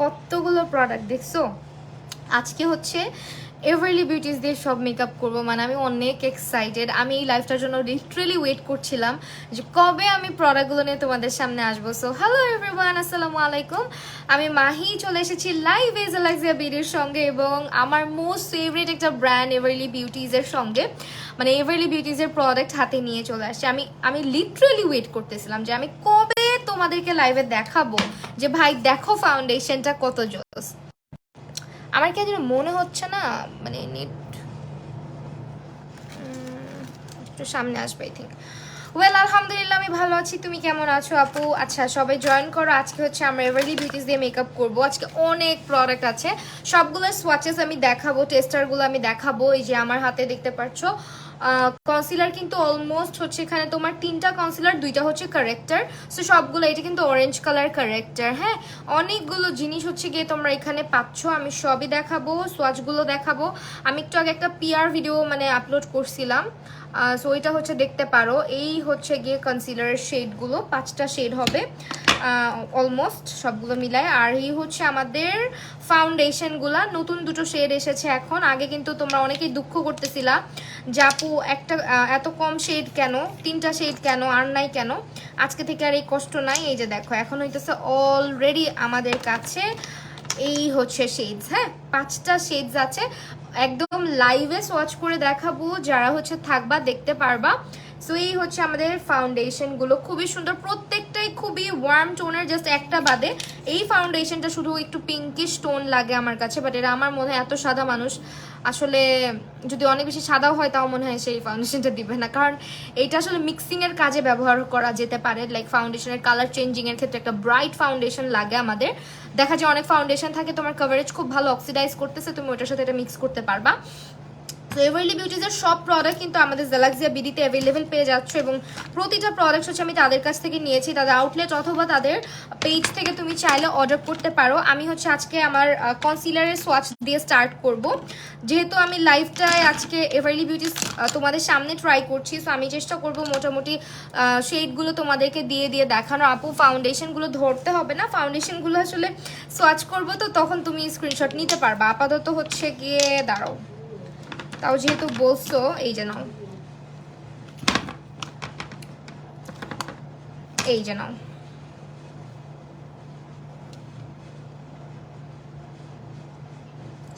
কতগুলো প্রোডাক্ট দেখছো। আজকে হচ্ছে এভারলি বিউটিস দিয়ে সব মেকআপ করবো, মানে আমি অনেক এক্সাইটেড। আমি এই লাইফটার জন্য লিটারালি ওয়েট করছিলাম যে কবে আমি প্রোডাক্টগুলো নিয়ে তোমাদের সামনে আসবো। সো হ্যালো এভরিওয়ান, আসসালামু আলাইকুম। আমি মাহি চলে এসেছি লাইভ এজ এলাক্সিয়া বিউটির সঙ্গে এবং আমার মোস্ট ফেভারিট একটা ব্র্যান্ড এভারলি বিউটিজের সঙ্গে, মানে এভারলি বিউটিজের প্রোডাক্ট হাতে নিয়ে চলে আসছে। আমি লিটারালি ওয়েট করতেছিলাম যে আমি কবে তোমাদেরকে লাইভে দেখাবো যে ভাই দেখো ফাউন্ডেশনটা কত জোস। আমার কেন মনে হচ্ছে না, মানে নেট একটু সামনে আসবে আই থিঙ্ক। ওয়েল আলহামদুলিল্লাহ আমি ভালো আছি, তুমি কেমন আছো আপু? আচ্ছা সবাই জয়েন করো। আজকে হচ্ছে আমরা এভারলি বিউটিস দিয়ে মেকআপ করব। আজকে অনেক প্রোডাক্ট আছে, সবগুলোর সোয়াচেস আমি দেখাবো, টেস্টারগুলো আমি দেখাবো। এই যে আমার হাতে দেখতে পাচ্ছ কনসিলার কিন্তু অলমোস্ট হচ্ছে এখানে তোমার 3টা কনসিলার, 2টা হচ্ছে কারেক্টার। সো সবগুলো, এটা কিন্তু অরেঞ্জ কালার কারেক্টার। হ্যাঁ, অনেকগুলো জিনিস হচ্ছে গিয়ে তোমরা এখানে পাচ্ছ। আমি সবই দেখাবো, সোয়াচগুলো দেখাবো। আমি একটু আগে একটা পিআর ভিডিও মানে আপলোড করছিলাম, সো ওইটা হচ্ছে দেখতে পারো। এই হচ্ছে গিয়ে কনসিলারের শেডগুলো, 5টা শেড হবে অলমোস্ট সবগুলো মিলায়। আর এই হচ্ছে আমাদের ফাউন্ডেশনগুলা, নতুন 2টো শেড এসেছে এখন। আগে কিন্তু তোমরা অনেকেই দুঃখ করতেছিলা যে আপু একটা এত কম শেড কেন, 3টা শেড কেন, আর নাই কেন। আজকে থেকে আর এই কষ্ট নাই। এই যে দেখো এখন হইতেছে অলরেডি আমাদের কাছে এই হচ্ছে শেডস। হ্যাঁ, 5টা শেডস আছে, একদম লাইভে সোয়াচ করে দেখাবো, যারা হচ্ছে থাকবা দেখতে পারবা। সো এই হচ্ছে আমাদের ফাউন্ডেশনগুলো, খুবই সুন্দর, প্রত্যেকটাই খুবই ওয়ার্ম টোনের, জাস্ট একটা বাদে এই ফাউন্ডেশনটা শুধু একটু পিঙ্কিশ টোন লাগে আমার কাছে, বাট এটা আমার মনে হয় এত সাদা মানুষ আসলে যদি অনেক বেশি সাদাও হয় তাও মনে হয় সেই ফাউন্ডেশনটা দিবে না, কারণ এটা আসলে মিক্সিংয়ের কাজে ব্যবহার করা যেতে পারে। লাইক ফাউন্ডেশনের কালার চেঞ্জিংয়ের ক্ষেত্রে একটা ব্রাইট ফাউন্ডেশন লাগে আমাদের। দেখা যায় অনেক ফাউন্ডেশন থাকে তোমার কভারেজ খুব ভালো অক্সিডাইজ করতেছে, তুমি ওটার সাথে এটা মিক্স করতে পারবা। তো এভারলি বিউটিজের সব প্রোডাক্ট কিন্তু আমাদের জেলাক্সিয়া বিডিতে অ্যাভেলেবেল পেয়ে যাচ্ছে এবং প্রতিটা প্রোডাক্ট হচ্ছে আমি তাদের কাছ থেকে নিয়েছি, তাদের আউটলেট অথবা তাদের পেজ থেকে তুমি চাইলে অর্ডার করতে পারো। আমি হচ্ছে আজকে আমার কনসিলারের সোয়াচ দিয়ে স্টার্ট করব, যেহেতু আমি লাইভটায় আজকে এভারলি বিউটিস তোমাদের সামনে ট্রাই করছি। সো আমি চেষ্টা করব মোটামুটি শেডগুলো তোমাদেরকে দিয়ে দিয়ে দেখানো। আপু ফাউন্ডেশনগুলো ধরতে হবে না, ফাউন্ডেশনগুলো আসলে সোয়াচ করবো তো তখন তুমি স্ক্রিনশট নিতে পারবা। আপাতত হচ্ছে গিয়ে দাঁড়াও, তাও যেহেতু বলছো, এই যে নাও, এই যে নাও।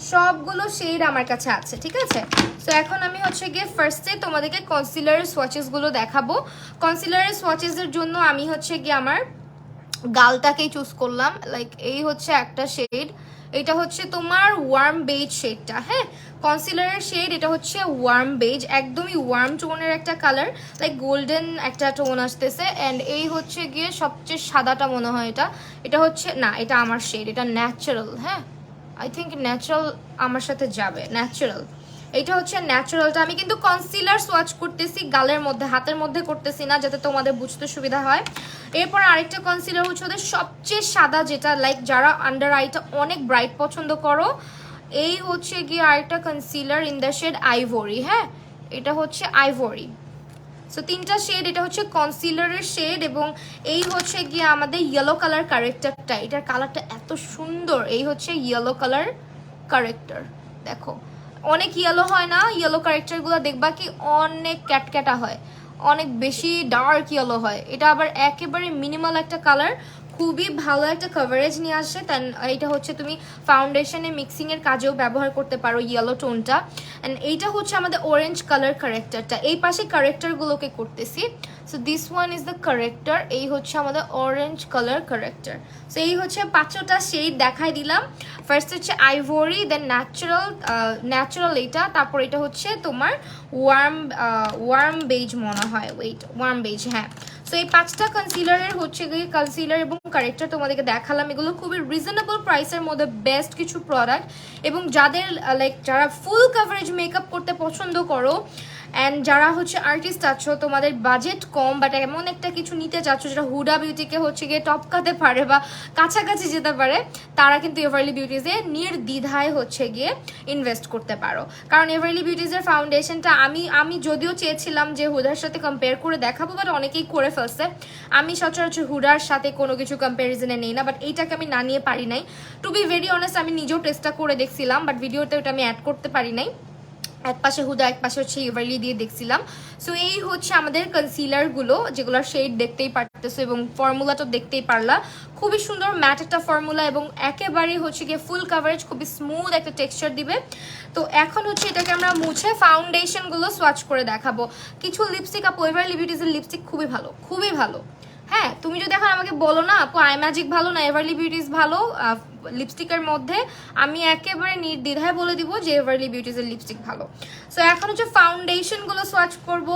সবগুলো শেড আমার কাছে আছে, ঠিক আছে। সো এখন আমি হচ্ছে গিয়ে ফার্স্টে তোমাদেরকে কনসিলারের সোয়াচেসগুলো দেখাবো। কনসিলারের সোয়াচেসের জন্য আমি হচ্ছে গিয়ে আমার গালটাকেই চুজ করলাম। লাইক এই হচ্ছে একটা শেড, এটা হচ্ছে তোমার ওয়ার্ম বেজ শেডটা। হ্যাঁ, কনসিলারের শেড এটা হচ্ছে ওয়ার্ম বেজ, একদমই ওয়ার্ম টোনের একটা কালার, লাইক গোল্ডেন একটা টোন আসতেছে। অ্যান্ড এই হচ্ছে গিয়ে সবচেয়ে সাদাটা মনে হয়, এটা এটা হচ্ছে না, এটা আমার শেড, এটা ন্যাচারাল। হ্যাঁ, আই থিঙ্ক ন্যাচারাল আমার সাথে যাবে, ন্যাচারাল। এটা হচ্ছে ন্যাচারালটা। আমি কিন্তু কনসিলার সোয়াচ করতেছি গালের মধ্যে, হাতের মধ্যে করতেছি না, যাতে তোমাদের বুঝতে সুবিধা হয়। এরপর আরেকটা কনসিলার হচ্ছে ওদের সবচেয়ে সাদা, যেটা লাইক যারা আন্ডার আইটা অনেক ব্রাইট পছন্দ করো, এই হচ্ছে গিয়ে আরেকটা concealer in the shade ivory. হ্যাঁ, এটা হচ্ছে আইভরি। সো 3টা শেড, এটা হচ্ছে কনসিলারের শেড এবং এই হচ্ছে গিয়ে আমাদের ইয়েলো কালার কারেক্টারটা। এটার কালারটা এত সুন্দর, এই হচ্ছে ইয়েলো কালার কারেক্টার। দেখো অনেক ইয়েলো হয় না, ইয়েলো কারেক্টারগুলো দেখবা কি অনেক ক্যাটক্যাটা হয়, অনেক বেশি ডার্ক ইয়েলো হয়। এটা আবার একেবারে মিনিমাল একটা কালার, খুবই ভালো একটা কভারেজ নিয়ে আসে। দেন এইটা হচ্ছে তুমি ফাউন্ডেশনে মিক্সিংয়ের কাজেও ব্যবহার করতে পারো ইয়েলো টোনটা। অ্যান্ড এইটা হচ্ছে আমাদের অরেঞ্জ কালার কারেক্টারটা, এই পাশে কারেক্টারগুলোকে করতেছি। So this one is the corrector, এই হচ্ছে আমাদের অরেঞ্জ কালার কারেক্টার। সো এই হচ্ছে 5টা শেড দেখাই দিলাম। ফার্স্ট হচ্ছে আইভরি, দেন ন্যাচারাল এটা, তারপর এটা হচ্ছে তোমার ওয়ার্ম বেজ মনে হয়, ওয়েট ওয়ার্ম বেজ। হ্যাঁ, সো এই 5টা কনসিলারের হচ্ছে গিয়ে কনসিলার এবং কারেক্টার তোমাদেরকে দেখালাম। এগুলো খুবই রিজনেবল প্রাইসের মধ্যে বেস্ট কিছু প্রোডাক্ট এবং যাদের লাইক যারা ফুল কভারেজ মেকআপ করতে পছন্দ করো অ্যান্ড যারা হচ্ছে আর্টিস্ট আছো, তোমাদের বাজেট কম বাট এমন একটা কিছু নিতে চাচ্ছ যেটা হুডা বিউটিকে হচ্ছে গিয়ে টপকাতে পারে বা কাছাকাছি যেতে পারে, তারা কিন্তু এভারলি বিউটিজে নির্দ্বিধায় হচ্ছে গিয়ে ইনভেস্ট করতে পারো। কারণ এভারলি বিউটিজের ফাউন্ডেশনটা আমি যদিও চেয়েছিলাম যে হুডার সাথে কম্পেয়ার করে দেখাবো, বাট অনেকেই করে ফেলছে। আমি সচরাচর হুডার সাথে কোনো কিছু কম্প্যারিজনে নেই না, বাট এইটাকে আমি না নিয়ে পারি নাই। টু বি ভেরি অনেস্ট, আমি নিজেও টেস্টটা করে দেখছিলাম, বাট ভিডিওতে ওটা আমি অ্যাড করতে পারি নাই। এক পাশে হুডা, এক পাশে হচ্ছে এভারলি দিয়ে দেখছিলাম। সো এই হচ্ছে আমাদের কনসিলারগুলো, যেগুলোর শেড দেখতেই পারতেছো এবং ফর্মুলাটা দেখতেই পারলা। খুবই সুন্দর ম্যাট একটা ফর্মুলা এবং একেবারেই হচ্ছে গিয়ে ফুল কাভারেজ, খুবই স্মুথ একটা টেক্সচার দিবে। তো এখন হচ্ছে এটাকে আমরা মুছে ফাউন্ডেশনগুলো সোয়াচ করে দেখাবো। কিছু লিপস্টিক আপু, এভারলি বিউটিজের লিপস্টিক খুবই ভালো, খুবই ভালো। হ্যাঁ, তুমি যদি এখন আমাকে বলো না আপু আই ম্যাজিক ভালো না এভারলি বিউটিজ ভালো লিপস্টিকের মধ্যে, আমি একেবারে নির্দ্বিধায় বলে দিব যে এভারলি বিউটিজের লিপস্টিক ভালো। সো এখন হচ্ছে ফাউন্ডেশনগুলো সোয়াচ করব।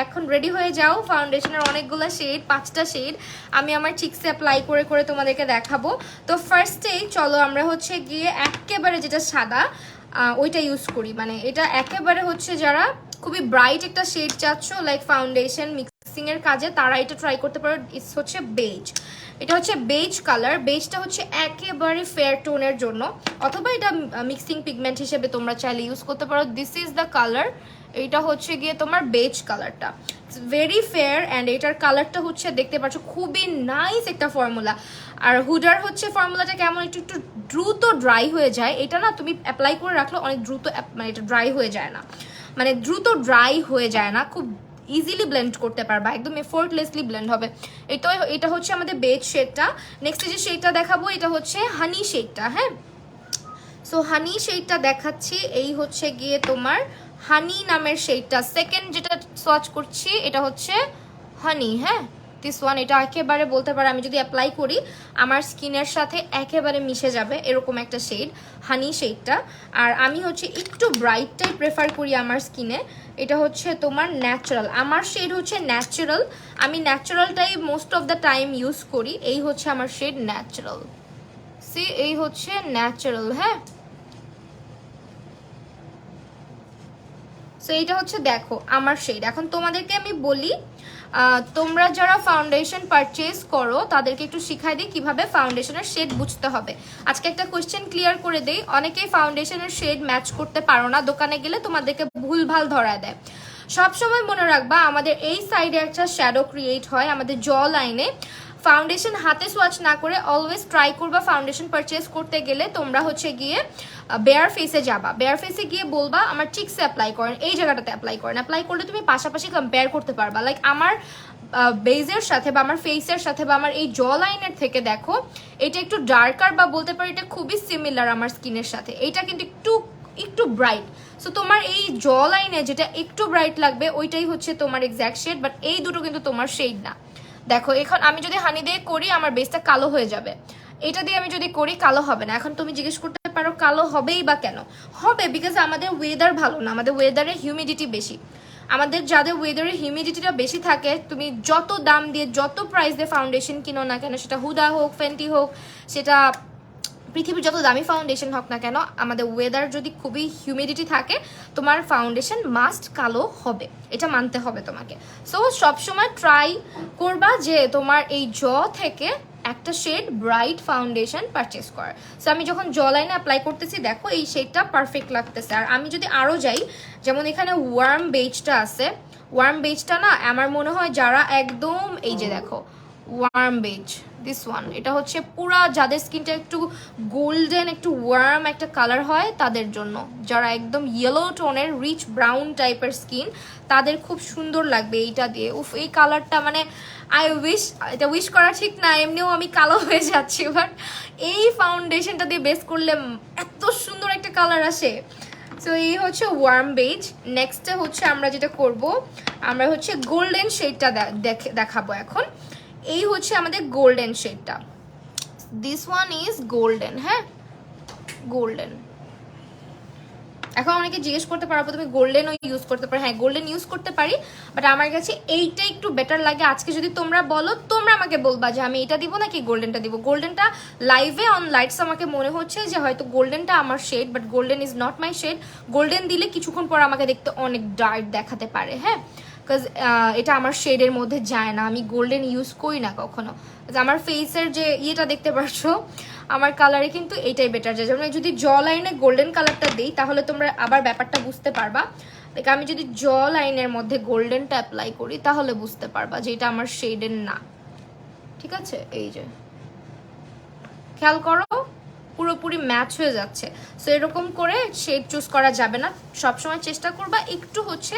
এখন রেডি হয়ে যাও। ফাউন্ডেশনের অনেকগুলো শেড, 5টা শেড আমি আমার চিক্সে অ্যাপ্লাই করে করে তোমাদেরকে দেখাবো। তো ফার্স্টেই চলো আমরা হচ্ছে গিয়ে একেবারে যেটা সাদা ওইটা ইউজ করি। মানে এটা একেবারে হচ্ছে যারা খুবই ব্রাইট একটা শেড চাচ্ছ লাইক ফাউন্ডেশন মিক্সিং এর কাজে, তারা এটা ট্রাই করতে পারো। ইটস হচ্ছে বেজ, এটা হচ্ছে বেজ কালার। বেজটা হচ্ছে একেবারে ফেয়ার টোনের জন্য, অথবা এটা মিক্সিং পিগমেন্ট হিসেবে তোমরা চাইলে ইউজ করতে পারো। This is the colour. এইটা হচ্ছে গিয়ে তোমার বেজ কালারটা, ভেরি ফেয়ার অ্যান্ড এটার কালারটা হচ্ছে দেখতে পাচ্ছ খুবই নাইস একটা ফর্মুলা। আর হুডার হচ্ছে ফর্মুলাটা কেমন একটু একটু দ্রুত ড্রাই হয়ে যায়। এটা না তুমি অ্যাপ্লাই করে রাখলে অনেক দ্রুত মানে এটা ড্রাই হয়ে যায় না, মানে দ্রুত ড্রাই হয়ে যায় না, খুব ইজিলি ব্লেন্ড করতে পারবা, একদম এফোর্টলেসলি ব্লেন্ড হবে। এটা হচ্ছে আমাদের বেজ শেডটা। নেক্সট যে শেডটা দেখাবো এটা হচ্ছে হানি শেডটা। হ্যাঁ, সো হানি শেডটা দেখাচ্ছি। এই হচ্ছে গিয়ে তোমার হানি নামের শেডটা। সেকেন্ড যেটা সোয়াচ করছি এটা হচ্ছে হানি। হ্যাঁ, দিস ওয়ান, এটা একেবারে বলতে পারো আমি যদি অ্যাপ্লাই করি আমার স্কিনের সাথে একেবারে মিশে যাবে এরকম একটা শেড, হানি শেডটা। আর আমি হচ্ছে একটু ব্রাইটটাই প্রেফার করি আমার স্কিনে। এটা হচ্ছে তোমার ন্যাচারাল, আমার শেড হচ্ছে ন্যাচারাল, আমি ন্যাচারালটাই most of the time use করি। এই হচ্ছে আমার শেড ন্যাচারাল, সি এই হচ্ছে ন্যাচারাল। হ্যাঁ, সো এইটা হচ্ছে দেখো আমার শেড। এখন তোমাদেরকে আমি বলি, তোমরা যারা ফাউন্ডেশন পারচেজ করো তাদেরকে একটু শিখাই দিই কিভাবে ফাউন্ডেশনের শেড বুঝতে হবে। আজকে একটা কোয়েশ্চেন ক্লিয়ার করে দেই, অনেকেই ফাউন্ডেশনের শেড ম্যাচ করতে পারো না, দোকানে গেলে তোমাদেরকে ভুলভাল ধরায় দেয়। সবসময় মনে রাখবা আমাদের এই সাইডে একটা শ্যাডো ক্রিয়েট হয় আমাদের জ লাইনে। ফাউন্ডেশন হাতে সোয়াচ না করে অলওয়েজ ট্রাই করবা ফাউন্ডেশন পারচেজ করতে গেলে তোমরা হচ্ছে গিয়ে বেয়ার ফেসে যাবা, বেয়ার ফেসে গিয়ে বলবা আমার চিক্সে অ্যাপ্লাই করেন, এই জায়গাটাতে অ্যাপ্লাই করেন। অ্যাপ্লাই করলে তুমি পাশাপাশি কম্পেয়ার করতে পারবা, লাইক আমার বেজের সাথে বা আমার ফেসের সাথে বা আমার এই জ লাইনের থেকে দেখো এটা একটু ডার্কার, বা বলতে পারি এটা খুবই সিমিলার আমার স্কিনের সাথে। এইটা কিন্তু একটু একটু ব্রাইট। সো তোমার এই জ লাইনে যেটা একটু ব্রাইট লাগবে ওইটাই হচ্ছে তোমার এক্স্যাক্ট শেড, বাট এই দুটো কিন্তু তোমার শেড না। দেখো এখন আমি যদি হানি দিয়ে করি আমার বেসটা কালো হয়ে যাবে, এটা দিয়ে আমি যদি করি কালো হবে না। এখন তুমি জিজ্ঞেস করতে পারো কালো হবেই বা কেন? হবে বিকজ আমাদের ওয়েদার ভালো না, আমাদের ওয়েদারে হিউমিডিটি বেশি। আমাদের যাদের ওয়েদারে হিউমিডিটিটা বেশি থাকে, তুমি যত দাম দিয়ে যত প্রাইস দিয়ে ফাউন্ডেশন কিনো না কেন, সেটা হুডা হোক ফেন্টি হোক, সেটা পৃথিবীর যত দামি ফাউন্ডেশন হোক না কেন, আমাদের ওয়েদার যদি খুবই হিউমিডিটি থাকে তোমার ফাউন্ডেশন মাস্ট কালো হবে, এটা মানতে হবে তোমাকে। সো সবসময় ট্রাই করবা যে তোমার এই জ থেকে একটা শেড ব্রাইট ফাউন্ডেশন পারচেস করার। সো আমি যখন জ লাইনে অ্যাপ্লাই করতেছি দেখো এই শেডটা পারফেক্ট লাগতেছে। আর আমি যদি আরও যাই, যেমন এখানে ওয়ার্ম বেজটা আছে, ওয়ার্ম বেজটা না আমার মনে হয় যারা একদম এই যে দেখো ওয়ার্ম বেজ, দিস ওয়ান, এটা হচ্ছে পুরা যাদের স্কিনটা একটু গোল্ডেন একটু ওয়ার্ম একটা কালার হয় তাদের জন্য, যারা একদম ইয়েলো টোনের রিচ ব্রাউন টাইপের স্কিন তাদের খুব সুন্দর লাগবে এইটা দিয়ে। উফ, এই কালারটা মানে আই উইশ, এটা উইশ করা ঠিক না, এমনিও আমি কালো হয়ে যাচ্ছি, বাট এই ফাউন্ডেশনটা দিয়ে বেস করলে এত সুন্দর একটা কালার আসে। সো এই হচ্ছে ওয়ার্ম বেজ। নেক্সটে হচ্ছে আমরা যেটা করব, আমরা হচ্ছে গোল্ডেন শেডটা দেখাবো এখন। এই হচ্ছে আমাদের গোল্ডেন শেডটা, দিস ওয়ান ইজ গোল্ডেন। হ্যাঁ, গোল্ডেন, এখন অনেকে জিজ্ঞেস করতে পারো তুমি গোল্ডেনও ইউজ করতে পারো। হ্যাঁ, গোল্ডেন ইউজ করতে পারি, বাট আমার কাছে এইটা একটু বেটার লাগে। আজকে যদি তোমরা বলো, তোমরা আমাকে বলবা যে আমি এটা দিব নাকি গোল্ডেনটা দিব। গোল্ডেনটা লাইভে অন লাইটস আমাকে মনে হচ্ছে যে হয়তো গোল্ডেনটা আমার shade, but golden is not my shade. Golden দিলে কিছুক্ষণ পর আমাকে দেখতে অনেক ডার্ক দেখাতে পারে, হ্যাঁ, বিকজ এটা আমার শেডের মধ্যে যায় না। আমি গোল্ডেন ইউজ করি না কখনো। আমার ফেসের যে ইয়েটা দেখতে পাচ্ছ, আমার কালারে কিন্তু এইটাই বেটার যায়। যেমন যদি জ লাইনে গোল্ডেন কালারটা দিই তাহলে তোমরা আবার ব্যাপারটা বুঝতে পারবা। দেখ, আমি যদি জ লাইনের মধ্যে গোল্ডেনটা অ্যাপ্লাই করি তাহলে বুঝতে পারবা যে এটা আমার শেডের না। ঠিক আছে, এই যে খেয়াল করো পুরোপুরি ম্যাচ হয়ে যাচ্ছে। সো এরকম করে শেড চুজ করা যাবে না, সবসময় চেষ্টা করবা একটু হচ্ছে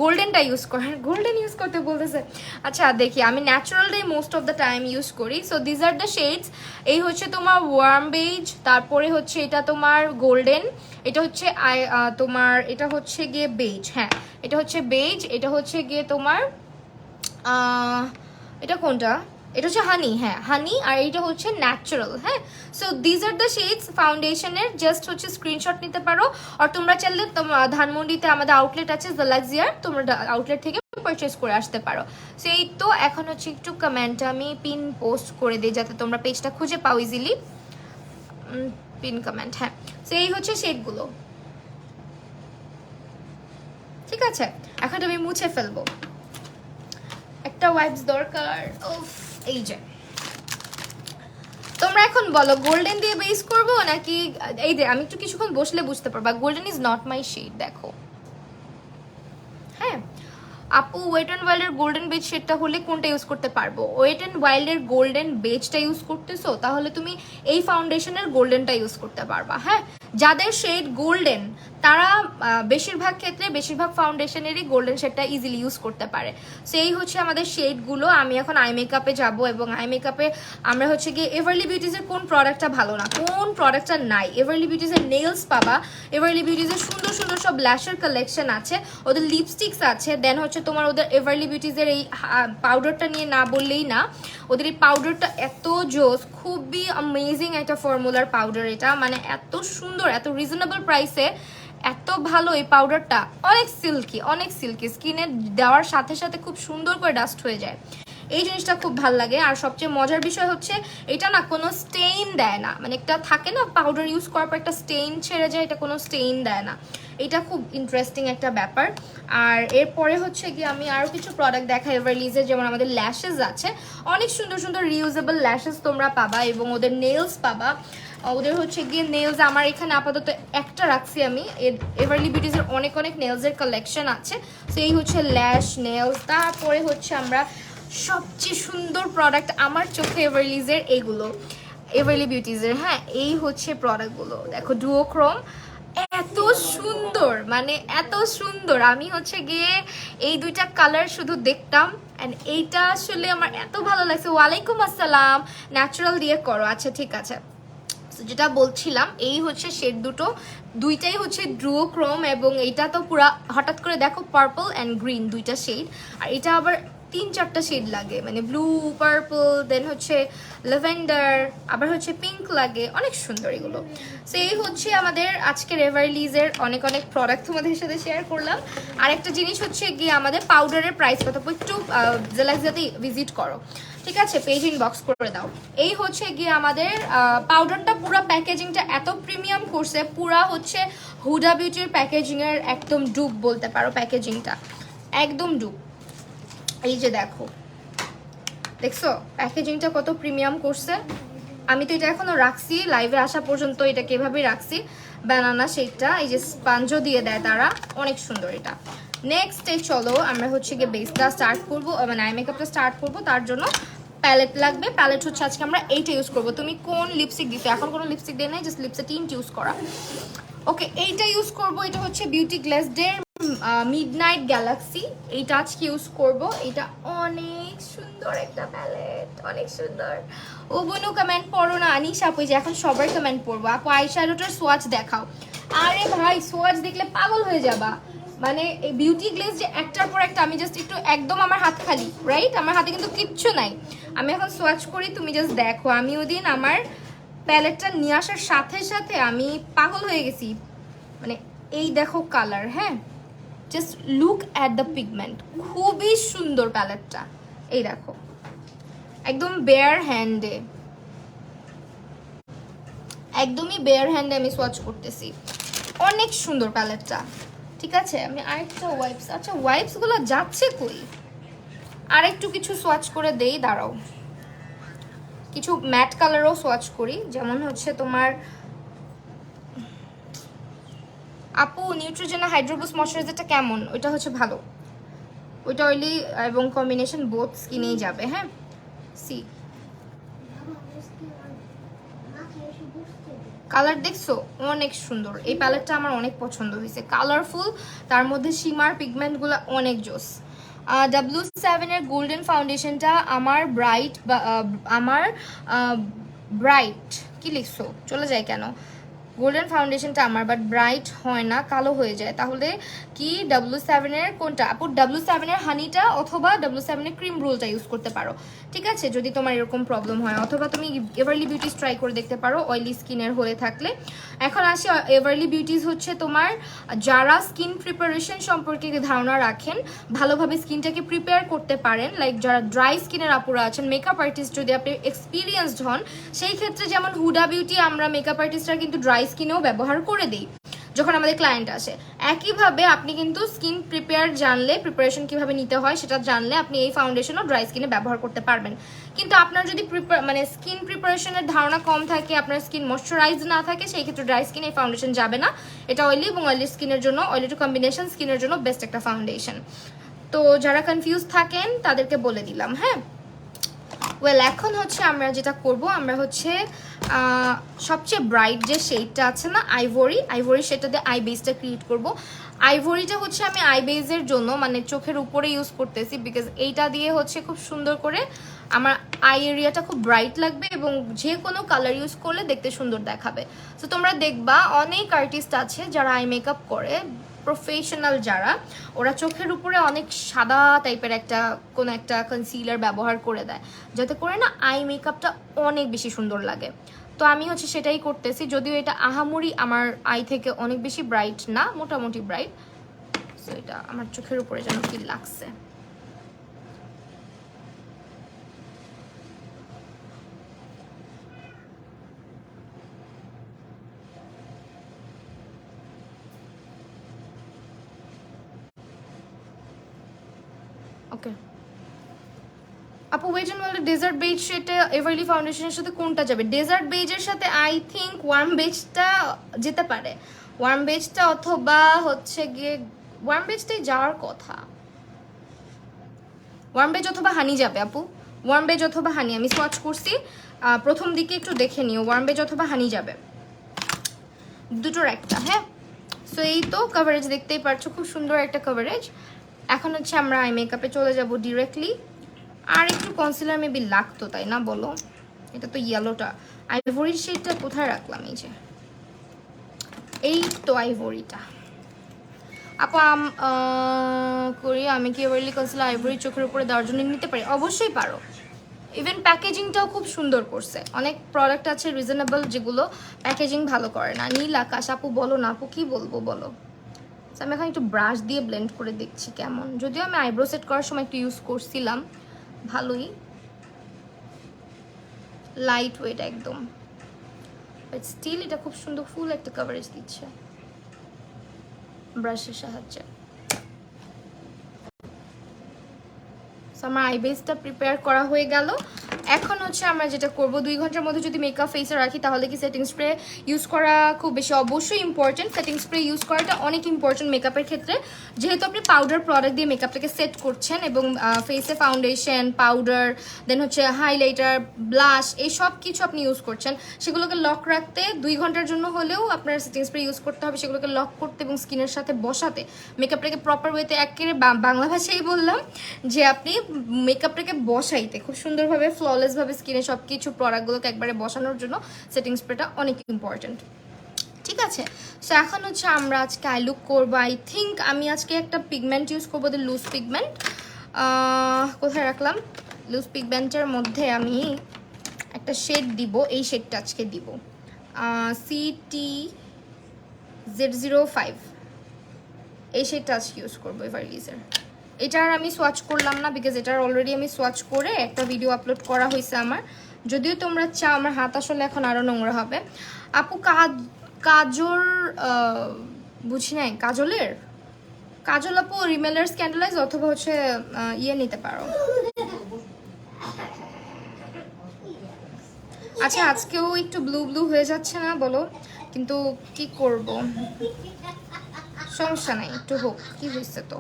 গোল্ডেনটা ইউজ করার। গোল্ডেন ইউজ করতে বলতেছে। আচ্ছা দেখি, আমি ন্যাচারালটাই most of the time use করি। So these are the shades. এই হচ্ছে তোমার ওয়ার্ম বেজ, তারপরে হচ্ছে এটা তোমার গোল্ডেন, এটা হচ্ছে তোমার এটা হচ্ছে গিয়ে বেজ। হ্যাঁ, এটা হচ্ছে বেজ, এটা হচ্ছে গিয়ে তোমার এটা কোনটা, এটা হচ্ছে হানি। হ্যাঁ, হানি। আর এটা হচ্ছে ন্যাচারাল। হ্যাঁ, so these are the shades ফাউন্ডেশনের। জাস্ট হচ্ছে স্ক্রিনশট নিতে পারো। আর তোমরা চাইলে ধানমন্ডিতে আমাদের আউটলেট আছে জালাক্সিয়ার, তোমরা আউটলেট থেকে পারচেস করে আসতে পারো। সেই তো এখন হচ্ছে একটু কমেন্ট আমি পিন পোস্ট করে দিই যাতে তোমরা পেজটা খুঁজে পাও ইজিলি। পিন কমেন্ট, হ্যাঁ। সো এই হচ্ছে শেডগুলো। ঠিক আছে, এখন আমি মুছে ফেলবো। একটা ওয়াইপস দরকার। উফ, এই যে তোমরা এখন বলো গোল্ডেন দিয়ে বেস করবো নাকি এই যে, আমি একটু কিছুক্ষণ বসলে বুঝতে পারবা। Golden is not my shade, দেখো। হ্যাঁ আপু, ওয়েট অ্যান্ড ওয়াইল্ডের গোল্ডেন বেজ শেডটা হলে কোনটা ইউজ করতে পারবো? ওয়েট অ্যান্ড ওয়াইল্ডের গোল্ডেন বেজটা ইউজ করতেছো তাহলে তুমি এই ফাউন্ডেশনের গোল্ডেনটা ইউজ করতে পারবা। হ্যাঁ, যাদের শেড গোল্ডেন তারা বেশিরভাগ ক্ষেত্রে বেশিরভাগ ফাউন্ডেশনেরই গোল্ডেন শেডটা ইজিলি ইউজ করতে পারে। সেই হচ্ছে আমাদের শেডগুলো। আমি এখন আই মেকআপে যাব এবং আই মেকআপে আমরা হচ্ছে গিয়ে এভারলি বিউটিজের কোন প্রোডাক্টটা ভালো না, কোন প্রোডাক্টটা নাই। এভারলি বিউটিজের নেলস পাবা, এভারলি বিউটিজের সুন্দর সুন্দর সব ল্যাশের কালেকশন আছে, ওদের লিপস্টিক্স আছে। দেন হচ্ছে তোমার ওদের এভারলি বিউটিজের এই পাউডারটা নিয়ে না বললেই না। ওদের এই পাউডারটা এত জোস, খুবই অ্যামেজিং একটা ফর্মুলার পাউডার এটা, মানে এত সুন্দর, এত রিজনেবল প্রাইসে এত ভালো এই পাউডারটা। অনেক সিল্কি, স্কিনে দেওয়ার সাথে সাথে খুব সুন্দর করে ডাস্ট হয়ে যায়। এই জিনিসটা খুব ভালো লাগে। আর সবচেয়ে মজার বিষয় হচ্ছে এটা না কোনো স্টেইন দেয় না, মানে একটা থাকে না পাউডার ইউজ করার পর একটা স্টেইন ছেড়ে যায়, এটা কোনো স্টেইন দেয় না। এটা খুব ইন্টারেস্টিং একটা ব্যাপার। আর এরপরে হচ্ছে কি আমি আরও কিছু প্রোডাক্ট দেখাই এভারলিজের, যেমন আমাদের ল্যাশেস আছে, অনেক সুন্দর সুন্দর রিউজেবল ল্যাশেস তোমরা পাবা এবং ওদের নেলস পাবা। ওদের হচ্ছে গিয়ে নেলস আমার এখানে আপাতত একটা রাখছি আমি। এভারলি বিউটিজের অনেক অনেক নেলসের কালেকশন আছে। সো এই হচ্ছে ল্যাশ, নেলস। তারপরে হচ্ছে আমরা সবচেয়ে সুন্দর প্রোডাক্ট আমার চোখে এভারলিজের এইগুলো, এভারলি বিউটিজের। হ্যাঁ, এই হচ্ছে প্রোডাক্টগুলো, দেখো ডুওক্রোম, এত সুন্দর, মানে এত সুন্দর। আমি হচ্ছে গিয়ে এই দুইটা কালার শুধু দেখতাম অ্যান্ড এইটা আসলে আমার এত ভালো লাগছে। ওয়ালাইকুম আসসালাম, ন্যাচারাল দিয়ে করো। আচ্ছা ঠিক আছে, যেটা বলছিলাম এই হচ্ছে শেড দুইটাই হচ্ছে ডুওক্রোম এবং এইটা তো পুরা হঠাৎ করে দেখো পার্পল অ্যান্ড গ্রিন দুইটা শেড, আর এটা আবার 3-4টা শেড লাগে, মানে ব্লু, পার্পল, দেন হচ্ছে ল্যাভেন্ডার, আবার হচ্ছে পিঙ্ক লাগে, অনেক সুন্দর এগুলো। সো এই হচ্ছে আমাদের আজকের এভারলিজের অনেক অনেক প্রোডাক্ট তোমাদের সাথে শেয়ার করলাম। আর একটা জিনিস হচ্ছে গিয়ে আমাদের পাউডারের প্রাইস কত, একটু জালাক্সিয়াতে ভিজিট করো, ঠিক আছে, পেজ ইনবক্স করে দাও। এই হচ্ছে গিয়ে আমাদের পাউডারটা, পুরো প্যাকেজিংটা এত প্রিমিয়াম করছে, পুরা হচ্ছে হুডা বিউটির প্যাকেজিংয়ের একদম ডুব বলতে পারো, প্যাকেজিংটা একদম ডুব। এই যে দেখো, দেখছো প্যাকেজিংটা কত প্রিমিয়াম করছে। আমি তো এটা এখনো রাখছি, লাইভে আসা পর্যন্ত এটাকে এভাবেই রাখছি। ব্যানানা শেডটা এই যে স্পঞ্জও দিয়ে দেয় তারা, অনেক সুন্দর এটা। নেক্সট চলো আমরা হচ্ছে গিয়ে বেসটা স্টার্ট করবো, মানে আই মেকআপটা স্টার্ট করবো। তার জন্য প্যালেট লাগবে। প্যালেট হচ্ছে আজকে আমরা এইটা ইউজ করবো। তুমি কোন লিপস্টিক দিছো? এখন কোনো লিপস্টিক দিয়ে নাই, জাস্ট লিপসে টিন্ট ইউজ করা। ওকে, এইটা ইউজ করবো। এটা হচ্ছে বিউটি গ্লেসডের মিডনাইট গ্যালাক্সি, এইটা আজকে ইউজ করবো। এটা অনেক সুন্দর একটা প্যালেট, অনেক সুন্দর। ও বোনও কমেন্ট পড়ো না, আনিস আপু যে এখন সবার কমেন্ট পড়বো। আপু আইশ্যাডোটার সোয়াচ দেখাও। আরে ভাই, সোয়াচ দেখলে পাগল হয়ে যাবা, মানে এই বিউটি গ্লেজ যে একটার পর একটা, আমি জাস্ট একটু একদম আমার হাত খালি, রাইট, আমার হাতে কিন্তু কিচ্ছু নাই। আমি এখন সোয়াচ করি, তুমি জাস্ট দেখো। আমি ওদিন আমার প্যালেটটা নিয়ে আসার সাথে সাথে আমি পাগল হয়ে গেছি, মানে এই দেখো কালার, হ্যাঁ just look at the pigment, খুবই সুন্দর প্যালেটটা। এই দেখো একদম বেয়ার হ্যান্ডে, একদমই বেয়ার হ্যান্ডে আমি সোয়াচ করতেছি, অনেক সুন্দর প্যালেটটা। ঠিক আছে, আমি আরেকটা ওয়াইপস, আচ্ছা ওয়াইপসগুলো যাচ্ছে কই, আরেকটু কিছু সোয়াচ করে দেই, দাঁড়াও কিছু ম্যাট কালারও সোয়াচ করি, যেমন হচ্ছে তোমার আপু নিউট্রিজেনা হাইড্রোবুস্ট ময়শ্চারাইজারটা কেমন? ওইটা হচ্ছে ভালো, ওইটা অয়েলি এবং কম্বিনেশন বোথ স্কিনেই যাবে। হ্যাঁ সি কালার দেখছো অনেক সুন্দর, এই প্যালেটটা আমার অনেক পছন্দ হয়েছে, কালারফুল, তার মধ্যে শিমার পিগমেন্টগুলো অনেক জোস। W7 এর গোল্ডেন ফাউন্ডেশনটা আমার ব্রাইট, আমার ব্রাইট কি লিখছো চলে যায় কেন, গোল্ডেন ফাউন্ডেশনটা আমার বাট ব্রাইট হয় না, কালো হয়ে যায়। তাহলে কি W7 এর কোনটা আপু? W7 এর হানিটা অথবা W7 এর ক্রিম রোলটা ইউজ করতে পারো, ঠিক আছে, যদি তোমার এরকম প্রবলেম হয়। অথবা তুমি এভারলি বিউটিস ট্রাই করে দেখতে পারো অয়েলি স্কিনের হয়ে থাকলে। এখন আসি এভারলি বিউটিস হচ্ছে তোমার যারা স্কিন প্রিপারেশন সম্পর্কে ধারণা রাখেন, ভালোভাবে স্কিনটাকে প্রিপেয়ার করতে পারেন, লাইক যারা ড্রাই স্কিনের আপুরা আছেন, মেকআপ আর্টিস্ট যদি আপনি এক্সপিরিয়েন্সড হন, সেই ক্ষেত্রে যেমন হুডা বিউটি আমরা মেকআপ আর্টিস্টরা কিন্তু ড্রাই স্কিনেও ব্যবহার করে দিই যখন আমাদের ক্লায়েন্ট আসে। একইভাবে আপনি কিন্তু স্কিন প্রিপারেশন কিভাবে নিতে হয় সেটা জানলে আপনি এই ফাউন্ডেশনও ড্রাই স্কিনে ব্যবহার করতে পারবেন। কিন্তু আপনার যদি স্কিন প্রিপারেশনের ধারণা কম থাকে, আপনার স্কিন ময়শ্চারাইজ না থাকে, সেই ক্ষেত্রে ড্রাই স্কিনে এই ফাউন্ডেশন যাবে না। এটা অয়েলি এবং অয়েলি স্কিনের জন্য, অয়েলি টু কম্বিনেশন স্কিনের জন্য বেস্ট একটা ফাউন্ডেশন। তো যারা কনফিউজ থাকেন তাদেরকে বলে দিলাম। হ্যাঁ ওয়েল এখন হচ্ছে আমরা যেটা করব, আমরা হচ্ছে সবচেয়ে ব্রাইট যে শেডটা আছে না আইভরি সেটা দিয়ে আই বেসটা ক্রিয়েট করব। আইভরিটা হচ্ছে আমি আই বেসের জন্য মানে চোখের উপরে ইউজ করতেছি, বিকজ এইটা দিয়ে হচ্ছে খুব সুন্দর করে আমার আই এরিয়াটা খুব ব্রাইট লাগবে এবং যে কোনো কালার ইউজ করলে দেখতে সুন্দর দেখাবে। তো তোমরা দেখবা অনেক আর্টিস্ট আছে যারা আই মেকআপ করে, প্রফেশনাল যারা, ওরা চোখের উপরে অনেক সাদা টাইপের কোনো একটা কনসিলার ব্যবহার করে দেয়, যাতে করে না আই মেকআপটা অনেক বেশি সুন্দর লাগে। তো আমি হচ্ছে সেটাই করতেছি, যদিও এটা আহামরি আমার আই থেকে অনেক বেশি ব্রাইট না, মোটামুটি ব্রাইট। সো এটা আমার চোখের উপরে যেন কি লাগছে। ওকে আপু ওয়েট অ্যান্ড ওয়ালের ডেজার্ট বেজ সেটা এভারলি ফাউন্ডেশনের সাথে কোনটা যাবে? ডেজার্ট বেজের সাথে আই থিঙ্ক ওয়ার্ম বেজটা যেতে পারে, ওয়ার্ম বেজটা অথবা হচ্ছে গিয়ে ওয়ার্ম বেজটাই যাওয়ার কথা, ওয়ার্ম বেজ অথবা হানি যাবে আপু, ওয়ার্ম বেজ অথবা হানি আমি সোয়াচ করছি প্রথম দিকে, একটু দেখে নিও, ওয়ার্ম বেজ অথবা হানি যাবে, দুটোর একটা। হ্যাঁ সো এই তো কভারেজ দেখতেই পারছো, খুব সুন্দর একটা কভারেজ। এখন হচ্ছে আমরা আই মেকআপে চলে যাব ডিরেক্টলি। আর একটু কনসিলার মেবি লাগতো তাই না বলো? এটা তো ইয়েলোটা, আইভরির শেডটা কোথায় রাখলাম? এই যে এই তো আইভরিটা। আপু করি আমি কি এভারলি কনসিলার আইভরি চোখের উপরে দেওয়ার জন্য নিতে পারি? অবশ্যই পারো, ইভেন প্যাকেজিংটাও খুব সুন্দর করছে, অনেক প্রোডাক্ট আছে রিজনেবল যেগুলো প্যাকেজিং ভালো করে না। নীল আকাশ আপু বলো না আপু, কি বলবো বলো? আমি এখন একটু ব্রাশ দিয়ে ব্লেন্ড করে দেখছি কেমন, যদিও আমি আইব্রো সেট করার সময় একটু ইউজ করছিলাম, ভালোই লাইট ওয়েট একদম, বাট স্টিল এটা খুব সুন্দর ফুল একটা কভারেজ দিচ্ছে ব্রাশের সাহায্যে। আমার আই বেসটা প্রিপেয়ার করা হয়ে গেল। এখন হচ্ছে আমরা যেটা করব, 2 ঘন্টার মধ্যে যদি মেকআপ ফেসে রাখি তাহলে কি সেটিং স্প্রে ইউজ করা খুব বেশি অবশ্যই ইম্পর্টেন্ট। সেটিং স্প্রে ইউজ করাটা অনেক ইম্পর্টেন্ট মেকআপের ক্ষেত্রে, যেহেতু আপনি পাউডার প্রোডাক্ট দিয়ে মেকআপটাকে সেট করছেন এবং ফেসে ফাউন্ডেশন, পাউডার, দেন হচ্ছে হাইলাইটার, ব্লাশ, এই সব কিছু আপনি ইউজ করছেন, সেগুলোকে লক রাখতে 2 ঘন্টার জন্য হলেও আপনার সেটিং স্প্রে ইউজ করতে হবে, সেগুলোকে লক করতে এবং স্কিনের সাথে বসাতে, মেকআপটাকে প্রপার ওয়েতে একেবারে বাংলা ভাষায় বললাম যে আপনি মেকআপটাকে বসাইতে খুব সুন্দরভাবে ফ্ললেসভাবে স্কিনে সব কিছু প্রোডাক্টগুলোকে একবারে বসানোর জন্য সেটিং স্প্রেটা অনেক ইম্পর্টেন্ট। ঠিক আছে, সো এখন হচ্ছে আমরা আজকে আই লুক করবো। আই থিঙ্ক আমি আজকে একটা পিগমেন্ট ইউজ করবো, লুজ পিগমেন্ট। কোথায় রাখলাম? লুজ পিগমেন্টের মধ্যে আমি একটা শেড দিব, এই শেডটা আজকে দিব, CT Z05 এই শেডটা আজকে ইউজ করবো এভারলিজের। এটার আমি সোয়াচ করলাম না, বিকজ এটার অলরেডি আমি সোয়াচ করে একটা ভিডিও আপলোড করা হয়েছে আমার। যদিও তোমরা চাও, আমার হাত আসলে এখন আরও নোংরা হবে। আপু কাজল বুঝি নাই, কাজল আপু রিমেলার স্ক্যান্ডালাইজ অথবা হচ্ছে ইয়ে নিতে পারো। আচ্ছা আজকেও একটু ব্লু ব্লু হয়ে যাচ্ছে না বলো, কিন্তু কি করব, সমস্যা নাই, একটু হোক, কি হয়েছে তো।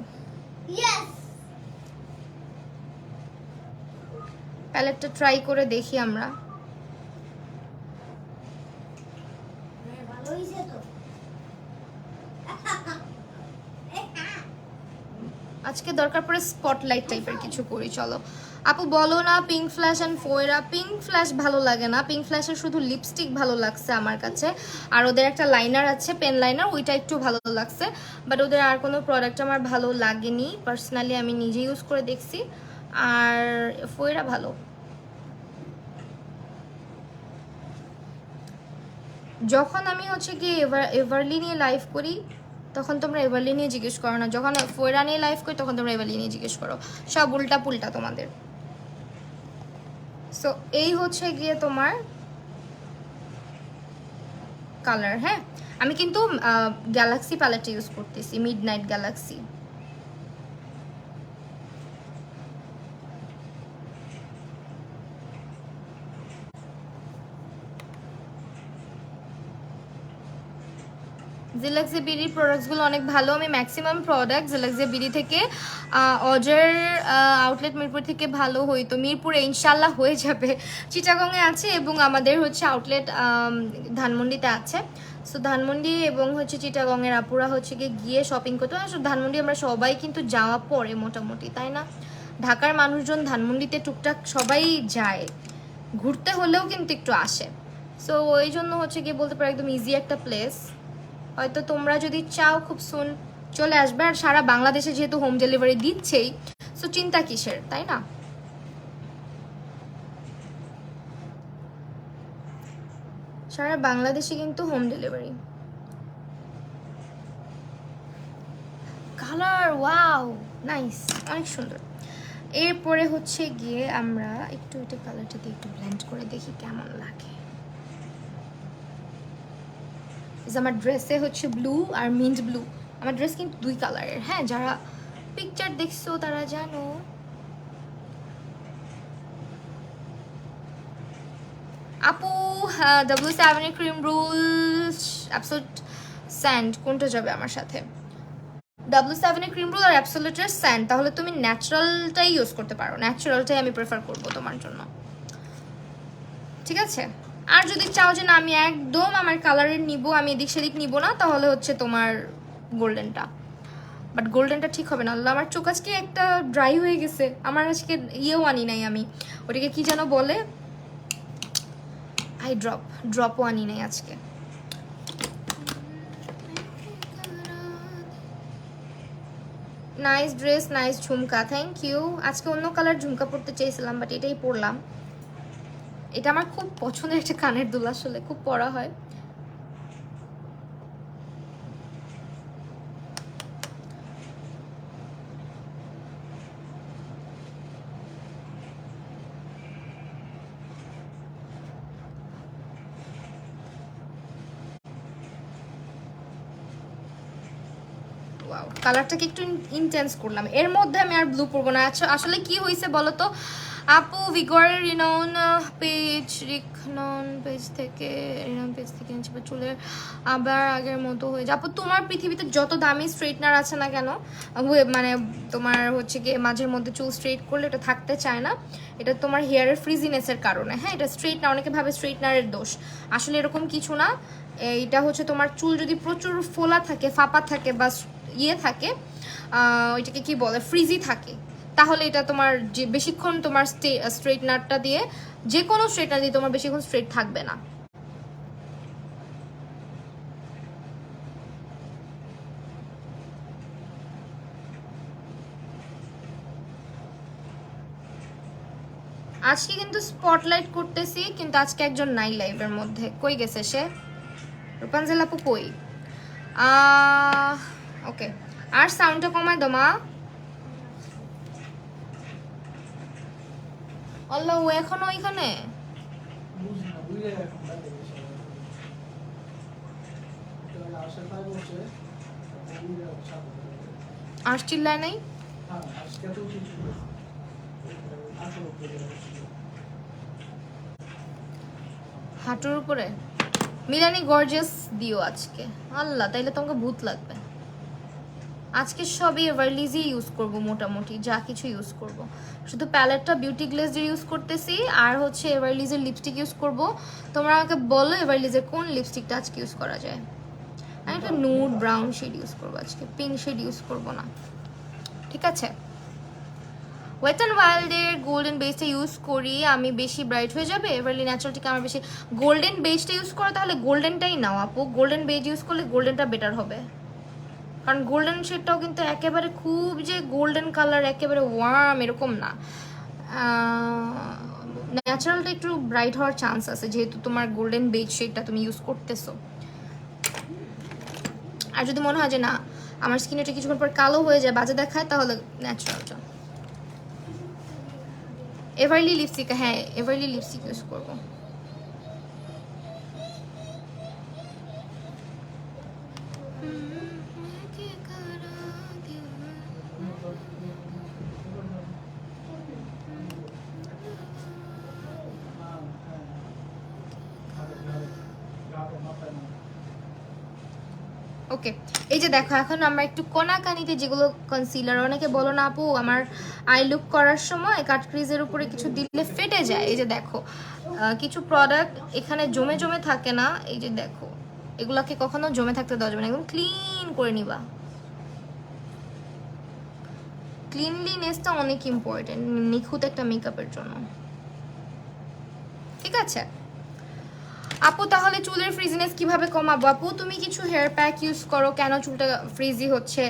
প্যালেটটা ট্রাই করে দেখি আমরা। আজকে দরকার পড়ে স্পটলাইট টাইপের কিছু করি, চলো। আপু বলো না পিঙ্ক ফ্ল্যাশ অ্যান্ড ফোয়রা। পিঙ্ক ফ্ল্যাশ ভালো লাগে না, পিঙ্ক ফ্ল্যাশের শুধু লিপস্টিক ভালো লাগছে আমার কাছে, আর ওদের একটা লাইনার আছে পেন লাইনার, ওইটা একটু ভালো লাগছে, বাট ওদের আর কোনো প্রোডাক্ট আমার ভালো লাগেনি পার্সোনালি, আমি নিজে ইউজ করে দেখছি। আর ফোয়রা ভালো। যখন আমি হচ্ছে কি এভারলি নিয়ে লাইভ করি তখন তোমরা এভারলি নিয়ে জিজ্ঞেস করো না, যখন ফোয়রা নিয়ে লাইভ করি তখন তোমরা এভারলি নিয়ে জিজ্ঞেস করো, সব উল্টা পুল্টা তোমাদের। সো এই হচ্ছে গিয়ে তোমার কালার। হ্যাঁ, আমি কিন্তু গ্যালাক্সি প্যালেটটা ইউজ করতেছি, মিডনাইট গ্যালাক্সি। জিলাক্সি বিডির প্রোডাক্টসগুলো অনেক ভালো, আমি ম্যাক্সিমাম প্রোডাক্ট জিলাক্সি বিডি থেকে অজার আউটলেট মিরপুর থেকে ভালো হইতো, মিরপুরে ইনশাল্লাহ হয়ে যাবে, চিটাগংয়ে আছে এবং আমাদের হচ্ছে আউটলেট ধানমন্ডিতে আছে। সো ধানমন্ডি এবং হচ্ছে চিটাগংয়ের আপুরা হচ্ছে গিয়ে শপিং করতে, আসলে ধানমন্ডি আমরা সবাই কিন্তু যাওয়া পড়ে মোটামুটি, তাই না? ঢাকার মানুষজন ধানমন্ডিতে টুকটাক সবাই যায়, ঘুরতে হলেও কিন্তু একটু আসে। সো ওই জন্য হচ্ছে গিয়ে বলতে পারো একদম ইজি একটা প্লেস। হয়তো তোমরা যদি চাও খুব সুন চলে আসবে, আর সারা বাংলাদেশে যেহেতু হোম ডেলিভারি দিচ্ছেই, সো চিন্তা কিসের, তাই না? সারা বাংলাদেশে কিন্তু home delivery. Colour wow nice, অনেক সুন্দর। এরপরে হচ্ছে গিয়ে আমরা একটু এটা কালারটা দিয়ে একটু ব্লেন্ড করে দেখি কেমন লাগে। আমার ড্রেসে হচ্ছে ব্লু আর মিন্ট ব্লু, আমার ড্রেস কিন্তু দুই কালারের। হ্যাঁ, যারা পিকচার দেখছো তারা জানো। আপু W7 এর ক্রিম রোল অ্যাবসোলুট স্যান্ড কোনটা যাবে আমার সাথে? W7 এর ক্রিম রোল আর অ্যাবসোলুটের স্যান্ড, তাহলে তুমি ন্যাচারালটাই ইউজ করতে পারো, ন্যাচারালটাই আমি প্রেফার করবো তোমার জন্য, ঠিক আছে? আর যদি চাও যে না আমি একদম আমার কালারের নিব, আমি এদিক সেদিক নিব না, তাহলে হচ্ছে তোমার গোল্ডেনটা, বাট গোল্ডেনটা ঠিক হবে না। আল্লাহ আমার চোখ আজকে একটা ড্রাই হয়ে গেছে, আমার আজকে ইয়েও আনি নাই আমি, ওটাকে কি যেন বলে, আই ড্রপও আনি নাই আজকে। নাইস ড্রেস, নাইস ঝুমকা, থ্যাংক ইউ। আজকে অন্য কালার ঝুমকা পরতে চেয়েছিলাম, বাট এটাই পরলাম। এটা আমার খুব পছন্দের একটা কানের দুল, আসলে খুব পরা হয়। কালারটাকে একটু ইন্টেন্স করলাম, এর মধ্যে আমি আর ব্লু পরবো না। আচ্ছা আসলে কি হয়েছে বলো তো আপু, ভিগরের রিনাউন পেজ থেকে চুলের আবার আগের মতো হয়ে যায়। আপু তোমার পৃথিবীতে যত দামি স্ট্রেটনার আছে না কেন, মানে তোমার হচ্ছে গিয়ে মাঝের মধ্যে চুল স্ট্রেট করলে এটা থাকতে চায় না, এটা তোমার হেয়ারের ফ্রিজিনেসের কারণে। হ্যাঁ, এটা স্ট্রেটনার, অনেকে ভাবে স্ট্রেটনারের দোষ, আসলে এরকম কিছু না। এটা হচ্ছে তোমার চুল যদি প্রচুর ফোলা থাকে, ফাঁপা থাকে বা ইয়ে থাকে, ওইটাকে কি বলে, ফ্রিজি থাকে, তাহলে এটা তোমার যে বেশিক্ষণ তোমার স্ট্রেটনারটা দিয়ে, যে কোনো স্ট্রেটনার দিয়ে তোমার বেশিক্ষণ স্ট্রেট থাকবে না। আজকে কিন্তু স্পটলাইট করতেছি, কিন্তু আজকে একজন নাই লাইভের মধ্যে, কই গেছে সে? রূপাঞ্জল আপু কই? ওকে, আর সাউন্ডটা কমায় দাও মা। আল্লাহ, ও এখনো ওইখানে? আর চিল্লায় নাই? হাঁটুর উপরে মিলানি গর্জিয়াস দিও আজকে। আল্লাহ, তাইলে তোমাকে ভূত লাগবে। আজকে সবই এভারলিজই ইউজ করব, মোটামুটি যা কিছু ইউজ করব। শুধু প্যালেটটা বিউটি গ্লেজের ইউজ করতেছি, আর হচ্ছে এভারলিজের লিপস্টিক ইউজ করব। তোমরা আমাকে বলো এভারলিজের কোন লিপস্টিকটা আজকে ইউজ করা যায়। আমি একটা নুড ব্রাউন শেড ইউজ করবো আজকে, পিঙ্ক শেড ইউজ করব না, ঠিক আছে? ওয়েট অ্যান্ড ওয়াইল্ডের গোল্ডেন বেসটা ইউজ করি আমি, বেশি ব্রাইট হয়ে যাবে। এভারলি ন্যাচারালটিকে আমার বেশি গোল্ডেন বেসটা ইউজ করো, তাহলে গোল্ডেনটাই নাও আপু। গোল্ডেন বেজ ইউজ করলে গোল্ডেনটা বেটার হবে, কারণ গোল্ডেন শেডটাও কিন্তু একেবারে খুব যে গোল্ডেন কালার একেবারে ওয়ার্ম এরকম না। ন্যাচারালটা একটু ব্রাইট হওয়ার চান্স আছে, যেহেতু তোমার গোল্ডেন বেজ শেডটা তুমি ইউজ করতেছো। আর যদি মনে হয় যে না আমার স্কিন এটা কিছুক্ষণ পর কালো হয়ে যায়, বাজে দেখায়, তাহলে ন্যাচারালটা। এভারলি লিপস্টিক, হ্যাঁ এভারলি লিপস্টিক ইউজ করবো। ওকে, এই যে দেখো এখন আমরা একটু কোনাকানিতে যেগুলো কনসিলার, অনেকে বলো না আপু আমার আই লুক করার সময় কাট ক্রিজের উপরে কিছু দিলে ফেটে যায়। এই যে দেখো কিছু প্রোডাক্ট এখানে জমে জমে থাকে না, এই যে দেখো এগুলাকে কখনো জমে থাকতে দেওয়া যাবে না, একদম ক্লিন করে নিবা। ক্লিনলিনেসটা অনেক ইম্পর্টেন্ট নিখুঁত একটা মেকআপের জন্য, ঠিক আছে আপু? তাহলে চুলের ফ্রিজিনেস কিভাবে কমাবো? আপু তুমি কিছু হেয়ার প্যাক ইউজ করো, কেন চুলটা ফ্রিজি হচ্ছে,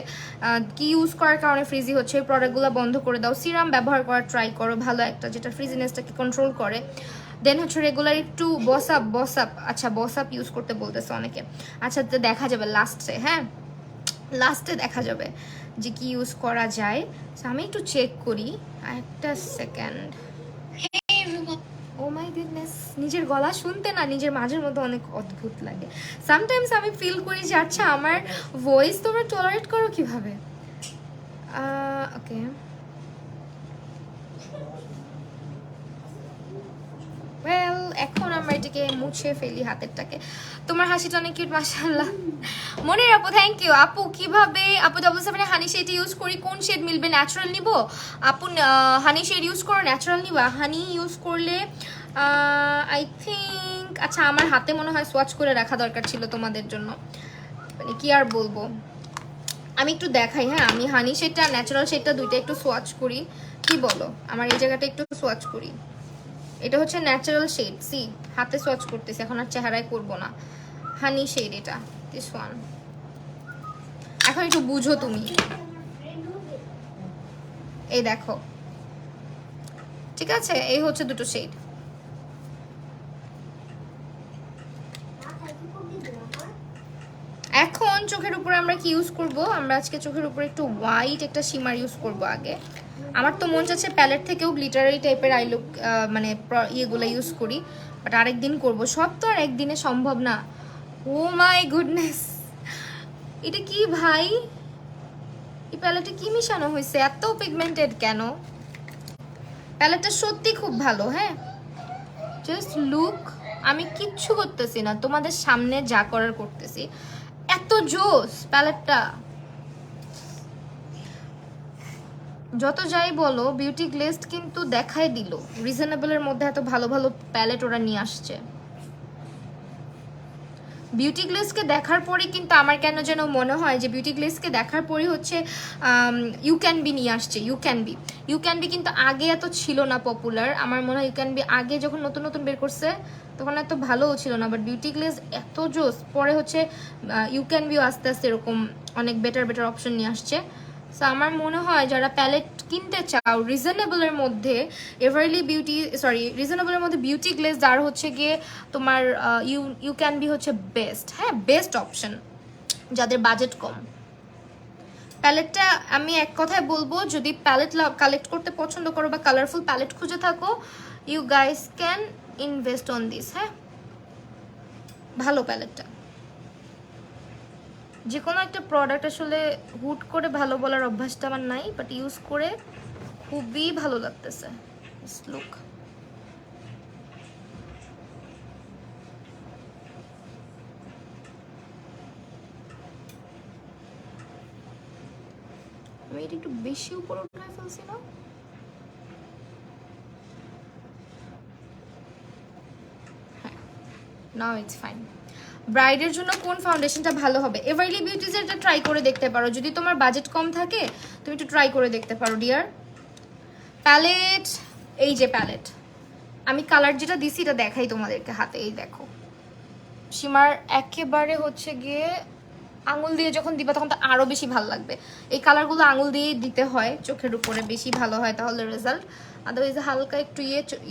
কি ইউজ করার কারণে ফ্রিজি হচ্ছে, এই প্রোডাক্টগুলো বন্ধ করে দাও। সিরাম ব্যবহার করার ট্রাই করো, ভালো একটা যেটা ফ্রিজিনেসটাকে কন্ট্রোল করে। দেন হচ্ছে রেগুলার একটু বস আপ, আচ্ছা বস আপ ইউজ করতে বলতেছে অনেকে। আচ্ছা তো দেখা যাবে লাস্টে, হ্যাঁ লাস্টে দেখা যাবে যে কি ইউজ করা যায়। আমি একটু চেক করি, একটা সেকেন্ড। ও মাই গুডনেস, নিজের গলা শুনতে না নিজের মাঝের মধ্যে অনেক অদ্ভুত লাগে। সামটাইমস আমি ফিল করি যে আচ্ছা আমার ভয়েস তোমরা টলারেট করো কিভাবে। ওকে, ওয়েল এখন আমরা এটাকে মুছে ফেলি হাতেরটাকে। তোমার হাসিটা অনেক কিউট মাশাআল্লাহ। মনির আপু থ্যাংক ইউ। আপু কিভাবে, আপু 77 হানি শেড ইউজ করি, কোন শেড মিলবে? ন্যাচারাল নিব আপু? হানি শেড ইউজ করো, ন্যাচারাল নিবা? হানি ইউজ করলে আই থিঙ্ক, আচ্ছা আমার হাতে মনে হয় সোয়াচ করে রাখা দরকার ছিল তোমাদের জন্য, মানে কি আর বলবো। আমি একটু দেখাই, হ্যাঁ আমি হানি শেডটা ন্যাচারাল শেডটা দুইটা একটু সোয়াচ করি, কি বলো? আমার এই জায়গাটা একটু সোয়াচ করি। এটা হচ্ছে ন্যাচারাল শেড, সি হাতে সোয়াচ করতেছি, এখন আর চেহারায় করবো না। হানি শেড এটা, দিস ওয়ান। এখন একটু বুঝো তুমি, এই দেখো, ঠিক আছে? এই হচ্ছে দুটো শেড। এখন চোখের উপরে আমরা কি ইউজ করব? আমরা আজকে চোখের উপরে একটু হোয়াইট একটা শিমার ইউজ করব আগে। আমার তো মন চাচ্ছে প্যালেট থেকেও গ্লিটারি টাইপের আই লুক মানে ইয়েগুলো ইউজ করি, বাট আরেকদিন করব, সব তো আর একদিনে সম্ভব না। ও মাই গুডনেস, এটা কি ভাই? এই প্যালেটে কি মিশানো হয়েছে? এত পিগমেন্টেড কেন? প্যালেটটা সত্যি খুব ভালো, হ্যাঁ জাস্ট লুক। আমি কিচ্ছু করতেছি না, তোমাদের সামনে যা করার করতেছি। এত জোস প্যালেটটা, যত যাই বলো বিউটি গ্লেজড কিন্তু দেখাই দিল রিজনেবলের মধ্যে এত ভালো ভালো প্যালেট ওরা নিয়ে আসছে। বিউটি গ্লেজকে দেখার পরে কিন্তু আমার কেন যেন মনে হয় যে বিউটি গ্লেজকে দেখার পরে হচ্ছে ইউ ক্যান বি নিয়ে আসছে। ইউ ক্যান বি কিন্তু আগে এত ছিল না পপুলার, আমার মনে হয় ইউ ক্যান বি আগে যখন নতুন নতুন বের করছে তখন এত ভালোও ছিল না, বাট বিউটি গ্লেজ এত জোস, পরে হচ্ছে ইউ ক্যান বিও আস্তে আস্তে এরকম অনেক বেটার অপশন নিয়ে আসছে। সো আমার মনে হয় যারা প্যালেট কিনতে চাও রিজনেবলের মধ্যে, রিজনেবলের মধ্যে বিউটি গ্লেজ আর হচ্ছে গিয়ে তোমার ইউ ক্যান বি হচ্ছে বেস্ট, হ্যাঁ বেস্ট অপশন যাদের বাজেট কম। প্যালেটটা আমি এক কথায় বলবো, যদি প্যালেট কালেক্ট করতে পছন্দ করো বা কালারফুল প্যালেট খুঁজে থাকো, you guys can invest on this. হ্যাঁ, ভালো প্যালেটটা। যে কোনো একটা প্রোডাক্ট আসলে হুট করে ভালো বলার অভ্যাসটা আমার নাই, বাট ইউজ করে খুবই ভালো লাগতেছে। লুক, আমি এটা একটু বেশি উপরে উঠায় ফেলছি না? হ্যাঁ, নাও ইটস ফাইন। ব্রাইডের জন্য কোন ফাউন্ডেশনটা ভালো হবে? এভারলি বিউটিজ এটা ট্রাই করে দেখতে পারো, যদি তোমার বাজেট কম থাকে তুমি একটু ট্রাই করে দেখতে পারো ডিয়ার। প্যালেট, এই যে প্যালেট, আমি কালার যেটা দিছি এটা দেখাই তোমাদেরকে হাতে, এই দেখো সীমার একেবারে হচ্ছে গিয়ে আঙুল দিয়ে যখন দিবা তখন তো আরো বেশি ভালো লাগবে। এই কালারগুলো আঙুল দিয়েই দিতে হয়, চোখের উপরে বেশি ভালো হয় তাহলে রেজাল্ট। আদারওয়াইজ হালকা একটু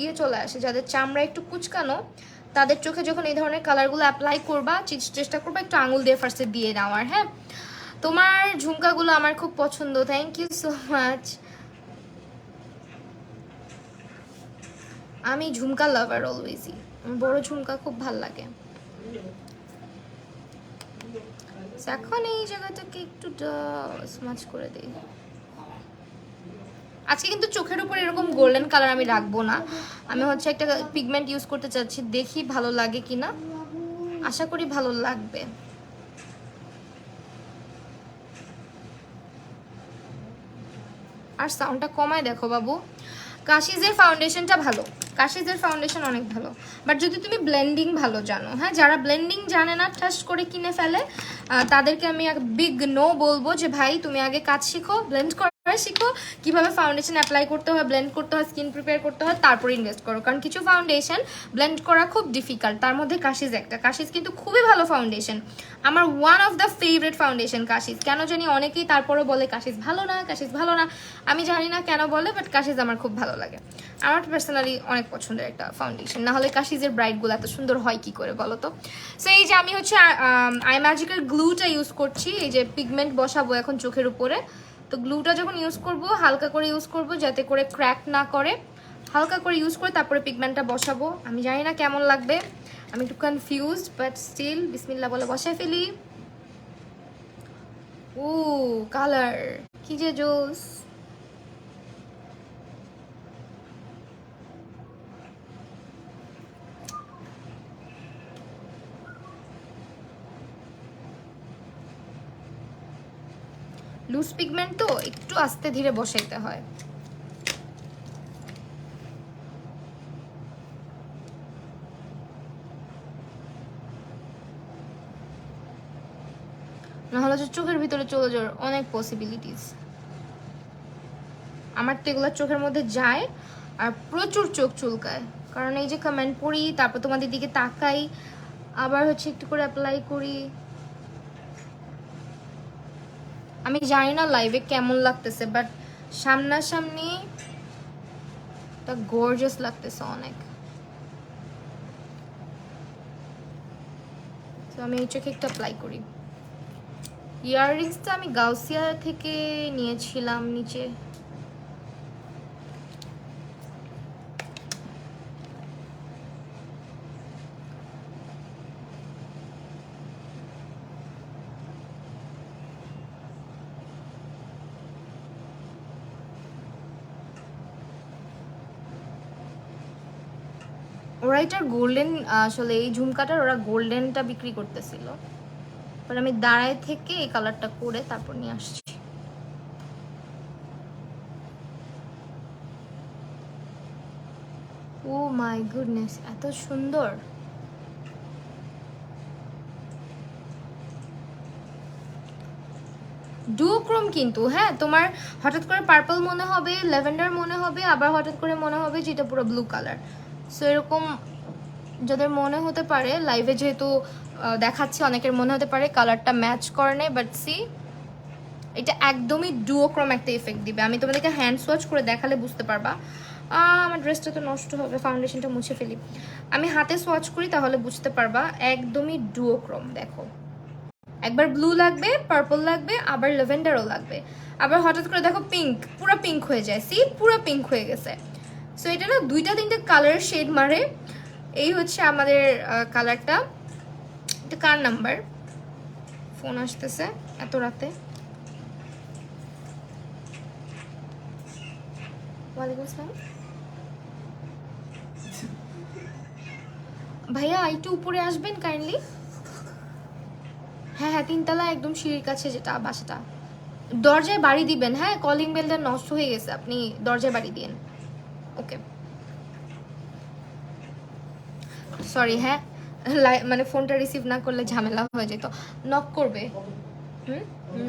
ইয়ে চলে আসে, যাদের চামড়া একটু কুচকানো তাদের চোখে যখন এই ধরনের কালারগুলো অ্যাপ্লাই করবা চেষ্টা করবা একটু আঙুল দিয়ে ফার্স্টে দিয়ে নেওয়ার। হ্যাঁ, তোমার ঝুমকাগুলো আমার খুব পছন্দ, থ্যাংক ইউ সো মাচ। আমি ঝুমকা লাভার অলওয়েজই, বড় ঝুমকা খুব ভাল লাগে। এখন এই জায়গাটাকে একটু স্মাচ করে দিই। আজকে কিন্তু চোখের উপর এরকম গোল্ডেন কালার আমি রাখবো না, আমি হচ্ছে একটা পিগমেন্ট ইউজ করতে চাচ্ছি, দেখি ভালো লাগে কিনা, আশা করি ভালো লাগবে। আর সাউন্ডটা কমায় দেখো বাবু। কাশিজের ফাউন্ডেশনটা ভালো, কাশিজের ফাউন্ডেশন অনেক ভালো, বাট যদি তুমি ব্লেন্ডিং ভালো জানো, হ্যাঁ যারা ব্লেন্ডিং জানে না ঠাস করে কিনে ফেলে, তাদেরকে আমি এক বিগ নো বলবো যে ভাই তুমি আগে কাজ শিখো, ব্লেন্ড করা শিখো, কিভাবে ফাউন্ডেশন অ্যাপ্লাই করতে হয়, ব্লেন্ড করতে হয়, স্কিন প্রিপেয়ার করতে হয়, তারপর ইনভেস্ট করো। কারণ কিছু ফাউন্ডেশন ব্লেন্ড করা খুব ডিফিকাল্ট, তার মধ্যে কাশিজ একটা। কাশিজ কিন্তু খুবই ভালো ফাউন্ডেশন, আমার one of the favourite foundation কাশিজ। কেন জানি অনেকেই তারপরে বলে কাশিজ ভালো না, কাশিজ ভালো না, আমি জানি না কেন বলে, বাট কাশিজ আমার খুব ভালো লাগে, আমার পার্সোনালি অনেক পছন্দের একটা ফাউন্ডেশন। না হলে কাশিজের ব্রাইটগুলো এত সুন্দর হয় কি করে বলো তো? সো এই যে আমি হচ্ছে আই ম্যাজিকের গ্লুটা ইউজ করছি, এই যে পিগমেন্ট বসাবো এখন চোখের উপরে, তো গ্লুটা যখন ইউজ করব হালকা করে ইউজ করব যাতে করে ক্র্যাক না করে, হালকা করে ইউজ করে তারপরে পিগমেন্টটা বসাবো। আমি জানি না কেমন লাগবে, আমি একটু কনফিউজড, বাট স্টিল বিসমিল্লাহ বলে বসায় ফেলি। ও কালার কি যে জোস! লুজ পিগমেন্ট তো একটু আস্তে ধীরে বসাইতে হয়। নাহলে যে চোখের ভিতরে চলে যাওয়ার অনেক পসিবিলিটিস। আমার তো এগুলো চোখের মধ্যে যায় আর প্রচুর চোখ চুলকায়, কারণ এই যে কমেন্ট পড়ি, তারপর তোমাদের দিকে তাকাই, আবার হচ্ছে একটু করে অ্যাপ্লাই করি। আমি জানি না লাইভে কেমন লাগতেছে, বাট সামনাসামনি তা গর্জিয়াস লাগতেছে অনেক। তো আমি এই চোখে একটু অ্যাপ্লাই করি। ইয়াররিংসটা আমি গাউসিয়া থেকে নিয়েছিলাম নিচে। ওরা এটার গোল্ডেন, আসলে এই ঝুমকাটার ওরা গোল্ডেনটা বিক্রি করতেছিল, বাট আমি দাঁড়ায় থেকে এই কালারটা করে তারপর নিয়ে আসছি। ও মাই গুডনেস, এত সুন্দর! ডুওক্রোম কিন্তু, হ্যাঁ তোমার হঠাৎ করে পার্পল মনে হবে, ল্যাভেন্ডার মনে হবে, আবার হঠাৎ করে মনে হবে যে এটা পুরো ব্লু কালার। সো এরকম যাদের মনে হতে পারে, লাইভে যেহেতু দেখাচ্ছে অনেকের মনে হতে পারে কালারটা ম্যাচ করে নেই, বাট সি এটা একদমই ডুওক্রোম একটা ইফেক্ট দিবে। আমি তোমাদেরকে হ্যান্ড সোয়াচ করে দেখালে বুঝতে পারবা। আমার ড্রেসটা তো নষ্ট হবে, ফাউন্ডেশনটা মুছে ফেলি। আমি হাতে সোয়াচ করি তাহলে বুঝতে পারবা, একদমই ডুওক্রোম। দেখো একবার ব্লু লাগবে, পার্পল লাগবে, আবার ল্যাভেন্ডারও লাগবে, আবার হঠাৎ করে দেখো পিঙ্ক, পুরো পিঙ্ক হয়ে যায়। সি পুরো পিঙ্ক হয়ে গেছে। সো এটা না 2টা 3টে কালারের শেড মারে। এই হচ্ছে আমাদের কালারটা। এটা কার নাম্বার? ফোন আসতেছে এত রাতে। ওয়ালাইকুম আসসালাম ভাইয়া, একটু উপরে আসবেন কাইন্ডলি। হ্যাঁ হ্যাঁ, 3তলা একদম সিঁড়ির কাছে যেটা বাসাটা। দরজায় বাড়ি দিবেন, হ্যাঁ কলিং বেলটা নষ্ট হয়ে গেছে, আপনি দরজায় বাড়ি দিন। ওকে সরি, হ্যাঁ মানে ফোনটা রিসিভ না করলে ঝামেলা হয়ে যেত। নক করবে।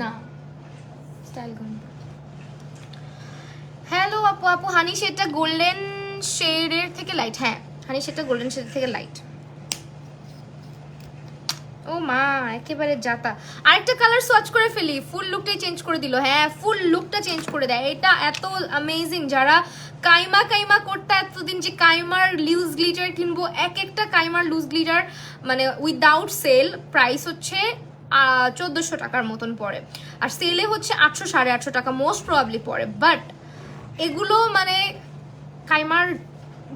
না স্টাইল করুন। হ্যালো আপু, আপু হানি শেডটা গোল্ডেন শেডের থেকে লাইট। হ্যাঁ হানি শেডটা গোল্ডেন শেডের থেকে লাইট। ও মা একেবারে যাতা। আরেকটা কালার সোয়াচ করে ফেলি, ফুল লুকটাই চেঞ্জ করে দিল। হ্যাঁ ফুল লুকটা চেঞ্জ করে দেয়, এটা এত অ্যামেজিং। যারা কাইমা কাইমা করতে এতদিন যে কাইমার লুজ গ্লিটার কিনবো, এক একটা কাইমার লুজ গ্লিটার মানে উইদাউট সেল প্রাইস হচ্ছে 1400 টাকার মতন পড়ে, আর সেলে হচ্ছে 800 850 টাকা মোস্ট প্রবাবলি পড়ে। বাট এগুলো মানে কাইমার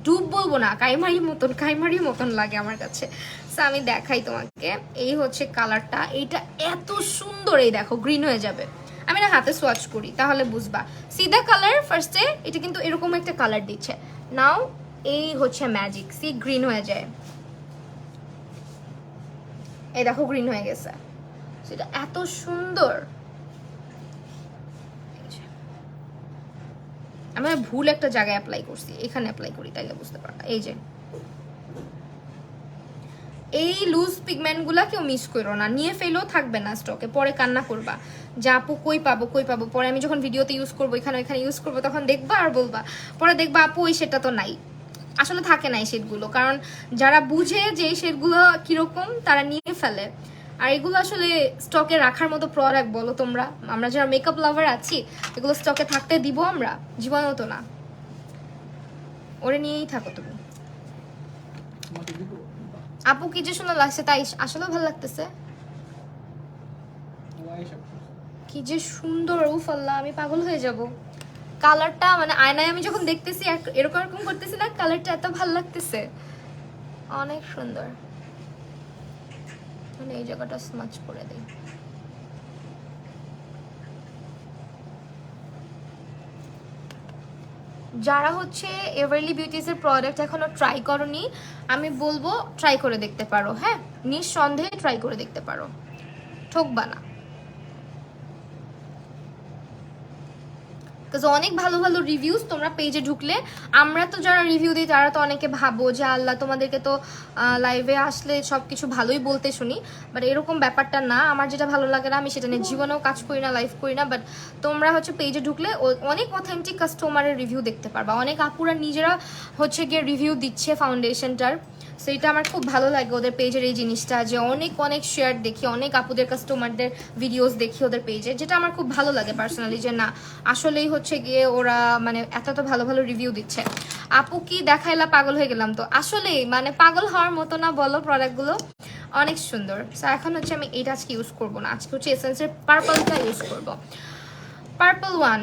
ডুব বলবো না, কাইমারই মতন লাগে আমার কাছে। সো আমি দেখাই তোমাকে, এই হচ্ছে কালারটা, এইটা এত সুন্দর। এই দেখো গ্রিন হয়ে যাবে, আমি না হাতে সোয়াচ করি তাহলে বুঝবা। সিধা কালার ফার্স্টে, এটা কিন্তু এরকম একটা কালার দিচ্ছে। নাও এই হচ্ছে ম্যাজিক, সি গ্রিন হয়ে যায়। এই দেখো গ্রিন হয়ে গেছে, সেটা এত সুন্দর। আমি ভুল একটা জায়গায় অ্যাপ্লাই করছি, এখানে অ্যাপ্লাই করি তাইলে বুঝতে পারবা। এই যে এই লুজ পিগমেন্টগুলা কেউ মিস করো না, নিয়ে ফেলেও থাকবে না স্টকে, পরে কান্না করবা যে আপু কই পাবো কই পাবো। পরে আমি যখন ভিডিওতে ইউজ করবো, এখানে ওইখানে ইউজ করবো, তখন দেখবা আর বলবা, পরে দেখবা আপু ওই শেডটা তো নাই। আসলে থাকে না এই শেডগুলো, কারণ যারা বুঝে যে এই শেডগুলো কিরকম তারা নিয়ে ফেলে। আর এগুলো আসলে স্টকে রাখার মতো প্রোডাক্ট বলো তোমরা? আমরা যারা মেকআপ লাভার আছি, এগুলো স্টকে থাকতে দিব আমরা? জীবনেও তো না। ওরে নিয়েই থাকো তুমি। আপু কি যে সুন্দর লাগছে, তাই আসলে ভালো লাগতেছে। কি যে সুন্দর, উফ আল্লাহ আমি পাগল হয়ে যাব। কালারটা মানে আয়নায় আমি যখন দেখতেছি এরকম এরকম করতেছি না, কালারটা এত ভালো লাগতেছে, অনেক সুন্দর। মানে এই জায়গাটা স্মাচ করে দেই। যারা হচ্ছে এভারলি বিউটিজের প্রোডাক্ট এখনো ট্রাই করনি, আমি বলবো ট্রাই করে দেখতে পারো। হ্যাঁ নিঃসন্দেহে ট্রাই করে দেখতে পারো, ঠকবা না। অনেক ভালো ভালো রিভিউজ তোমরা পেজে ঢুকলে, আমরা তো যারা রিভিউ দিই তারা তো অনেকে ভাবো যে আল্লাহ তোমাদেরকে তো লাইভে আসলে সব কিছু ভালোই বলতে শুনি, বাট এরকম ব্যাপারটা না। আমার যেটা ভালো লাগে না আমি সেটা নিয়ে জীবনেও কাজ করি না, লাইভ করি না। বাট তোমরা হচ্ছে পেজে ঢুকলে অনেক অথেন্টিক কাস্টমারের রিভিউ দেখতে পারবা। অনেক আপুরা নিজেরা হচ্ছে গিয়ে রিভিউ দিচ্ছে ফাউন্ডেশনটার। সো এটা আমার খুব ভালো লাগে ওদের পেজের এই জিনিসটা, যে অনেক অনেক শেয়ার দেখি, অনেক আপুদের কাস্টমারদের ভিডিওস দেখি ওদের পেজে, যেটা আমার খুব ভালো লাগে পার্সোনালি, যে না আসলেই হচ্ছে গিয়ে ওরা মানে এত ভালো ভালো রিভিউ দিচ্ছে। আপু কি দেখাইলা, পাগল হয়ে গেলাম তো। আসলেই মানে পাগল হওয়ার মতো না বলো, প্রোডাক্টগুলো অনেক সুন্দর। সো এখন হচ্ছে আমি এইটা আজকে ইউজ করবো না, আজকে হচ্ছে এসেন্সের পার্পলটা ইউজ করবো, পার্পল ওয়ান।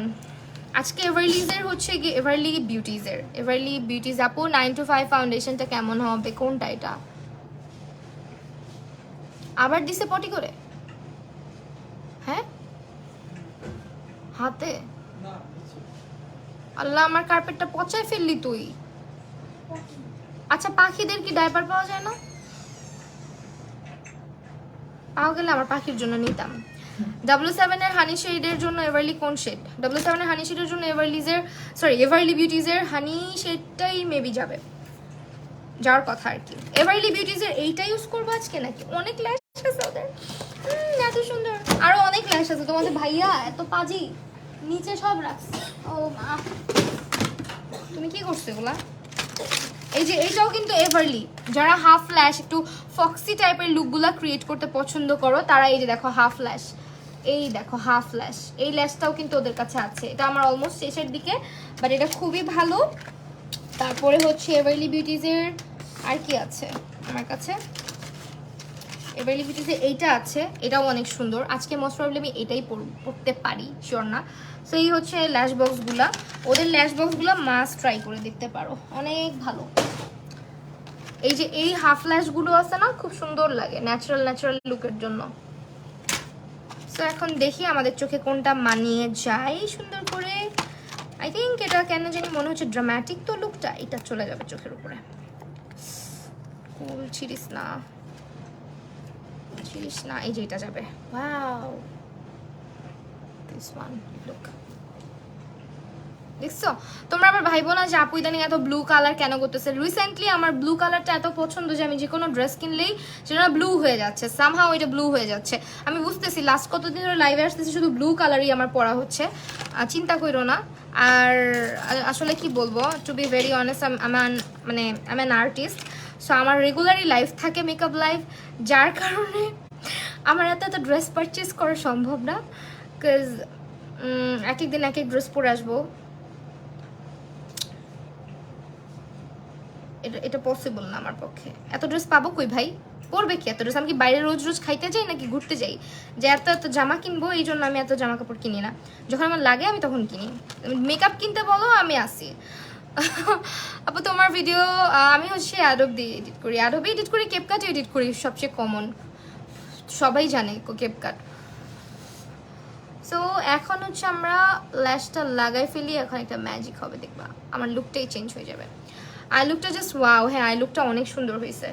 আজকে এভারলিজের হচ্ছে গিয়ে এভারলি বিউটিজ আপু 9 to 5 ফাউন্ডেশনটা কেমন হবে, কোনটা এটা? আবার দিছে পটি করে? হ্যাঁ হাতে? আল্লাহ আমার কার্পেটটা পচায় ফেললি তুই। আচ্ছা পাখিদের কি ডাইপার পাওয়া যায় না? পাওয়া গেলে আমার পাখির জন্য নিতাম। W7 এর হানি শেডের জন্য এভারলি কোন শেড? W7 এর হানি শেডের জন্য এভারলি বিউটিজের হানি শেডটাই মেবি যাবে, যাওয়ার কথা আর কি। এভারলি বিউটিজের এইটা ইউজ করবো আজকে নাকি? অনেক ল্যাশ আছে ওদের, এত সুন্দর। আরো অনেক ল্যাশ আছে তোমাদের ভাইয়া, এত পাজি নিচে সব রাখছে। ও মা তুমি কি করছো এগুলা? এই যে এইটাও কিন্তু এভারলি, যারা হাফ ল্যাশ একটু ফক্সি টাইপের লুকগুলা ক্রিয়েট করতে পছন্দ করো তারা এই যে দেখো হাফ ল্যাশ, এই দেখো হাফ ল্যাশ, এই ল্যাশটাও কিন্তু ওদের কাছে আছে। এটা আমার অলমোস্ট শেষের দিকে, বাট এটা খুবই ভালো। তারপরে হচ্ছে এভারলি বিউটিজের আর কি আছে আমার কাছে, এভারলি বিউটিতে এইটা আছে, এটাও অনেক সুন্দর। আজকে মোস্ট প্রবলি আমি এটাই পড়তে পারি, শিওর না। সো এই হচ্ছে ল্যাশ বক্সগুলা, ওদের ল্যাশ বক্সগুলো মাস্ট ট্রাই করে দেখতে পারো, অনেক ভালো। এই যে এই হাফ ল্যাশগুলো আছে না, খুব সুন্দর লাগে ন্যাচারাল ন্যাচারাল লুকের জন্য। সো এখন দেখি আমাদের চোখে কোনটা মানিয়ে যায় সুন্দর করে। আই থিঙ্ক এটা কেন জানি মনে হচ্ছে ড্রামাটিক তো লুকটা, এটা চলে যাবে চোখের উপরে। কুল ছিড়িস না, ছিড়িস না, এই যে এটা যাবে। Wow, this one look. দেখছো তোমরা আবার ভাইবো না যে আপু ইদানিং এত ব্লু কালার কেন করতেছে। রিসেন্টলি আমার ব্লু কালারটা এত পছন্দ যে আমি যে কোনো ড্রেস কিনলেই সেটা ব্লু হয়ে যাচ্ছে, সামহাও এটা ব্লু হয়ে যাচ্ছে। আমি বুঝতেছি লাস্ট কতদিন ধরে লাইভে আসতেছি শুধু ব্লু কালারই আমার পরা হচ্ছে, চিন্তা করো না। আর আসলে কি বলবো, টু বি ভেরি অনেস্ট, মানে আই এম আর্টিস্ট। সো আমার রেগুলারই লাইফ থাকে, মেকআপ লাইফ, যার কারণে আমার এত এত ড্রেস পারচেস করা সম্ভব না। বিকজ এক এক দিন এক এক ড্রেস পরে আসবো, এটা পসিবল না আমার পক্ষে। এত ড্রেস পাবো কই ভাই, পরবে কি এত ড্রেস? আমি কি বাইরে রোজ রোজ খাইতে যাই নাকি ঘুরতে যাই যে এত এত জামা কিনবো? এই জন্য আমি এত জামা কাপড় কিনি না, যখন আমার লাগে আমি তখন কিনি। মেকআপ কিনতে বলো আমি আসি। আপু তোমার ভিডিও আমি হচ্ছে অ্যাডোব দিয়ে এডিট করি, অ্যাডোবে এডিট করি, ক্যাপকাটে এডিট করি, সবচেয়ে কমন, সবাই জানে ক্যাপকাট। সো এখন হচ্ছে আমরা ল্যাশটা লাগাই ফেলি, এখন একটা ম্যাজিক হবে দেখবা, আমার লুকটাই চেঞ্জ হয়ে যাবে। আই লুকটা জাস্ট ওয়াও। হ্যাঁ আই লুকটা অনেক সুন্দর হয়েছে।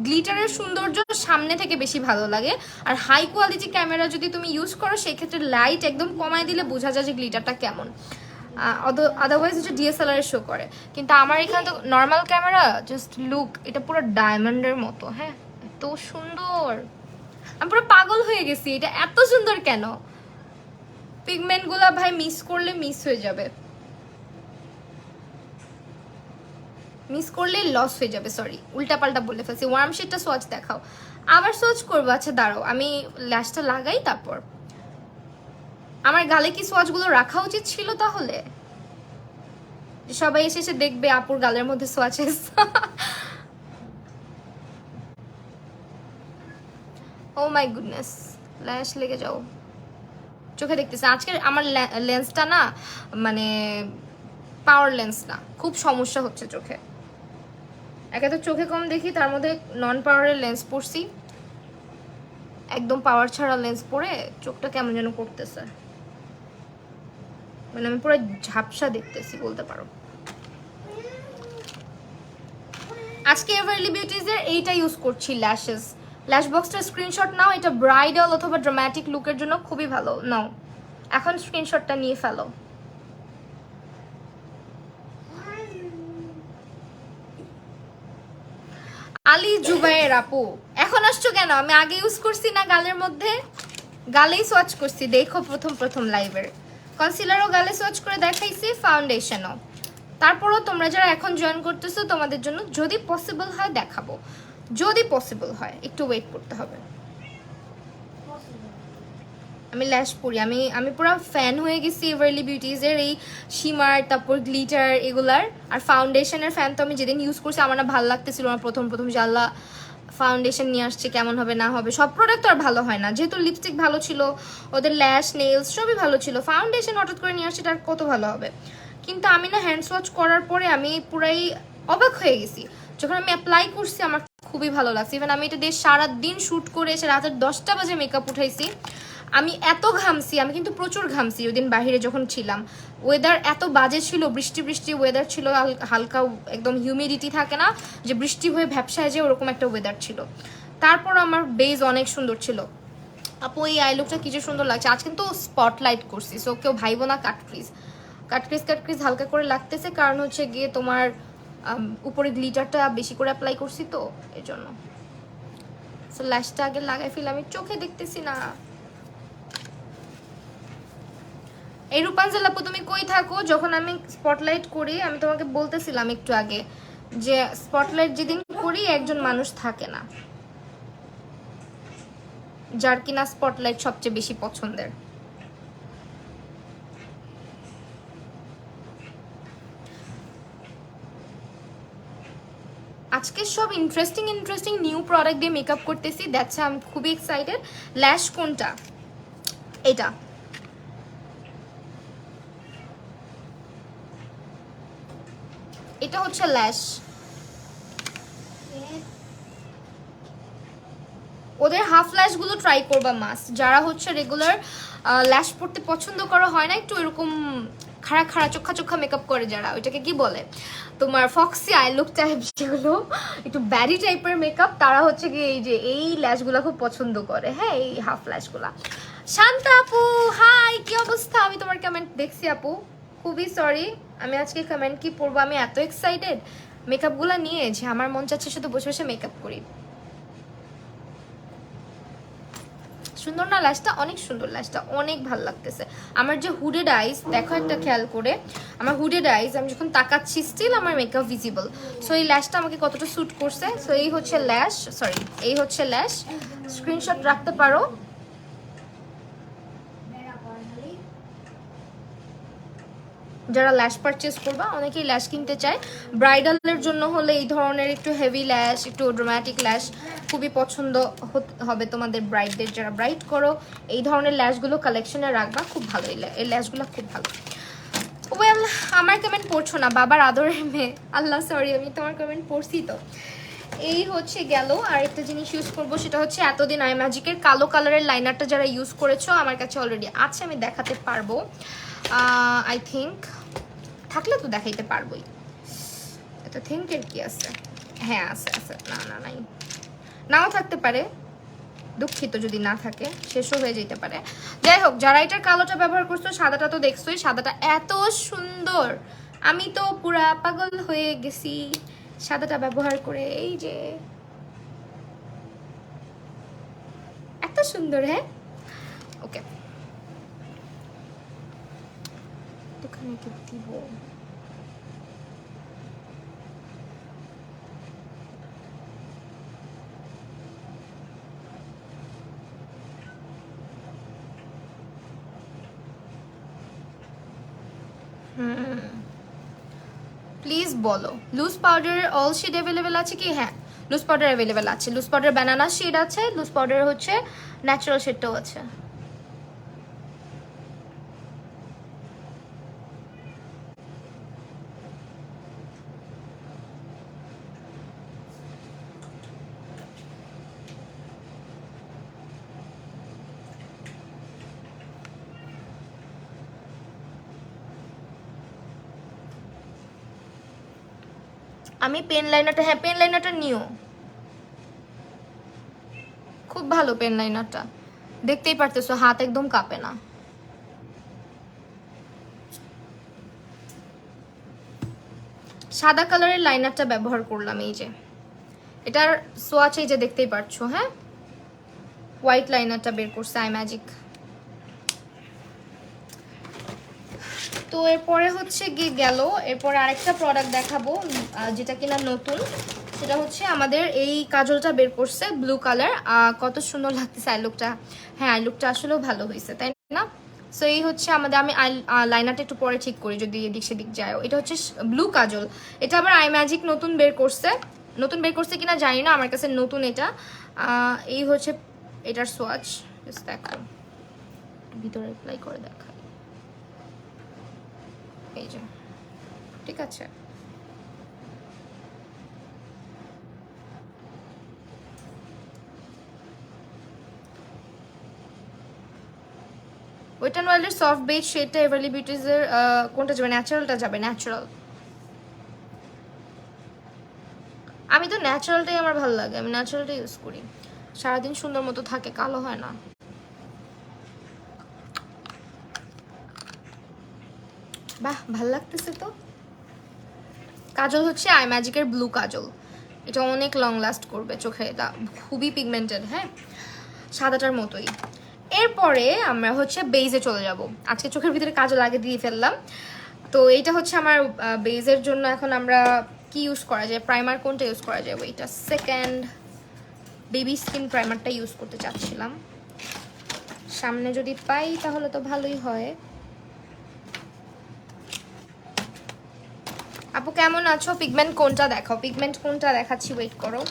গ্লিটারের সৌন্দর্য সামনে থেকে বেশি ভালো লাগে, আর হাই কোয়ালিটি ক্যামেরা যদি তুমি ইউজ করো সেক্ষেত্রে লাইট একদম কমায় দিলে বোঝা যায় যে গ্লিটারটা কেমন, আদারওয়াইজ হচ্ছে ডিএসএলআর শো করে। কিন্তু আমার এখানে তো নর্মাল ক্যামেরা, জাস্ট লুক, এটা পুরো ডায়মন্ডের মতো। হ্যাঁ এত সুন্দর, আমি পুরো পাগল হয়ে গেছি, এটা এত সুন্দর কেন? পিগমেন্টগুলো ভাই মিস করলে মিস হয়ে যাবে, মিস করলে লস হয়ে যাবে। সরি উল্টাপাল্টা বলে ফেলছি। ওয়ার্ম শেডটা সোয়াচ দেখাও, আবার সোয়াচ করবো? আচ্ছা দাঁড়াও আমি ল্যাশটা লাগাই তারপর। আমার গালে কি সোয়াচগুলো রাখা উচিত ছিল তাহলে? সবাই এসে এসে দেখবে আপুর গালের মধ্যে সোয়াচেস। ও মাই গুডনেস, ল্যাশ লেগে যাও, চোখে দেখতেছে। আজকে আমার লেন্সটা না, মানে পাওয়ার লেন্স না, খুব সমস্যা হচ্ছে চোখে। একে তো চোখে কম দেখি, তার মধ্যে নন পাওয়ারের লেন্স পরছি, একদম পাওয়ার ছাড়া লেন্স পরে চোখটা কেমন যেন করতেছে, মানে আমি পুরো ঝাপসা দেখতেছি বলতে পারো। আজকে এভারলি বিউটিজের এইটা ইউজ করছি, ল্যাশেস, ল্যাশ বক্সটার স্ক্রিনশট নাও, এটা ব্রাইডাল অথবা ড্রামাটিক লুকের জন্য খুবই ভালো। নাও এখন স্ক্রিনশটটা নিয়ে ফেলো। আলী জুবাইর আপু এখন আসছো কেন? আমি আগে ইউজ করছি না গালের মধ্যে, গালেই সোয়াচ করছি, দেখো প্রথম প্রথম লাইভের কনসিলারও গালে সোয়াচ করে দেখাইছি, ফাউন্ডেশনও। তারপরও তোমরা যারা এখন জয়েন করতেছো তোমাদের জন্য যদি পসিবল হয় দেখাবো, যদি পসিবল হয়, একটু ওয়েট করতে হবে। আমি ল্যাশ পরি, আমি পুরো ফ্যান হয়ে গেছি এভারলি বিউটিজের এই শিমার, তারপর গ্লিটার এগুলার। আর ফাউন্ডেশনের ফ্যান তো আমি যেদিন ইউজ করছি আমার না ভালো লাগতেছিল না প্রথম প্রথম, যে আল্লাহ ফাউন্ডেশন নিয়ে আসছে কেমন হবে না হবে। সব প্রোডাক্ট তো আর ভালো হয় না, যেহেতু লিপস্টিক ভালো ছিল, ওদের ল্যাশ নেলস সবই ভালো ছিল, ফাউন্ডেশন হঠাৎ করে নিয়ে আসছে এটা কত ভালো হবে। কিন্তু আমি না হ্যান্ড ওয়াশ করার পরে আমি পুরাই অবাক হয়ে গেছি। যখন আমি অ্যাপ্লাই করছি আমার খুবই ভালো লাগছে। ইভেন আমি এটা দিয়ে সারাদিন শ্যুট করে এসে রাতের 10টা বাজে মেকআপ উঠাইছি। আমি এত ঘামছি, আমি কিন্তু প্রচুর ঘামছি ওই দিন বাহিরে যখন ছিলাম। ওয়েদার এত বাজে ছিল, বৃষ্টি বৃষ্টি ওয়েদার ছিল, হালকা একদম হিউমিডিটি থাকে না যে বৃষ্টি হয়ে ভ্যাপসায় যায়, ওরকম একটা ওয়েদার ছিল। তারপর আমার বেজ অনেক সুন্দর ছিল। আপু এই আই লুকটা কি যে সুন্দর লাগছে। আজ কিন্তু স্পটলাইট করছি, সো কেউ ভাইবো না কাটক্রিজ কাটক্রিজ কাটক্রিজ হালকা করে লাগতেছে, কারণ হচ্ছে গিয়ে তোমার উপরে গ্লিটারটা বেশি করে অ্যাপ্লাই করছি তো এই জন্য। সো ল্যাশটা আগে লাগাই ফেলে, আমি চোখে দেখতেছি না। এই রূপাঞ্জল আপু তুমি কই থাকো? যখন আমি স্পটলাইট করি, আমি তোমাকে বলতেছিলাম একটু আগে যে স্পটলাইট যেদিন করি একজন মানুষ থাকে না, যার কিনা স্পটলাইট সবচেয়ে বেশি পছন্দের। আজকে সব ইন্টারেস্টিং ইন্টারেস্টিং নিউ প্রোডাক্ট দিয়ে মেকআপ করতেছি, দ্যাটস আমি খুবই এক্সাইটেড। ল্যাশ কোনটা? এটা এটা হচ্ছে ল্যাশ। ওদের হাফ ল্যাশগুলো ট্রাই করবা মাস্ট, যারা হচ্ছে রেগুলার ল্যাশ পড়তে পছন্দ করা হয় না, একটু এরকম খাড়া খাড়া চোখা চোখা মেকআপ করে যারা, ওইটাকে কি বলে তোমার ফক্সি আই লুক টাইপ, যেগুলো একটু ব্যারি টাইপের মেকআপ, তারা হচ্ছে কি এই যে এই ল্যাশগুলো খুব পছন্দ করে। হ্যাঁ, এই হাফ ল্যাশগুলা। শান্তা আপু হাই, কি অবস্থা? আমি তোমার কমেন্ট দেখছি আপু, খুবই সরি আমি আজকে কমেন্ট কি পড়বো, আমি এত এক্সাইটেড মেকআপগুলো নিয়ে যে আমার মন চাচ্ছে শুধু বসে বসে মেকআপ করি। সুন্দর না ল্যাশটা? অনেক সুন্দর, ল্যাশটা অনেক ভালো লাগতেছে। আমার যে হুডেড আইস, দেখো একটা খেয়াল করে, আমার হুডেড আইস আমি যখন তাকাচ্ছি স্টিল আমার মেকআপ ভিজিবল। সো এই ল্যাশটা আমাকে কতটা স্যুট করছে। সো এই হচ্ছে ল্যাশ, সরি এই হচ্ছে ল্যাশ, স্ক্রিনশট রাখতে পারো। যারা ল্যাশ পারচেস করবা, অনেকেই ল্যাশ কিনতে চায় ব্রাইডালের জন্য হলে এই ধরনের একটু হেভি ল্যাশ, একটু ড্রামাটিক ল্যাশ খুবই পছন্দ হবে তোমাদের ব্রাইডদের। যারা ব্রাইড করো এই ধরনের ল্যাশগুলো কালেকশনে রাখবা, খুব ভালো এই ল্যাশগুলো খুব ভালো। ওয়েল, আমার কমেন্ট পড়ছো না, বাবার আদরের মেয়ে, আল্লাহ সরি, আমি তোমার কমেন্ট পড়ছি তো। এই হচ্ছে গেল। আর একটা জিনিস ইউজ করবো, সেটা হচ্ছে এতদিন আই ম্যাজিকের কালো কালারের লাইনারটা যারা ইউজ করেছো, আমার কাছে অলরেডি আছে, আমি দেখাতে পারবো। আই থিঙ্ক থাকলে তো দেখাইতে পারবোই, এটা থিঙ্কের কি আছে, হ্যাঁ আছে আছে, না না নাই, নাও থাকতে পারে, দুঃখিত যদি না থাকে, শেষও হয়ে যেতে পারে। যাই হোক, যারা এটার কালোটা ব্যবহার করছো, সাদাটা তো দেখছোই, সাদাটা এত সুন্দর, আমি তো পুরা পাগল হয়ে গেছি সাদাটা ব্যবহার করে। এই যে এত সুন্দর, হ্যাঁ ওকে, দোকানে কি দিব? প্লিজ বলো, loose powder all shade available আছে কি? হ্যাঁ, লুজ পাউডার অ্যাভেলেবেল আছে। লুজ পাউডার ব্যানানা শেড আছে, লুজ পাউডার হচ্ছে ন্যাচারাল শেডটাও আছে। আমি পেন লাইনারটা, হ্যাঁ পেন লাইনারটা নিও, খুব ভালো পেন লাইনারটা, দেখতেই পারতেছো হাত একদম কাঁপে না। সাদা কালারের লাইনারটা ব্যবহার করলাম, এই যে এটার সোয়াচ, এই যে দেখতেই পারছো। হ্যাঁ, হোয়াইট লাইনারটা বের করছে আই ম্যাজিক। তো এরপরে হচ্ছে গিয়ে গেল, এরপরে আরেকটা প্রোডাক্ট দেখাবো যেটা কিনা নতুন, সেটা হচ্ছে আমাদের এই কাজলটা বের করছে ব্লু কালার, কত সুন্দর লাগতেছে আই লুকটা। হ্যাঁ, আই লুকটা আসলেও ভালো হয়েছে, তাই না? সো এই হচ্ছে আমাদের, আমি লাইনারটা একটু পরে ঠিক করি যদি এদিক সেদিক যায়। এটা হচ্ছে ব্লু কাজল, এটা আবার আই ম্যাজিক নতুন বের করছে, নতুন বের করছে কিনা জানি না, আমার কাছে নতুন এটা। এই হচ্ছে এটার সোয়াচ, দেখো ভিতরে অ্যাপ্লাই করে দেখা, এই যে ঠিক আছে। ওয়েট অ্যান্ড ওয়াইল্ডের সফট বেজ শেডটা এভারলি বিউটিজের কোনটা যাবে? ন্যাচারালটা যাবে, ন্যাচারাল। আমি তো ন্যাচারালটাই আমার ভালো লাগে, আমি ন্যাচারালটা ইউজ করি, সারাদিন সুন্দর মতো থাকে, কালো হয় না। বাহ, ভাল লাগতেছে তো। কাজল হচ্ছে আই ম্যাজিকের ব্লু কাজল, এটা অনেক লং লাস্ট করবে চোখে, এটা খুবই পিগমেন্টেড, হ্যাঁ সাদাটার মতোই। এরপরে আমরা হচ্ছে বেজে চলে যাব, আজকে চোখের ভিতরে কাজল আগে দিয়ে ফেললাম। তো এইটা হচ্ছে আমার বেজের জন্য। এখন আমরা কি ইউজ করা যায়, প্রাইমার কোনটা ইউজ করা যায়? ওইটা সেকেন্ড বেবি স্কিন প্রাইমারটা ইউজ করতে চাচ্ছিলাম, সামনে যদি পাই তাহলে তো ভালোই হয়। আপু কেমন আছো? পিগমেন্ট কোনটা দেখাও, পিগমেন্ট কোনটা দেখাচ্ছি, ওয়েট করো।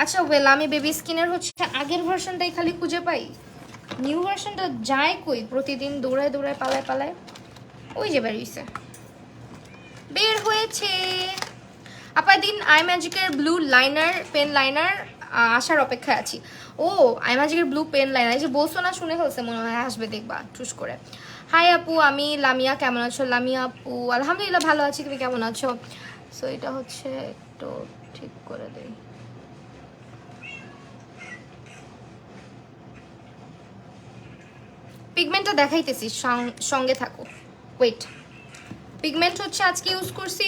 আচ্ছা ওয়েল, আমি বেবি স্কিনের হচ্ছে আগের ভার্সনটাই খালি খুঁজে পাই, নিউ ভার্সনটা যায় কই? প্রতিদিন দৌড়ায় দৌড়ায় পালায় পালায়, ওই যে বের হয়েছে। আপা দিন আই ম্যাজিকের ব্লু লাইনার, পেন লাইনার আসার অপেক্ষায় আছি। ও আই ম্যাজিকের ব্লু পেন লাইনার, এই যে বলছো না, শুনে ফেলছে মনে হয়, আসবে দেখবা চুজ করে। হাই আপু, আমি লামিয়া, কেমন আছো? লামিয়া আপু আলহামদুলিল্লাহ ভালো আছি, তুমি কেমন আছো? সো এটা হচ্ছে একটু ঠিক করে দেই। পিগমেন্টটা দেখাইতেছি, সঙ্গে থাকো, ওয়েট। পিগমেন্ট হচ্ছে আজকে ইউজ করছি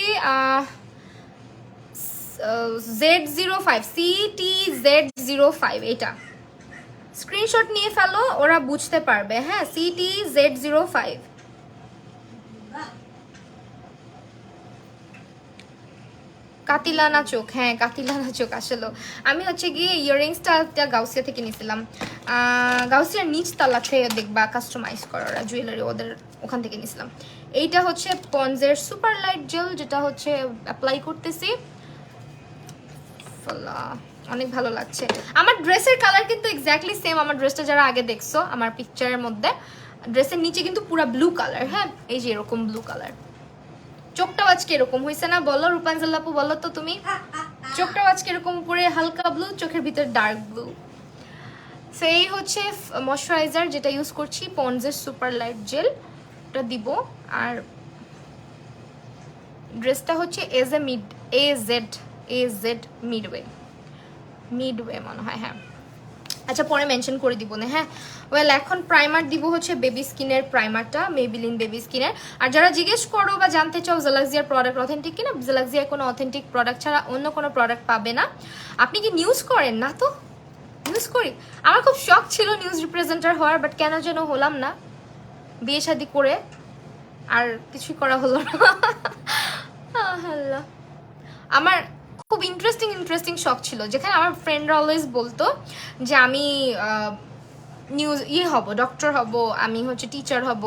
Z05, CTZ05, এটা স্ক্রিনশট নিয়ে ফেলো, ওরা বুঝতে পারবে। হ্যাঁ, CTZ05। কাতিলানা চোখ, হ্যাঁ কাতিলানা চোখ। আসলে আমি হচ্ছে গিয়ে ইয়াররিংসটা গাউসিয়া থেকে নিয়েছিলাম, গাউসিয়ার নিচ তালাতে দেখবা কাস্টমাইজ করা ওরা জুয়েলারি, ওদের ওখান থেকে নিয়েছিলাম। এইটা হচ্ছে পন্সের সুপার লাইট জেল, যেটা হচ্ছে অ্যাপ্লাই করতেছি। অনেক ভালো লাগছে। আমার ড্রেসের কালার কিন্তু এক্স্যাক্টলি সেম, আমার ড্রেসটা যারা আগে দেখছো আমার পিকচারের মধ্যে, ড্রেসের নিচে কিন্তু পুরো ব্লু কালার। হ্যাঁ, এই যে এরকম ব্লু কালার। চোখটাও আজকে এরকম হয়েছে না? বলো রূপাঞ্জল আপু, বলো তো তুমি। চোখটাও আজকে এরকম, উপরে হালকা ব্লু, চোখের ভিতর ডার্ক ব্লু। সেই হচ্ছে ময়শ্চারাইজার যেটা ইউজ করছি, পন্সের সুপার লাইট জেল, ওটা দিব। আর ড্রেসটা হচ্ছে এজেড মিডওয়ে মনে হয়, হ্যাঁ। আচ্ছা পরে মেনশন করে দিব না। হ্যাঁ ওয়েল, এখন প্রাইমার দিব হচ্ছে বেবি স্কিনের প্রাইমারটা, মেবিলিন বেবি স্কিনের। আর যারা জিজ্ঞেস করো বা জানতে চাও জেলাক্সিয়ার প্রোডাক্ট অথেন্টিক কিনা, জেলাক্সিয়ার কোনো অথেন্টিক প্রোডাক্ট ছাড়া অন্য কোনো প্রোডাক্ট পাবে না। আপনি কি নিউজ করেন? না তো, নিউজ করি। আমার খুব শখ ছিল নিউজ রিপ্রেজেন্টার হওয়ার, বাট কেন যেন হলাম না, বিয়ে শাদি করে আর কিছুই করা হলো না। আল্লাহ, আমার খুব ইন্টারেস্টিং শখ ছিল, যেখানে আমার ফ্রেন্ডরা অলওয়েজ বলতো যে আমি নিউজ হব, ডক্টর হব, আমি হচ্ছে টিচার হব,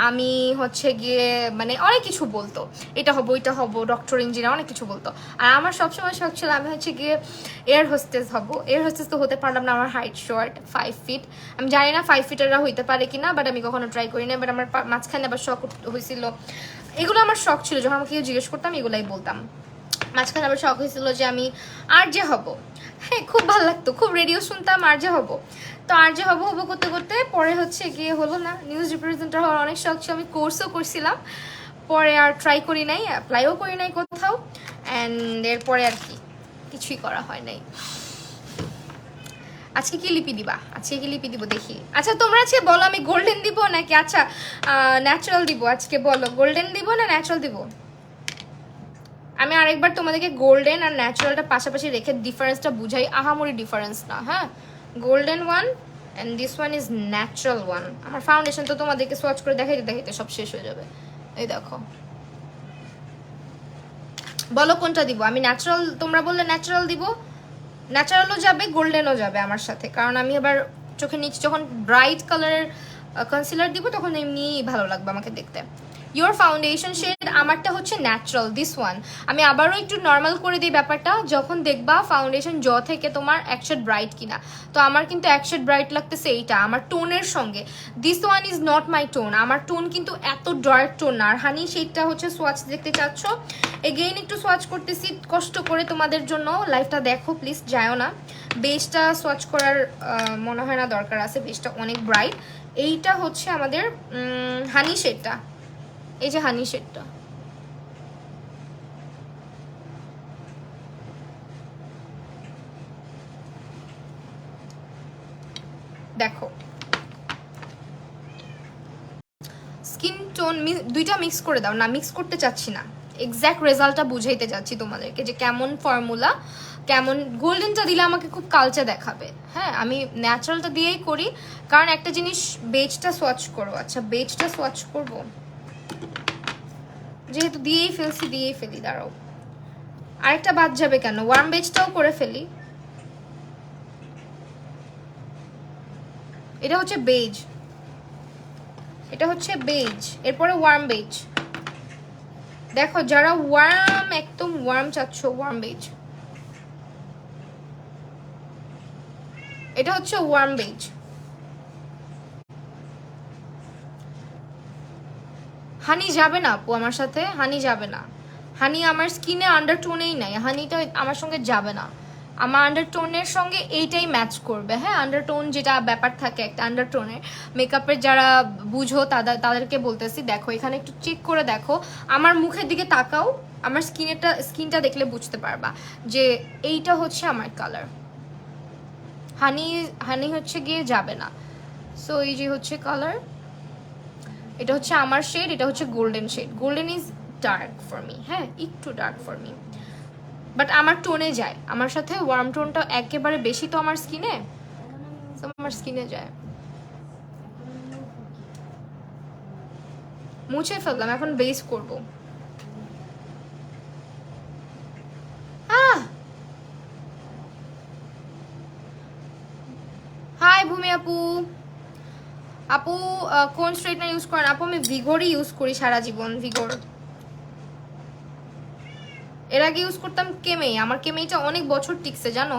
আমি হচ্ছে গিয়ে মানে অনেক কিছু বলতো, এটা হব ওইটা হব, ডক্টর ইঞ্জিনিয়ার অনেক কিছু বলতো। আর আমার সবসময় শখ ছিল আমি হচ্ছে গিয়ে এয়ার হোস্টেস হব। এয়ার হোস্টেস তো হতে পারলাম না, আমার হাইট শর্ট 5 ফিট। আমি জানি না 5 ফিটাররা হইতে পারে কিনা, বাট আমি কখনো ট্রাই করি না। বাট আমার মাঝখানে আবার শখ হয়েছিল, এগুলো আমার শখ ছিল, যখন আমাকে কেউ জিজ্ঞেস করতাম এগুলাই বলতাম। মাঝখানে আবার শখ হয়েছিল যে আমি আরজে হব। হ্যাঁ খুব ভালো লাগতো, খুব রেডিও শুনতাম, আরজে হব। তো আরজে হব করতে করতে পরে হচ্ছে গিয়ে হলো না। নিউজ রিপ্রেজেন্টার হওয়ার অনেক শখ ছিল, আমি কোর্সও করছিলাম, পরে আর ট্রাই করি নাই, অ্যাপ্লাইও করি নাই কোথাও। অ্যান্ড এরপরে আর কি কিছুই করা হয় নাই। আজকে কি লিপি দিবা? আজকে কি লিপি দিব দেখি। আচ্ছা তোমরা আজকে বলো, আমি গোল্ডেন দিব নাকি আচ্ছা ন্যাচারাল দিব? আজকে বলো গোল্ডেন দিব না ন্যাচারাল দিব? আমি আরেকবার তোমাদেরকে গোল্ডেন আর ন্যাচারালটা পাশাপাশি রেখে ডিফারেন্সটা বুঝাই, আহামরি ডিফারেন্স না। হ্যাঁ, golden one and this one is natural one. আমার ফাউন্ডেশন তো তোমাদেরকে সোয়াচ করে দেখাইতে দেখাইতে সব শেষ হয়ে যাবে। এই দেখো, বলো কোনটা দিব? আমি ন্যাচারাল, তোমরা বললে ন্যাচারাল দিব, ন্যাচারালও যাবে গোল্ডেনও যাবে আমার সাথে, কারণ আমি আবার চোখের নিচে যখন ব্রাইট কালারের কনসিলার দিব তখন এমনি ভালো লাগবে আমাকে দেখতে। ইয়োর ফাউন্ডেশন শেড আমারটা হচ্ছে ন্যাচারাল, দিস ওয়ান। আমি আবারও একটু নর্মাল করে দিই ব্যাপারটা, যখন দেখবা ফাউন্ডেশন জ থেকে তোমার এক শেড ব্রাইট কিনা। তো আমার কিন্তু এক শেড ব্রাইট লাগতেছে এইটা আমার টোনের সঙ্গে। This one is not my tone, আমার টোন কিন্তু এত ডার্ক টোন না। আর হানি শেডটা হচ্ছে সোয়াচ দেখতে চাচ্ছ, এগেইন একটু সোয়াচ করতেছি কষ্ট করে তোমাদের জন্য। লাইভটা দেখো প্লিজ, যাও না। বেসটা সোয়াচ করার মনে হয় না দরকার আছে, বেসটা অনেক ব্রাইট। এইটা হচ্ছে আমাদের হানি শেডটা, এই যে হানি শেডটা, দেখো স্কিন টোন দুইটা মিক্স করে দাও না। মিক্স করতে চাচ্ছি না, এক্স্যাক্ট রেজাল্টটা বুঝাইতে যাচ্ছি তোমাদেরকে যে কেমন ফর্মুলা, কেমন। গোল্ডেনটা দিলে আমাকে খুব কালচে দেখাবে। হ্যাঁ আমি ন্যাচারালটা দিয়েই করি, কারণ একটা জিনিস বেজটা সোয়াচ করবো। আচ্ছা বেজটা সোয়াচ করবো, যেহেতু দিয়েই ফেলি। দাঁড়াও, আরেকটা বাদ যাবে কেন, ওয়ার্ম বেজটাও করে ফেলি। এটা হচ্ছে বেজ, এটা হচ্ছে বেজ, এরপরে ওয়ার্ম বেজ। দেখো যারা ওয়ার্ম, একদম ওয়ার্ম চাচ্ছ, ওয়ার্ম বেজ, এটা হচ্ছে ওয়ার্ম বেজ। হানি যাবে না আপু আমার সাথে, হানি যাবে না। হানি আমার স্কিনে আন্ডারটোনেই নাই, হানিটা আমার সঙ্গে যাবে না। আমার আন্ডারটোনের সঙ্গে এইটাই ম্যাচ করবে। হ্যাঁ, আন্ডারটোন যেটা ব্যাপার থাকে একটা আন্ডারটোনের, মেকআপের যারা বুঝো তাদেরকে বলতেছি, দেখো এখানে একটু চেক করে দেখো, আমার মুখের দিকে তাকাও, আমার স্কিনটা দেখলে বুঝতে পারবা যে এইটা হচ্ছে আমার কালার। হানি হানি হচ্ছে গিয়ে যাবে না। সো এই যে হচ্ছে কালার, এটা হচ্ছে আমার শেড, এটা হচ্ছে golden shade. Golden is dark for me, হ্যাঁ একটু ডার্ক ফর মি, বাট আমার টোনে যায়, আমার সাথে ওয়ার্ম টোনটা একেবারে বেশি তো আমার স্কিনে, আমার স্কিনে যায়। মুছে ফেললাম, এখন বেস করব। হাই ভূমি আপু। আপু কোন স্ট্রেটনার ইউজ করেন? আপু আমি ভিগোরই ইউজ করি সারা জীবন, ভিগোর। এর আগে ইউজ করতাম কেমেই, আমার কেমেইটা অনেক বছর টিকছে জানো।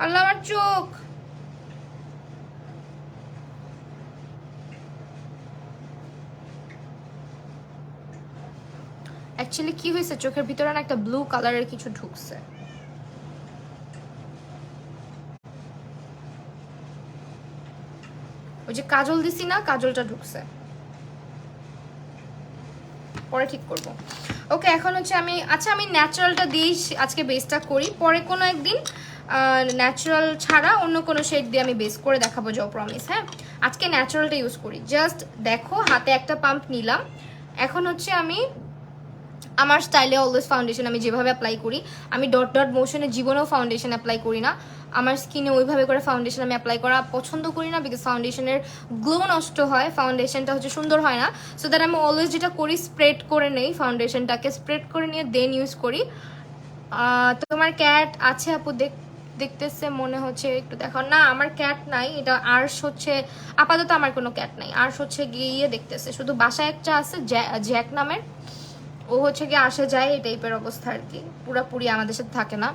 আল্লাহ আমার চোখ। অ্যাকচুয়ালি কি হয়েছে, চোখের ভিতরে না একটা ব্লু কালারের কিছু ঢুকছে। ওই যে কাজল দিছি না, কাজলটা ঢুকছে, পরে ঠিক করব। ওকে এখন হচ্ছে আমি, আচ্ছা আমি ন্যাচারালটা দিয়েই আজকে বেসটা করি, পরে কোনো একদিন ন্যাচারাল ছাড়া অন্য কোনো শেড দিয়ে আমি বেস করে দেখাবো, যাও প্রমিস। হ্যাঁ আজকে ন্যাচারালটা ইউজ করি। জাস্ট দেখো হাতে একটা পাম্প নিলাম। এখন হচ্ছে আমি আমার স্টাইলে অলওয়েজ ফাউন্ডেশন আমি যেভাবে অ্যাপ্লাই করি, আমি ডট ডট মোশনে জীবনেও ফাউন্ডেশন অ্যাপ্লাই করি না। আমার স্কিনে ওইভাবে করে ফাউন্ডেশন আমি অ্যাপ্লাই করা পছন্দ করি না, বিকজ ফাউন্ডেশনের গ্লো নষ্ট হয়, ফাউন্ডেশনটা হচ্ছে সুন্দর হয় না। সো দ্যাট আমি অলওয়েজ যেটা করি, স্প্রেড করে নেই ফাউন্ডেশনটাকে, স্প্রেড করে নিয়ে দেন ইউজ করি। তোমার ক্যাট আছে আপু? দেখতেছে মনে হচ্ছে, একটু দেখো না। আমার ক্যাট নাই, এটা আর্শ হচ্ছে আপাতত, আমার কোনো ক্যাট নাই। আর্শ হচ্ছে গিয়ে দেখতেছে, শুধু বাসায় একটা আছে জ্যাক নামের, ও হচ্ছে গিয়ে আসে যায়, এই টাইপের অবস্থা আর কি, পুরাপুরি আমাদের সাথে থাকে না।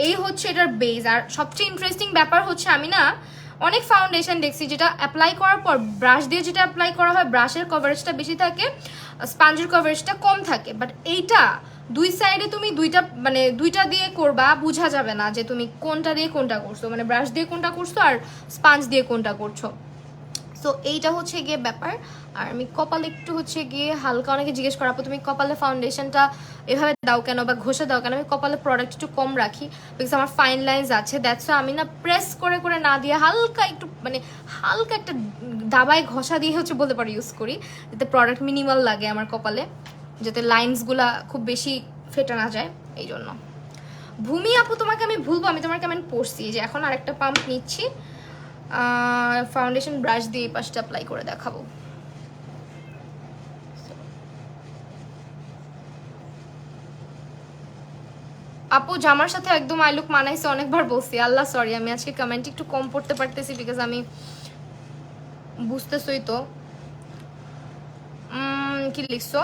এই হচ্ছে এটার বেস। আর সবচেয়ে ইন্টারেস্টিং ব্যাপার হচ্ছে, আমি না অনেক ফাউন্ডেশন দেখছি যেটা অ্যাপ্লাই করার পর ব্রাশ দিয়ে যেটা অ্যাপ্লাই করা হয়, ব্রাশের কভারেজটা বেশি থাকে, স্পঞ্জের কভারেজটা কম থাকে। বাট এইটা দুই সাইডে তুমি দুইটা দিয়ে করবা, বোঝা যাবে না যে তুমি কোনটা দিয়ে কোনটা করছো, মানে ব্রাশ দিয়ে কোনটা করছো আর স্পঞ্জ দিয়ে কোনটা করছো। সো এইটা হচ্ছে গিয়ে ব্যাপার। আর আমি কপালে একটু হচ্ছে গিয়ে হালকা, অনেকে জিজ্ঞেস করা আপু তুমি কপালে ফাউন্ডেশনটা এভাবে দাও কেন বা ঘষে দাও কেন? আমি কপালে প্রোডাক্ট একটু কম রাখি, বিকজ আমার ফাইন লাইন্স আছে, দ্যাটস আমি না প্রেস করে করে না দিয়ে হালকা একটু, মানে হালকা একটা দাবায় ঘষা দিয়ে হচ্ছে বলতে পারি ইউজ করি, যাতে প্রোডাক্ট মিনিমাল লাগে আমার কপালে, যাতে লাইন্সগুলা খুব বেশি ফেটে না যায়, এই জন্য। ভূমি আপু তোমাকে আমি ভুলবো, আমি তোমার কেমন পড়ছি যে এখন আরেকটা পাম্প নিচ্ছি, ফাউন্ডেশন ব্রাশ দিয়ে এই পাশটা অ্যাপ্লাই করে দেখাবো। আপু জামার সাথে একদম আই লুক মানাইছে, অনেকবার বলছি, আল্লাহ সরি আমি আজকে কমেন্ট একটু কম পড়তে পারতেছি, বিকজ আমি বুঝতেছই তো। কি লিখছো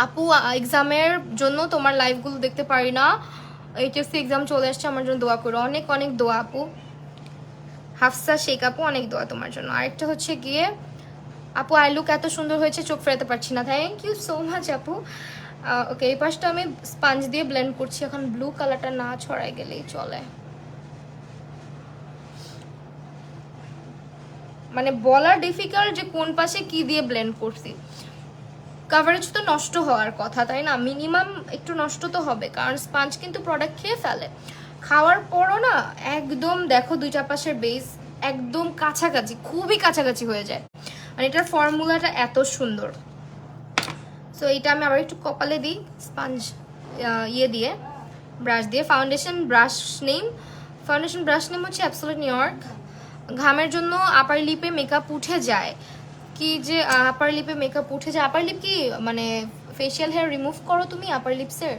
আপু? এক্সামের জন্য তোমার লাইভগুলো দেখতে পারি না, এইচএসসি এক্সাম চলে আসছে, আমার জন্য দোয়া করো। অনেক অনেক দোয়া আপু। হাফসা শেখ আপু অনেক দোয়া তোমার জন্য। আরেকটা হচ্ছে গিয়ে আপু আই লুক এত সুন্দর হয়েছে, চোখ ফেরাতে পারছি না, থ্যাংক ইউ সো মাচ আপু। ওকে এই পাশটা আমি স্পঞ্জ দিয়ে ব্লেন্ড করছি, এখন ব্লু কালারটা না ছড়াই গেলেই চলে, মানে বলা ডিফিকাল্ট যে কোন পাশে কি দিয়ে ব্লেন্ড করছি। কাভারেজ তো নষ্ট হওয়ার কথা তাই না, মিনিমাম একটু নষ্ট তো হবে, কারণ স্পঞ্জ কিন্তু প্রোডাক্ট খেয়ে ফেলে। খাওয়ার পরও না একদম দেখো দুইটা পাশের বেস একদম কাছাকাছি, খুবই কাছাকাছি হয়ে যায়, মানে এটার ফর্মুলাটা এত সুন্দর। সো এইটা আমি আবার একটু কপালে দিই স্পঞ্জ ইয়ে দিয়ে, ব্রাশ দিয়ে। ফাউন্ডেশন ব্রাশ নেম হচ্ছে অ্যাবসোলিউট নিউইয়র্ক। ঘামের জন্য আপার লিপে মেকআপ উঠে যায়, কি যে আপার লিপে মেকআপ উঠে যায়? আপার লিপ কি মানে ফেশিয়াল হেয়ার রিমুভ করো তুমি আপার লিপসের?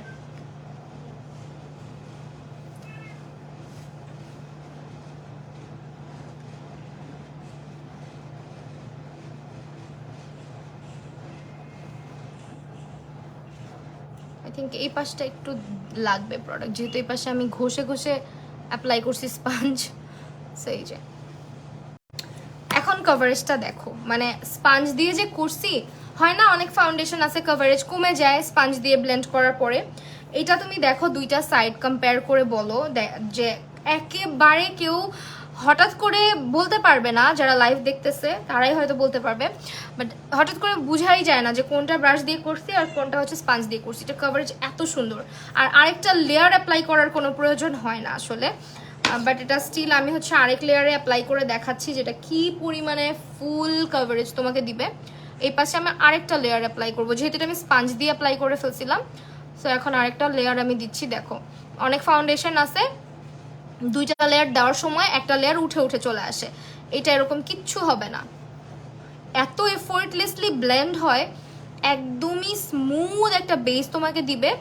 আই থিঙ্ক এই পাশটা একটু লাগবে প্রোডাক্ট, যেহেতু এই পাশে আমি ঘষে ঘষে অ্যাপ্লাই করছি স্পাঞ্জ। সেই যে এখন কভারেজটা দেখো, মানে স্পাঞ্জ দিয়ে যে করছি, হয় না অনেক ফাউন্ডেশন আছে কভারেজ কমে যায় স্পাঞ্জ দিয়ে ব্লেন্ড করার পরে। এটা তুমি দেখো দুইটা সাইড কম্পেয়ার করে বলো যে একেবারে কেউ হঠাৎ করে বলতে পারবে না, যারা লাইভ দেখতেছে তারাই হয়তো বলতে পারবে, বাট হঠাৎ করে বুঝাই যায় না যে কোনটা ব্রাশ দিয়ে করছি আর কোনটা হচ্ছে স্পাঞ্জ দিয়ে করছি। এটা কভারেজ এত সুন্দর, আর আরেকটা লেয়ার অ্যাপ্লাই করার কোনো প্রয়োজন হয় না আসলে। বাট এটা স্টিল আমি হচ্ছে আরেক লেয়ারে অ্যাপ্লাই করে দেখাচ্ছি যেটা কি পরিমাণে ফুল কভারেজ তোমাকে দিবে। এই পাশে আমি আরেকটা লেয়ার অ্যাপ্লাই করবো, যেহেতু এটা আমি স্পাঞ্জ দিয়ে অ্যাপ্লাই করে ফেলছিলাম, সো এখন আরেকটা লেয়ার আমি দিচ্ছি। দেখো অনেক ফাউন্ডেশন আছে দুইটা লেয়ার দেওয়ার সময় একটা লেয়ার উঠে উঠে চলে আসে, এটা এরকম কিচ্ছু হবে না, এত এফোর্টলেসলি ব্লেন্ড হয়, একদমই স্মুথ একটা বেস তোমাকে দিবে।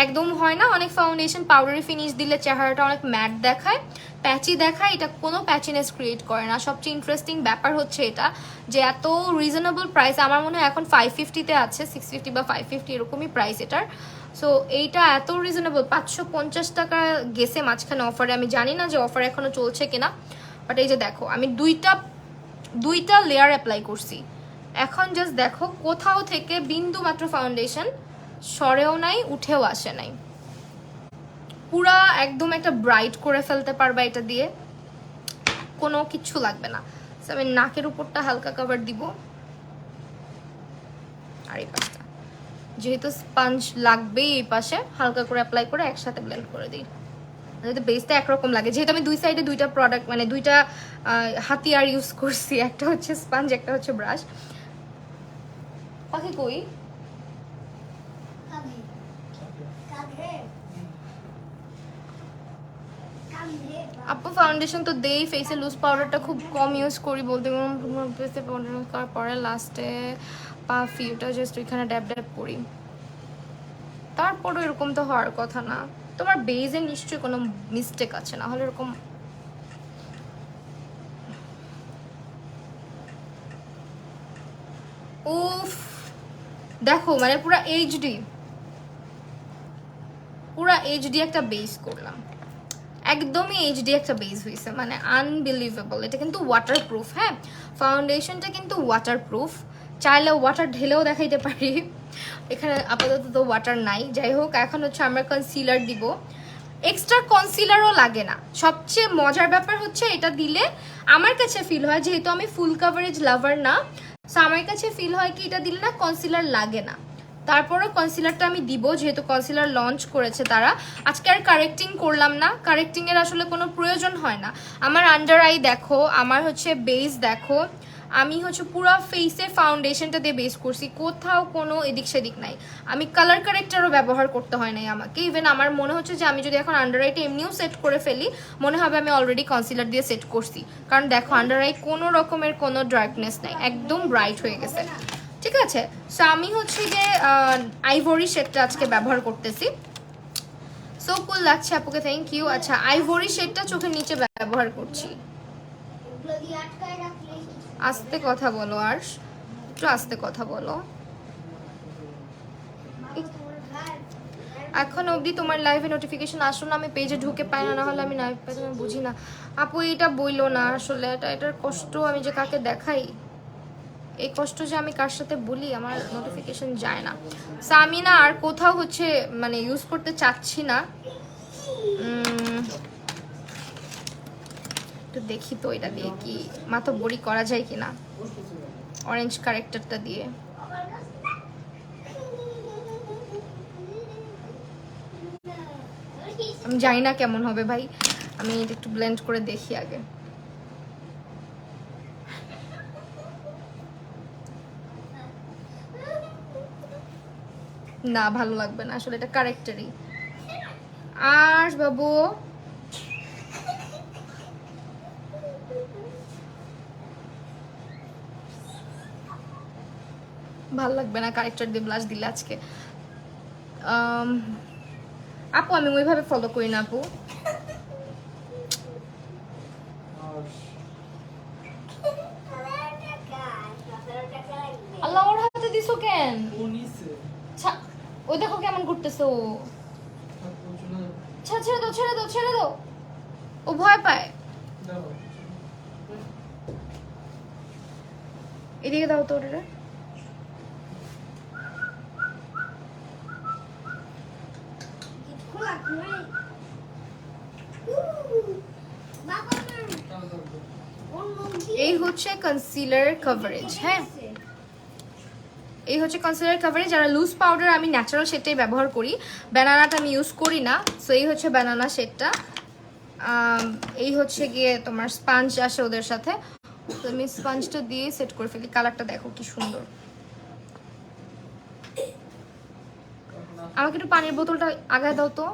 একদম হয় না অনেক ফাউন্ডেশন পাউডারি ফিনিশ দিলে চেহারাটা অনেক ম্যাট দেখায়, প্যাচি দেখায়, এটা কোনো প্যাচিনেস ক্রিয়েট করে না। সবচেয়ে ইন্টারেস্টিং ব্যাপার হচ্ছে এটা যে এত রিজনেবল প্রাইস, আমার মনে হয় এখন 550-তে আছে, 650 বা 550 এরকমই প্রাইস এটার। সো এইটা এত রিজনেবল, 550 টাকা গেছে মাঝখানে অফারে, আমি জানি না যে অফার এখনো চলছে কিনা, বাট এই যে দেখো আমি দুইটা লেয়ার অ্যাপ্লাই করছি। এখন জাস্ট দেখো কোথাও থেকে বিন্দু মাত্র ফাউন্ডেশন সরেও নাই উঠেও আসে নাই, পুরা একদম একটা ব্রাইট করে ফেলতে পারবা এটা দিয়ে, কোনো কিচ্ছু লাগবে না। আমি নাকের উপরটা হালকা কভার দিব, আর এই পাশটা যেহেতু স্পঞ্জ লাগবেই এই পাশে হালকা করে অ্যাপ্লাই করে একসাথে ব্লেন্ড করে দিই, যেহেতু বেসটা একরকম লাগে। যেহেতু আমি দুই সাইডে দুইটা প্রোডাক্ট মানে দুইটা হাতিয়ার ইউজ করছি, একটা হচ্ছে স্পঞ্জ একটা হচ্ছে ব্রাশ। পাখি কই? আপু ফাউন্ডেশন তো দেই, ফেসে লুজ পাউডারটা খুব কম ইউজ করি বলতে, ফেসে পাউডার করার পরে লাস্টে পাফি ওটা জাস্ট ওইখানে ড্যাব ড্যাব করি, তারপরও এরকম তো হওয়ার কথা না। তোমার বেজে নিশ্চয়ই কোনো মিস্টেক আছে, না হলে এরকম উফ দেখো মানে পুরা এইচডি একটা বেস করলাম, একদমই এইচডি একটা বেস হয়েছে, মানে আনবিলিভেবল। এটা কিন্তু ওয়াটারপ্রুফ, হ্যাঁ ফাউন্ডেশনটা কিন্তু ওয়াটারপ্রুফ, চাইলে ওয়াটার ঢেলেও দেখাইতে পারি, এখানে আপাতত তো ওয়াটার নাই। যাই হোক এখন হচ্ছে আমরা কনসিলার দিব, এক্সট্রা কনসিলারও লাগে না। সবচেয়ে মজার ব্যাপার হচ্ছে এটা দিলে আমার কাছে ফিল হয়, যেহেতু আমি ফুল কাভারেজ লাভার না, সো আমার কাছে ফিল হয় কি এটা দিলে না কনসিলার লাগে না। তারপরও কনসিলারটা আমি দিব, যেহেতু কনসিলার লঞ্চ করেছে তারা। আজকে আর কারেক্টিং করলাম না, কারেক্টিং এর আসলে কোনো প্রয়োজন হয় না। আমার আন্ডার আই দেখো, আমার হচ্ছে বেস দেখো, আমি হচ্ছে পুরো ফেসে ফাউন্ডেশনটা দিয়ে বেস করছি, কোথাও কোনো এদিক সেদিক নাই। আমি কালার কারেক্টারও ব্যবহার করতে হয় নাই আমাকে। ইভেন আমার মনে হচ্ছে যে আমি যদি এখন আন্ডার আইটা এমনিও সেট করে ফেলি, মনে হবে আমি অলরেডি কনসিলার দিয়ে সেট করছি, কারণ দেখো আন্ডার আই কোনো রকমের কোনো ডার্কনেস নাই, একদম ব্রাইট হয়ে গেছে। ঠিক আছে, সো আমি হচ্ছে যে আইভরি শেডটা আজকে ব্যবহার করতেছি, সো কুল লাগছে আপুকে, থ্যাংক ইউ। আচ্ছা আইভরি শেডটা চোখের নিচে ব্যবহার করছি। আস্তে কথা বলো, আর একটু আস্তে কথা বলো। এখন অবধি তোমার লাইভে নোটিফিকেশন আসলো না, আমি পেজে ঢুকে পাই না, হলে আমি লাইভ পাই, তুমি বুঝি না আপু, এটা বইলো না আসলে, এটার কষ্ট আমি যে কাকে দেখাই, এই কষ্ট যে আমি কার সাথে বলি, আমার নোটিফিকেশন যায় না। সো আমি না আর কোথাও হচ্ছে মানে ইউজ করতে চাচ্ছি না। একটু দেখি তো এটা দিয়ে কি মাথা বড়ি করা যায় কিনা, অরেঞ্জ কারেক্টারটা দিয়ে। আমি জানি না কেমন হবে ভাই, আমি এটা একটু ব্লেন্ড করে দেখি আগে। না ভালো লাগবে না আসলে, এটা কারেক্টারই। আর বাবু ভালো লাগবে না কারেক্টার দিয়ে ব্লাশ দিলে আজকে। আপু আমি ওইভাবে ফলো করি না আপু, আল্লাহ ওর হাতে দিছো কেন? ও দেখো কেমন করতেছে ও। ছেড়ে দাও ছেড়ে দাও ছেড়ে দাও, ও ভয় পায়। এদিকে দাও তো ওটা। এই হচ্ছে কনসিলার কভারেজ। হ্যাঁ, এই হচ্ছে কনসিলার কভারেজ। যারা লুজ পাউডার, আমি ন্যাচারাল শেডটাই ব্যবহার করি, ব্যানানাটা আমি ইউজ করি না। সো এই হচ্ছে ব্যানানা শেডটা। এই হচ্ছে গিয়ে তোমার স্পাঞ্জ আসে ওদের সাথে, তো আমি স্পাঞ্জটা দিয়ে সেট করে ফেলি। কালারটা দেখো কি সুন্দর। আমাকে একটু পানির বোতলটা আগায় দাও তো।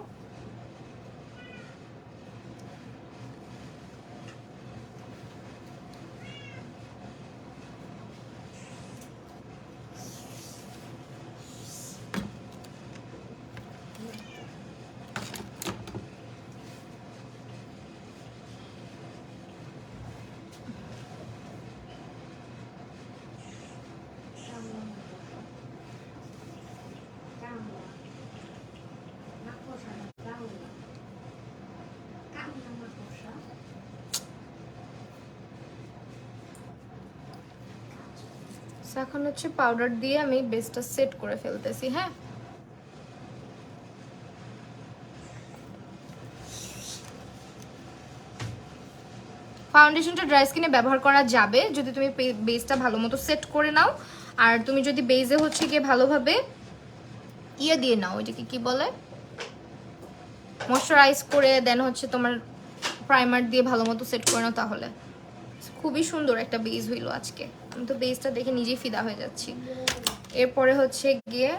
এখন হচ্ছে পাউডার দিয়ে আমি বেসটা সেট করে ফেলতেছি। হ্যাঁ, ফাউন্ডেশনটা ড্রাই স্কিনে ব্যবহার করা যাবে যদি তুমি বেসটা ভালো মতো সেট করে নাও। আর তুমি যদি বেসে হচ্ছে গিয়ে ভালোভাবে ইয়ে দিয়ে নাও, ওইটাকে কি বলে, ময়শ্চারাইজ করে দেন হচ্ছে তোমার প্রাইমার দিয়ে ভালো মতো সেট করে নাও, তাহলে খুবই সুন্দর একটা বেস হইলো আজকে। আমি তো বেসটা দেখে নিজেই ফিদা হয়ে যাচ্ছি। এরপরে হচ্ছে গিয়ে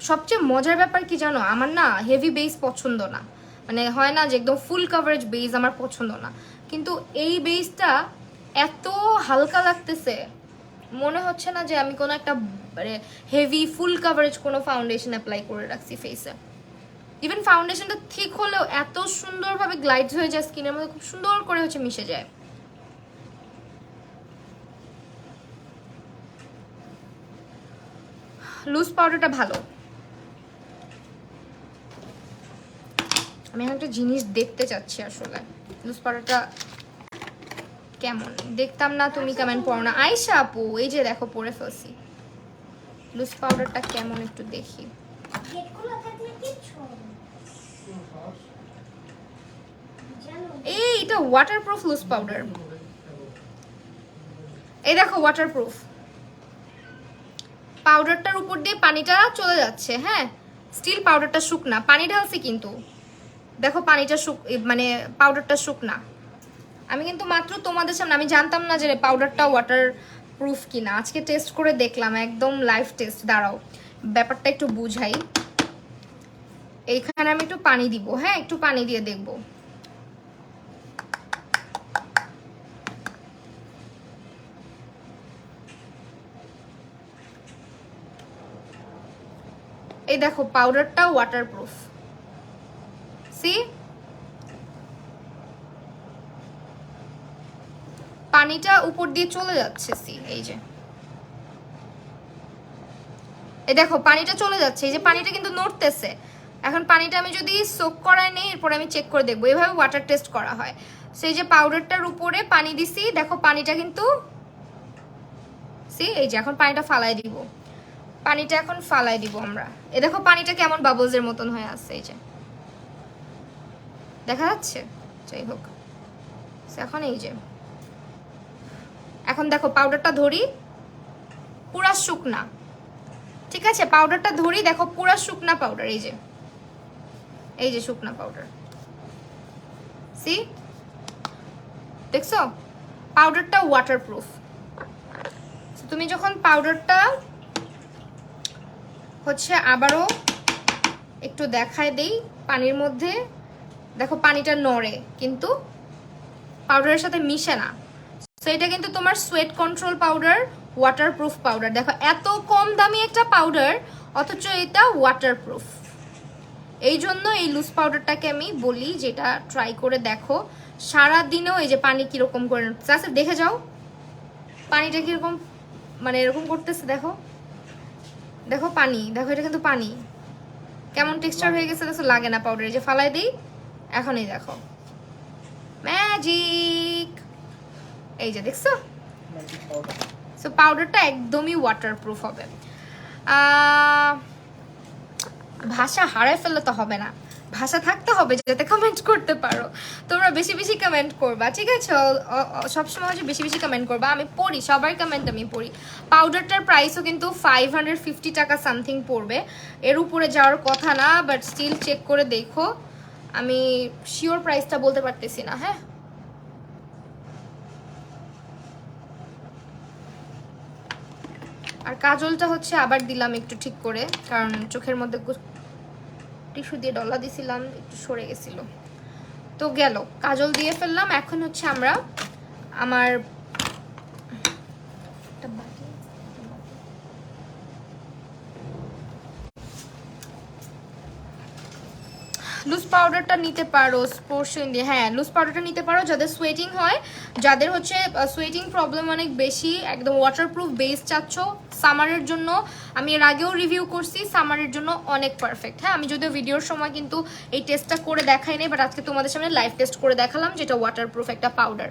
সবচেয়ে মজার ব্যাপার কি জানো, আমার না হেভি বেস পছন্দ না, মানে হয় না যে একদম ফুল কভারেজ বেস আমার পছন্দ না, কিন্তু এই বেসটা এত হালকা লাগতেছে, মনে হচ্ছে না যে আমি কোনো একটা মানে হেভি ফুল কভারেজ কোনো ফাউন্ডেশন অ্যাপ্লাই করে রাখছি ফেসে। ইভেন ফাউন্ডেশনটা ঠিক হলেও এত সুন্দরভাবে গ্লাইড হয়ে যায় স্কিনের মধ্যে, খুব সুন্দর করে হচ্ছে মিশে যায়। লুজ পাউডারটা ভালো। আমি এখন একটা জিনিস দেখতে চাচ্ছি আসলে, লুজ পাউডারটা কেমন দেখতাম না, তুমি কেমন পড়ো না আয়শা আপু, এই যে দেখো পরে ফেলছি। লুজ পাউডারটা কেমন একটু দেখি। এই এটা ওয়াটারপ্রুফ লুজ পাউডার, এই দেখো ওয়াটারপ্রুফ। পাউডারটার উপর দিয়ে পানিটা চলে যাচ্ছে। হ্যাঁ, স্টিল পাউডারটা শুকনা, পানি ঢালছি কিন্তু দেখো পানিটা মানে পাউডারটা শুকনা। আমি কিন্তু মাত্র তোমাদের সামনে, আমি জানতাম না যে পাউডারটা ওয়াটার প্রুফ কিনা, আজকে টেস্ট করে দেখলাম, একদম লাইভ টেস্ট। দাঁড়াও ব্যাপারটা একটু বুঝাই। এইখানে আমি একটু পানি দিব। হ্যাঁ, একটু পানি দিয়ে দেখবো। এই দেখো পাউডারটা ওয়াটারপ্রুফ, সি পানিটা উপর দিয়ে চলে যাচ্ছে। সি এই যে, এই দেখো পানিটা চলে যাচ্ছে, এই যে পানিটা কিন্তু নড়তেছে। এখন পানিটা আমি যদি সোক করাই নেই, এরপর আমি চেক করে দেখবো, এভাবে ওয়াটার টেস্ট করা হয়। সেই যে পাউডারটার উপরে পানি দিছি, দেখো পানিটা কিন্তু সি এই যে, এখন পানিটা ফালাই দিব, পানিটা এখন ফালাই দিব আমরা। এ দেখো পানিটা কেমন বাবলসের মতন হয়ে আসছে, এই যে দেখা যাচ্ছে। যাই হোক, এখন এই যে, এখন দেখো পাউডারটা ধরি, পুরা শুকনা। ঠিক আছে, পাউডারটা ধরি, দেখো পুরা শুকনা পাউডার, এই যে, এই যে শুকনা পাউডার। সি দেখছো, পাউডারটা ওয়াটারপ্রুফ। তুমি যখন পাউডারটা হচ্ছে আবারও একটু দেখায় দেই পানির মধ্যে, দেখো পানিটা নড়ে কিন্তু পাউডারের সাথে মিশে না। সো এটা কিন্তু তোমার sweat control powder, waterproof powder. দেখো এত কম দামি একটা পাউডার, অথচ এটা ওয়াটারপ্রুফ। এই জন্য এই লুজ পাউডারটাকে আমি বলি যেটা ট্রাই করে দেখো। সারাদিনেও এই যে পানি কিরকম করে আচ্ছা দেখে যাও, পানিটা কিরকম মানে এরকম করতেছে দেখো, দেখো পানি, দেখো এটা কিন্তু পানি, কেমন টেক্সচার হয়ে গেছে দেখো, লাগে না পাউডার, যে ফালাই দিই এখনই দেখো ম্যাজিক, এই যে দেখছো। সো পাউডারটা একদমই ওয়াটারপ্রুফ হবে। ভাষা হারায় ফেললে তো হবে না, ভাষা থাকতে হবে যাতে কমেন্ট করতে পারো। তোমরা বেশি বেশি কমেন্ট করবা, ঠিক আছে? সবসময় হচ্ছে বেশি বেশি কমেন্ট করবা, আমি পড়ি সবার কমেন্ট, আমি পড়ি। পাউডারটার প্রাইসও কিন্তু 550 টাকা সামথিং পড়বে, এর উপরে যাওয়ার কথা না, বাট স্টিল চেক করে দেখো, আমি শিওর প্রাইসটা বলতে পারতেছি না। হ্যাঁ, আর কাজলটা হচ্ছে আবার দিলাম একটু ঠিক করে, কারণ চোখের মধ্যে টিস্যু দিয়ে ডলা দিছিলাম, একটু সরে গেছিল, তো গেল। কাজল দিয়ে ফেললাম। এখন হচ্ছে আমরা আমার লুজ পাউডারটা নিতে পারো স্পোর্শন দিয়ে, হ্যাঁ লুজ পাউডারটা নিতে পারো যাদের সোয়েটিং হয়, যাদের হচ্ছে সোয়েটিং প্রবলেম অনেক বেশি, একদম ওয়াটারপ্রুফ বেস চাচ্ছ সামারের জন্য। আমি এর আগেও রিভিউ করছি, সামারের জন্য অনেক পারফেক্ট। হ্যাঁ, আমি যদিও ভিডিওর সময় কিন্তু এই টেস্টটা করে দেখাই নাই, বাট আজকে তোমাদের সামনে লাইভ টেস্ট করে দেখালাম, যেটা ওয়াটারপ্রুফ একটা পাউডার।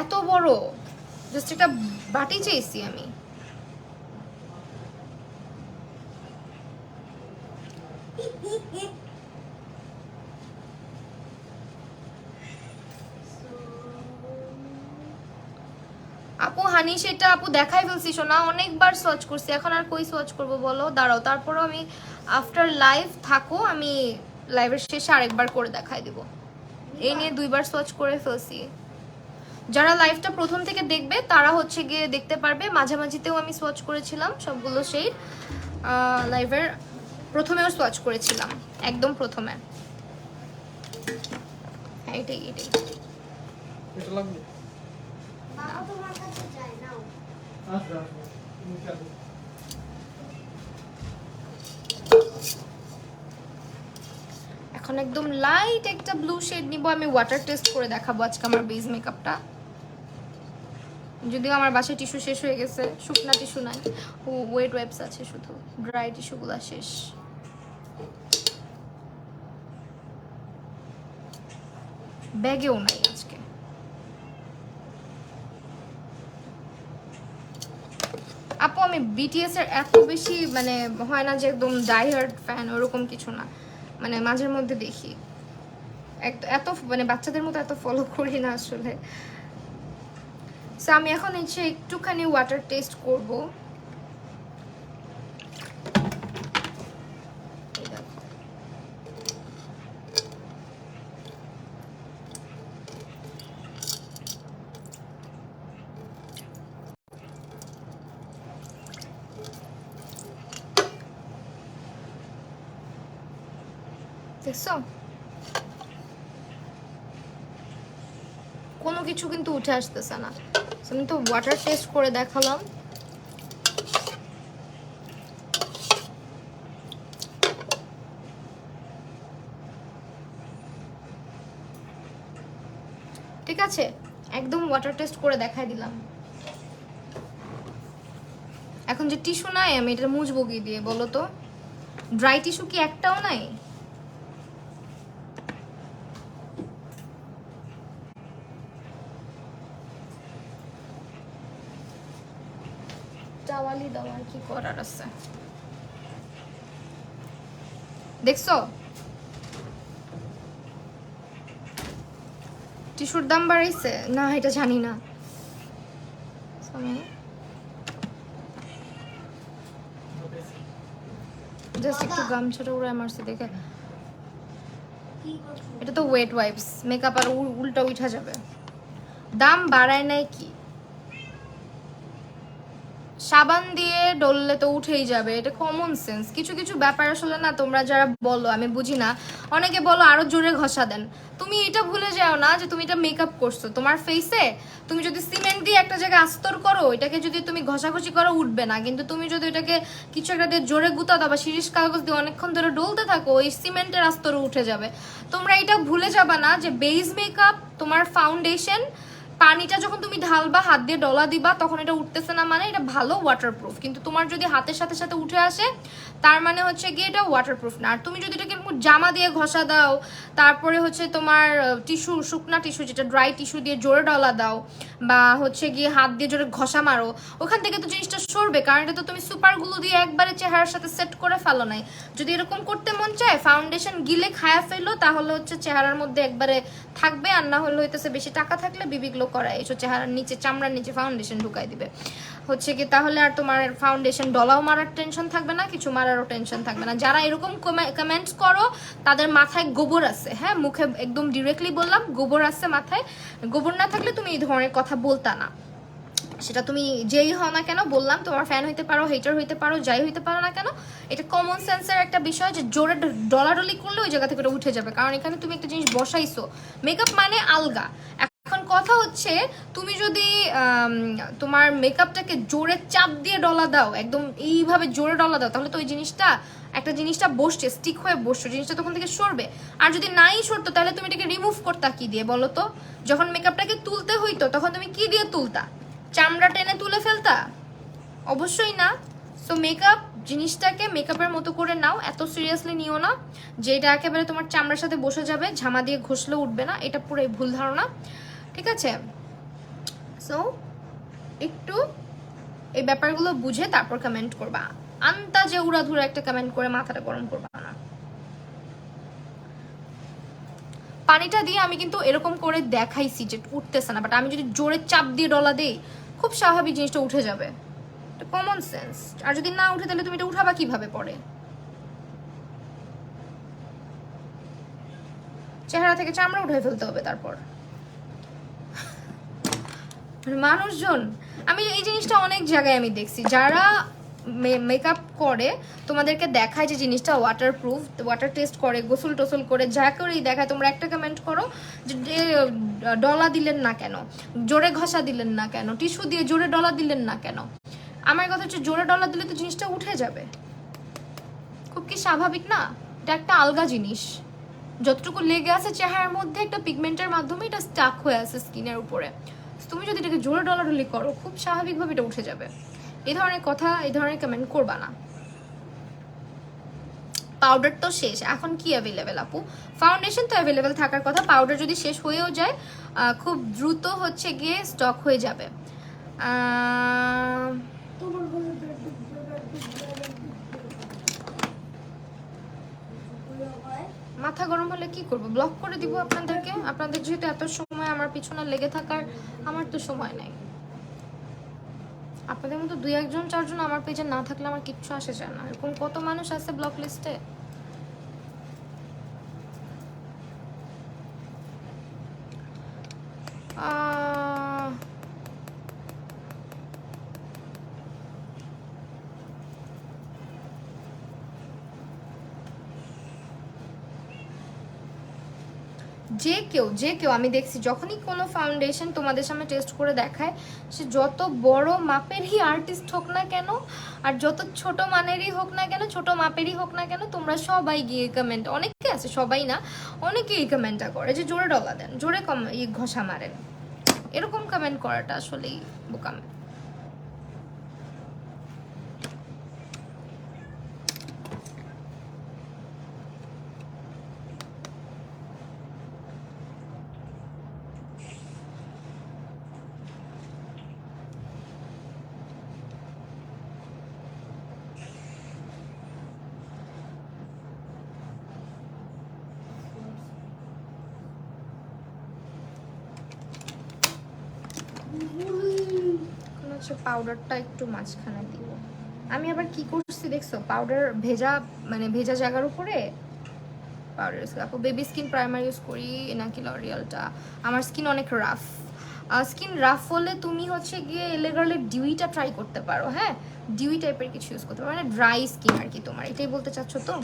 এত বড়, জাস্ট একটা বাটি চেয়েছি আমি। আপু হানি সেটা আপু দেখাই ফেলছি শোনা, অনেকবার সার্চ করছি, এখন আর কই সার্চ করব বলো, দাঁড়াও, তারপরও আমি আফটার লাইভ থাকো, আমি লাইভের শেষে আরেকবার করে দেখাই দিব। এই নিয়ে 2বার সার্চ করে ফেলছি। যারা লাইভটা প্রথম থেকে দেখবে তারা হচ্ছে গিয়ে দেখতে পারবে, মাঝামাঝিতেও আমি সার্চ করেছিলাম সবগুলো শেড, লাইভের প্রথমেও সার্চ করেছিলাম, একদম প্রথমে। হ্যাঁ এটাই এটাই। এটা লাগবে বাবা তোমার কাছে যায় নাও। আচ্ছা নিচে এখন একদম লাইট একটা ব্লু শেড নিব, আমি ওয়াটার টেস্ট করে দেখাবো আজকে আমার বেস মেকআপটা। যদিও আমার বাসায় টিস্যু শেষ হয়ে গেছে, শুকনা টিস্যু নাই, ওয়েট ওয়াইপস আছে, শুধু ড্রাই টিস্যুগুলো শেষ। ব্যাগেও নাই আজকে। আপু আমি বিটিএস এর এত বেশি মানে হয় না যে একদম ডাইহার্ড ফ্যান, ওরকম কিছু না, মানে মাঝের মধ্যে দেখি, এত মানে বাচ্চাদের মতো এত ফলো করি না আসলে। সো আমি এখন হচ্ছে একটুখানি ওয়াটার টেস্ট করব। দেখছো কোনো কিছু কিন্তু উঠে আসতেছে না, আমি তো ওয়াটার টেস্ট করে দেখালাম। ঠিক আছে, একদম ওয়াটার টেস্ট করে দেখাই দিলাম। এখন যে টিস্যু নাই, আমি এটা মুছবো কি দিয়ে বলো তো? ড্রাই টিস্যু কি একটাও নাই? টাওয়ালি দাও, কি করার আছে। দেখছো টিস্যুর দাম বাড়াইছে না, এটা জানি না, জাস্ট একটু গামছাটা উড়ে মারছে দেখে। এটা তো ওয়েট ওয়াইপস, মেকআপ আর উল্টা উঠা যাবে। দাম বাড়ায় নাই কি, সাবান দিয়ে ডললে তো উঠেই যাবে, এটা কমন সেন্স। কিছু কিছু ব্যাপার আসলে না, তোমরা যারা বলো আমি বুঝি না, অনেকে বলো আরো জোরে ঘষা দেন, তুমি এটা ভুলে যাও না যে তুমি এটা মেকআপ করছো তোমার ফেসে। তুমি যদি সিমেন্ট দিয়ে একটা জায়গায় আস্তর করো, এটাকে যদি তুমি ঘষাঘষি করো উঠবে না, কিন্তু তুমি যদি এটাকে কিছু একটা দিয়ে জোরে গুতা দাও বা শিরিষ কাগজ দিয়ে অনেকক্ষণ ধরে ডলতে থাকো, ওই সিমেন্টের আস্তর উঠে যাবে। তোমরা এটা ভুলে যাবা না যে বেস মেকআপ, তোমার ফাউন্ডেশন, পানিটা যখন তুমি ঢালবা, হাত দিয়ে ডলা দিবা, তখন এটা উঠতেছে না মানে এটা ভালো ওয়াটারপ্রুফ। কিন্তু তোমার যদি হাতের সাথে সাথে উঠে আসে তার মানে হচ্ছে গিয়ে এটা ওয়াটারপ্রুফ না। আর তুমি যদি এটাকে জামা দিয়ে ঘষা দাও, তারপরে হচ্ছে তোমার টিস্যু, শুকনা টিস্যু যেটা ড্রাই টিস্যু দিয়ে জোরে ডলা দাও, বা হচ্ছে গিয়ে হাত দিয়ে জোরে ঘষা মারো, ওখান থেকে তো জিনিসটা সরবে, কারণ এটা তো তুমি সুপার গ্লু দিয়ে একবারে চেহারার সাথে সেট করে ফেলো নাই। যদি এরকম করতে মন চায় ফাউন্ডেশন গিলে খায়া ফেলো, তাহলে হচ্ছে চেহারার মধ্যে একবারে থাকবে। আর না হলে হইতেছে বেশি টাকা থাকলে বিবি গ্লো করায় এসো চেহারার নিচে, চামড়ার নিচে ফাউন্ডেশন ঢুকাই দিবে হচ্ছে কি, তাহলে আর তোমার ফাউন্ডেশন ডলাও মারার টেনশন থাকবে না, কিছু মারারও টেনশন থাকবে না। যারা এরকম কমেন্টস করো তাদের মাথায় গোবর আছে। হ্যাঁ, মুখে একদম ডিরেক্টলি বললাম, গোবর আছে মাথায়। গোবর না থাকলে তুমি এই ধরনের কথা বলতা না। সেটা তুমি যেই হও না কেন, বললাম তোমার ফ্যান হইতে পারো, হেটার হইতে পারো, যাই হইতে পারো না কেন, এটা কমন সেন্সের একটা বিষয় যে জোরে ডলাডলি করলে ওই জায়গা থেকে ওটা উঠে যাবে, কারণ এখানে তুমি একটা জিনিস বসাইছো। মেকআপ মানে আলগা। এখন কথা হচ্ছে তুমি যদি তোমার মেকআপটাকে জোরে চাপ দিয়ে ডলা দাও, একদম এইভাবে জোরে ডলা দাও, তাহলে তো ওই জিনিসটা একটা জিনিসটা বসছে, স্টিক হয়ে বসছে, জিনিসটা তখন থেকে সরবে। আর যদি নাই সরতো তাহলে তুমি এটাকে রিমুভ করতা কি দিয়ে বলো তো? যখন মেকআপটাকে তুলতে হইতো তখন তুমি কি দিয়ে তুলতা? চামড়া টেনে তুলে ফেলতা? অবশ্যই না। সো মেকআপ জিনিসটাকে মেকআপের মতো করে নাও, এত সিরিয়াসলি নিও না যে এটা একেবারে তোমার চামড়ার সাথে বসে যাবে, ঝামা দিয়ে ঘষলেও উঠবে না, এটা পুরোই ভুল ধারণা, ঠিক আছে? সো একটু এই ব্যাপারগুলো বুঝে তারপর কমেন্ট করবা, আন্তাজে উড়াধুরা একটা কমেন্ট করে মাথাটা গরম করবা না। পানিটা দিয়ে আমি কিন্তু এরকম করে দেখাইছি যে উঠতেছে না, বাট আমি যদি জোরে চাপ দিয়ে ডলা দেই খুব স্বাভাবিক জিনিসটা উঠে যাবে, এটা কমন সেন্স। আর যদি না উঠে তাহলে তুমি এটা উঠাবা কিভাবে পরে? চেহারা থেকে চামড়া উঠে ফেলতে হবে তারপর। মানুষজন, আমি এই জিনিসটা অনেক জায়গায় আমি দেখছি, যারা মেকআপ করে তোমাদেরকে দেখায় যে জিনিসটা ওয়াটারপ্রুফ, ওয়াটার টেস্ট করে, গোসল টোসল করে, যা করেই দেখায়, তোমরা একটা কমেন্ট করো যে ডলা দিলেন না কেন, জোরে ঘষা দিলেন না কেন, টিস্যু দিয়ে জোরে ডলা দিলেন না কেন? আমার কথা হচ্ছে জোরে ডলা দিলে তো জিনিসটা উঠে যাবে, খুব কি স্বাভাবিক না? এটা একটা আলগা জিনিস, যতটুকু লেগে আছে চেহারার মধ্যে একটা পিগমেন্টের মাধ্যমে এটা স্টাক হয়ে আছে স্কিনের উপরে। তুমি যদি এটাকে জোরে ডলাডলি করো খুব স্বাভাবিকভাবে এটা উঠে যাবে। এই ধরনের কথা, এই ধরনের কমেন্ট করবা না। পাউডার তো শেষ, এখন কি অ্যাভেলেবেল আপু? ফাউন্ডেশন তো অ্যাভেলেবেল থাকার কথা, পাউডার যদি শেষ হয়েও যায় খুব দ্রুত হচ্ছে গিয়ে স্টক হয়ে যাবে। মাথা গরম হলে কি করব? ব্লক করে দিব আপনাদেরকে। আপনাদের যেহেতু এত সময় আমার পিছনে লেগে থাকার, আমার তো সময় নাই। আপনাদের মতো 2-1-4 আমার পেজে না থাকলে আমার কিচ্ছু আসে যায় না। এরকম কত মানুষ আছে ব্লক লিস্টে। যে কেউ আমি দেখছি যখনই কোনো ফাউন্ডেশন তোমাদের সামনে টেস্ট করে দেখায়, সে যত বড় মাপেরই আর্টিস্ট হোক না কেন আর যত ছোট মানেরই হোক না কেন, ছোট মাপেরই হোক না কেন, তোমরা সবাই গিয়ে কমেন্ট, অনেকে আছে সবাই না, অনেকেই কমেন্টটা করে যে জোরে ডলা দেন, জোরে ঘষা মারেন। এরকম কমেন্ট করাটা আসলেই বোকামি। পাউডারটা একটু মাঝখানে দিব। আমি আবার কি করছি দেখছো? পাউডার ভেজা, মানে ভেজা জায়গার উপরে পাউডার ইউজ করি। আপু বেবি স্কিন প্রাইমার ইউজ করি নাকি লরিয়ালটা? আমার স্কিন অনেক রাফ। স্কিন রাফ হলে তুমি হচ্ছে গিয়ে এলেগার্লের ডিউইটা ট্রাই করতে পারো। হ্যাঁ, ডিউই টাইপের কিছু ইউজ করতে পারো, মানে ড্রাই স্কিন আর কি। তোমার এটাই বলতে চাচ্ছ তো?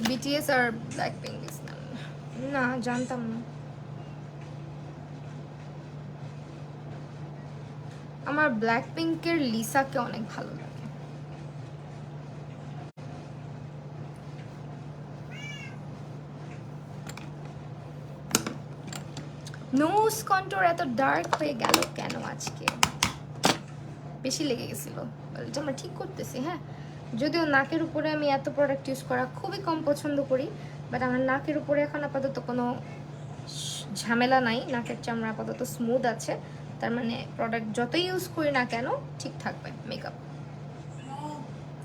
BTS আর ব্ল্যাকপিঙ্ক না, জানতাম না। আমার ব্ল্যাকপিঙ্কের লিসাকে অনেক ভালো লাগে। নোজ কন্ট্রোর এত ডার্ক হয়ে গেল কেন আজকে? বেশি লেগে গেছিলো। এটা আমরা ঠিক করতেছি, হ্যাঁ। যদিও নাকের উপরে আমি এত প্রোডাক্ট ইউজ করা খুবই কম পছন্দ করি, বাট আমার নাকের উপরে এখন আপাতত কোনো ঝামেলা নাই। নাকের চামড়া আপাতত স্মুথ আছে, তার মানে প্রোডাক্ট যতই ইউজ করি না কেন ঠিক থাকবে মেকআপ।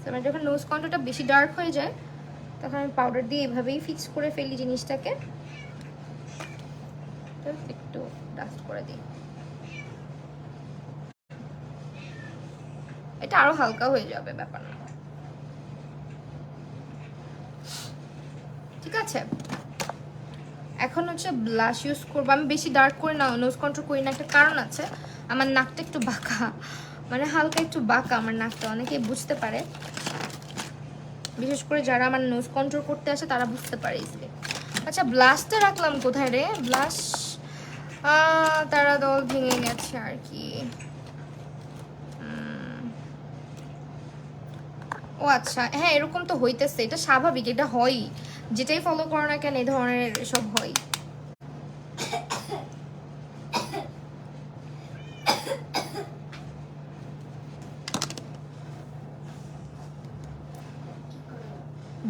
আমার যখন নোজ কন্ট্রোরটা বেশি ডার্ক হয়ে যায় তখন আমি পাউডার দিয়ে এভাবেই ফিক্স করে ফেলি জিনিসটাকে, একটু ডাস্ট করে দিই। এটা আরো হালকা হয়ে যাবে, ব্যাপার না। ঠিক আছে, এখন হচ্ছে ব্লাশ ইউজ করবো। আমি বেশি ডার্ক করে না, নোজ কন্ট্রোল করি না, একটা কারণ আছে। আমার নাকটা একটু বাঁকা, মানে হালকা একটু বাঁকা আমার নাকটা, অনেকেই বুঝতে পারে, বিশেষ করে যারা আমার নোজ কন্ট্রোল করতে আসে তারা বুঝতে পারে ইজিলি। আচ্ছা, ব্লাশটা রাখলাম কোথায় রে? ব্লাশ তারা দল ভেঙে গেছে আর কি। ও আচ্ছা, হ্যাঁ এরকম তো হইতেছে, এটা স্বাভাবিক, এটা হয়ই, যেটাই ফলো করো না কেন এই ধরনের সব হয়।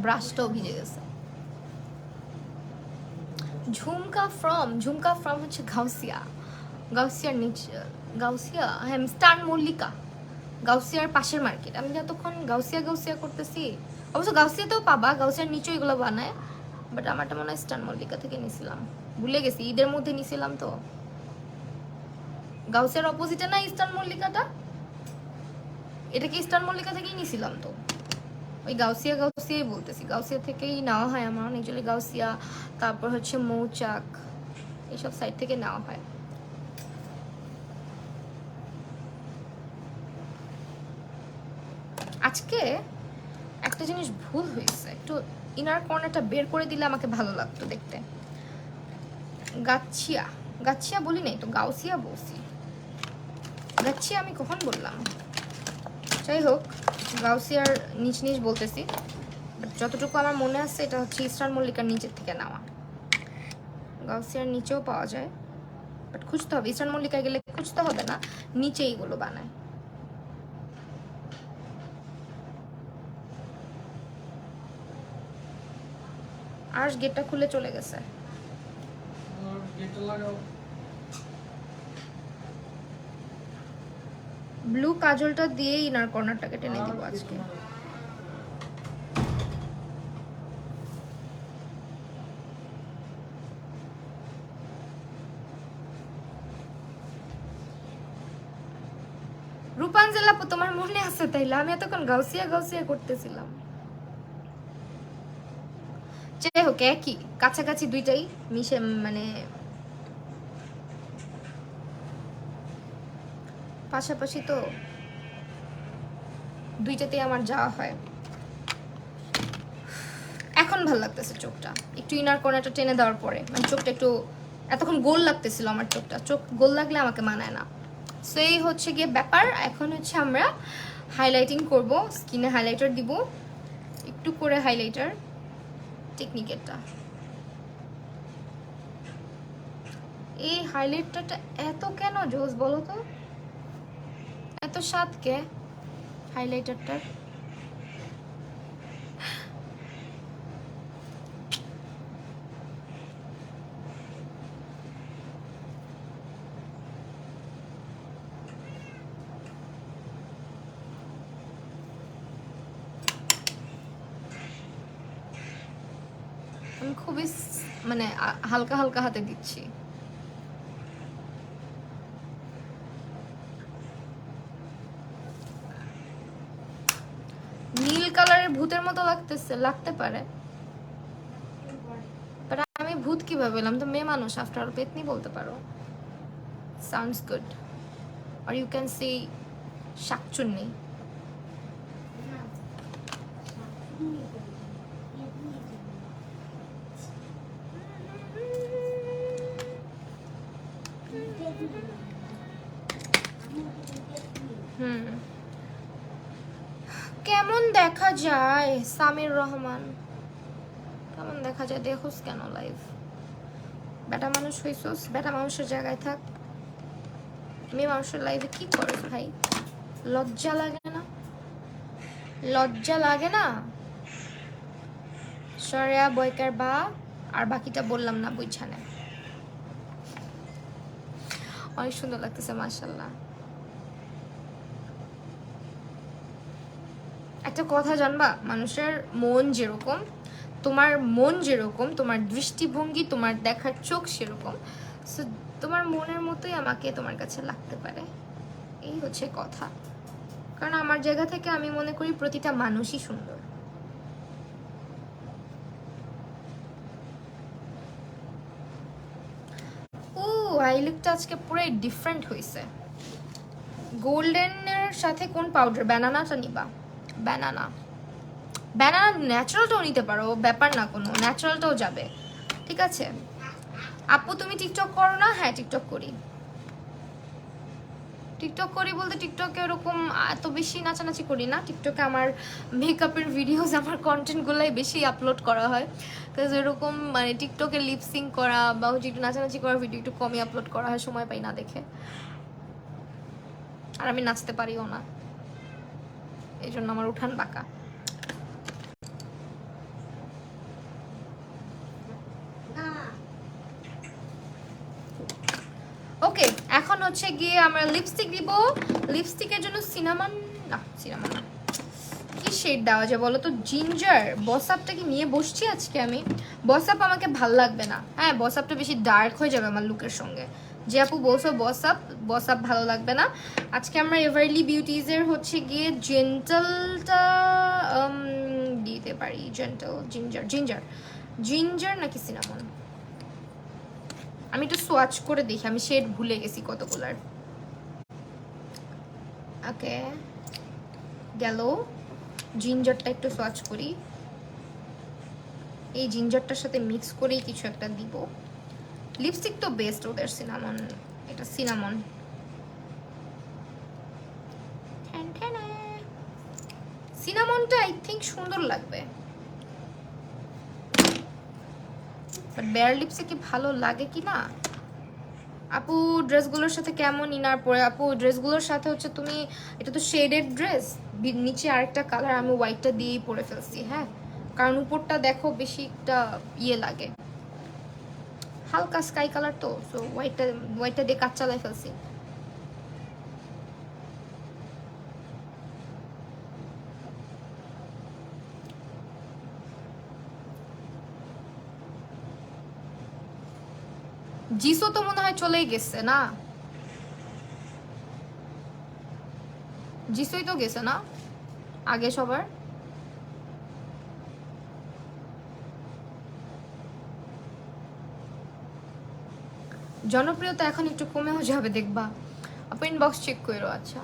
ব্রাশটাও ভিজে গেছে। ঝুমকা ফ্রম হচ্ছে গাউসিয়া, গাউসিয়ার নিচে, গাউসিয়া, হ্যাঁ স্টান মল্লিকা, গাউসিয়ার পাশের মার্কেট। আমি যতক্ষণ গাউসিয়া গাউসিয়া করতেছি, অবশ্য গাউসিয়াতেও পাবা, গাউসিয়ার নিচে এগুলো বানায়, বাট আমারটা মনে হয় স্টান মল্লিকা থেকে নিছিলাম, ভুলে গেছি, ঈদের মধ্যে নিছিলাম তো। গাউসিয়ার অপোজিটে না ইস্টার্ন মল্লিকাটা, এটা কি ইস্টার্ন মল্লিকা থেকেই নিছিলাম তো। ওই গাউসিয়া গাউসিয়াই বলতেছি, গাউসিয়া থেকেই নেওয়া হয় আমার অ্যাকচুয়ালি। গাউসিয়া, তারপর হচ্ছে মৌচাক, এইসব সাইড থেকে নেওয়া হয়। আজকে একটা জিনিস ভুল হয়েছে, একটু ইনার কর্নারটা বের করে দিলে আমাকে ভালো লাগতো দেখতে। গাছিয়া, গাছিয়া বলি নাই তো, গাউসিয়া বলছি। গাছিয়া আমি কখন বললাম? যাই হোক, গাউসিয়ার নিচ নিচ বলতেছি, যতটুকু আমার মনে আছে এটা হচ্ছে ইস্টার্ন মল্লিকার নিচের থেকে নেওয়া। গাউসিয়ার নিচেও পাওয়া যায়, বাট খুঁজতে হবে, ইস্টার্ন মল্লিকায় গেলে খুঁজতে হবে না, নিচে এইগুলো বানায়। আর গেটটা খুলে চলে গেছে। গেটটা লাগাও। ব্লু কাজলটা দিয়ে ইনার কর্নারটাকে টেনে দিব আজকে। রূপাঞ্জল আপু, তোমার মনে আছে তাইলে আমি এতক্ষণ গাউসিয়া গাউসিয়া করতেছিলাম। যাই হোক, একই কাছাকাছি দুইটাই মিশে, মানে পাশাপাশি তো দুইটাতেই আমার যাওয়া হয়। এখন ভাল লাগতেছে চোখটা, একটু ইনার কর্নারটা টেনে দেওয়ার পরে, মানে চোখটা একটু, এতক্ষণ গোল লাগতেছিল আমার চোখটা, চোখ গোল লাগলে আমাকে মানায় না। সো এই হচ্ছে গিয়ে ব্যাপার। এখন হচ্ছে আমরা হাইলাইটিং করব, স্কিনে হাইলাইটার দিব, একটু করে হাইলাইটার টেকনিকেরটা। এই হাইলাইটারটা এত কেন জোস বলো তো, এত স্বাদ কে হাইলাইটারটার? আমি খুবই মানে হালকা হালকা হাতে দিচ্ছি। নীল কালারের ভূতের মতো লাগতে পারে, বাট আমি ভূত কিভাবে এলাম? তো মেয়ে মানুষ, আফটার অল পেতনি বলতে পারো। সাউন্ডস গুড, আর ইউ ক্যান সে শাকচুন্নি। কেমন দেখা যায় সামির রহমান, কেমন দেখা যায়? দেখোস কেন লাইভ? বেটা মানুষ হইছস, বেটা মানুষের জায়গায় থাক। মেয়ে মানুষের লাইফে কি করে ভাই? লজ্জা লাগে না? লজ্জা লাগে না? সরেয়া বয়কার বা, আর বাকিটা বললাম না, বুঝছানে। অনেক সুন্দর লাগতেছে মাশাআল্লাহ। একটা কথা জানবা, মানুষের মন যেরকম, তোমার মন যেরকম, তোমার দৃষ্টিভঙ্গি, তোমার দেখার চোখ সেরকম। সো তোমার মনের মতোই আমাকে তোমার কাছে লাগতে পারে, এই হচ্ছে কথা। কারণ আমার জায়গা থেকে আমি মনে করি প্রতিটা মানুষই সুন্দর। ও আই লুকটা আজকে পুরো ডিফারেন্ট হয়েছে। গোল্ডেনের সাথে কোন পাউডার? ব্যানানাটা নিবা? ব্যানানা, ব্যানানা ন্যাচারালটাও নিতে পারো, ব্যাপার না কোনো, ন্যাচারালটাও যাবে, ঠিক আছে। আপু তুমি টিকটক করো না? হ্যাঁ টিকটক করি। টিকটক করি বলতে টিকটকে ওরকম এত বেশি নাচানাচি করি না। টিকটকে আমার মেকআপের ভিডিওস, আমার কন্টেন্টগুলোই বেশি আপলোড করা হয়। বিকজ এরকম মানে টিকটকে লিপসিং করা বা হচ্ছে একটু নাচানাচি করার ভিডিও একটু কমই আপলোড করা হয়, সময় পাই না দেখে। আর আমি নাচতে পারিও না, এই জন্য আমার উঠান বাঁকা। ওকে, এখন হচ্ছে গিয়ে আমরা লিপস্টিক দিব। লিপস্টিকের জন্য সিনামন, না সিনামন না, কি শেড দেওয়া যায় বলো তো? জিঞ্জার। বসআপটা কি নিয়ে বসছি আজকে আমি? বসআপ আমাকে ভাল লাগবে না, হ্যাঁ বসআপটা বেশি ডার্ক হয়ে যাবে আমার লুকের সঙ্গে। যে আপু বলছো বসআপ ভালো লাগবে না। আজকে আমরা এভারলি বিউটিজের হচ্ছে গিয়ে জেন্টালটা দিতে পারি। জেন্টাল, জিঞ্জার নাকি সিনামন? আমি একটু সোয়াচ করে দেখি, আমি শেড ভুলে গেছি কতগুলার। ওকে গেল, জিঞ্জারটা একটু সোয়াচ করি। এই জিঞ্জারটার সাথে মিক্স করেই কিছু একটা দিব। লিপস্টিক তো বেস্ট ওদের, সিনামন, এটা সিনামন। সিনামনটা আই থিঙ্ক সুন্দর লাগবে, বাট বেয়ার লিপসে কি ভালো লাগে কি না। আপু ড্রেসগুলোর সাথে কেমন ইনার পরে? আপু ড্রেসগুলোর সাথে হচ্ছে তুমি, এটা তো শেডেড ড্রেস, নিচে আরেকটা কালার আমি হোয়াইটটা দিয়েই পরে ফেলছি, হ্যাঁ কারণ উপরটা দেখো বেশি একটা ইয়ে লাগে, হালকা স্কাই কালার তো, সো হোয়াইটটা দিয়ে কাজ চালাই ফেলছি। জিসো তো মনে হয় চলেই গেছে না? জিসোই তো গেছে না আগে সবার? জনপ্রিয়তা এখন একটু কমেও যাবে দেখবা। আপু ইনবক্স চেক করো। আচ্ছা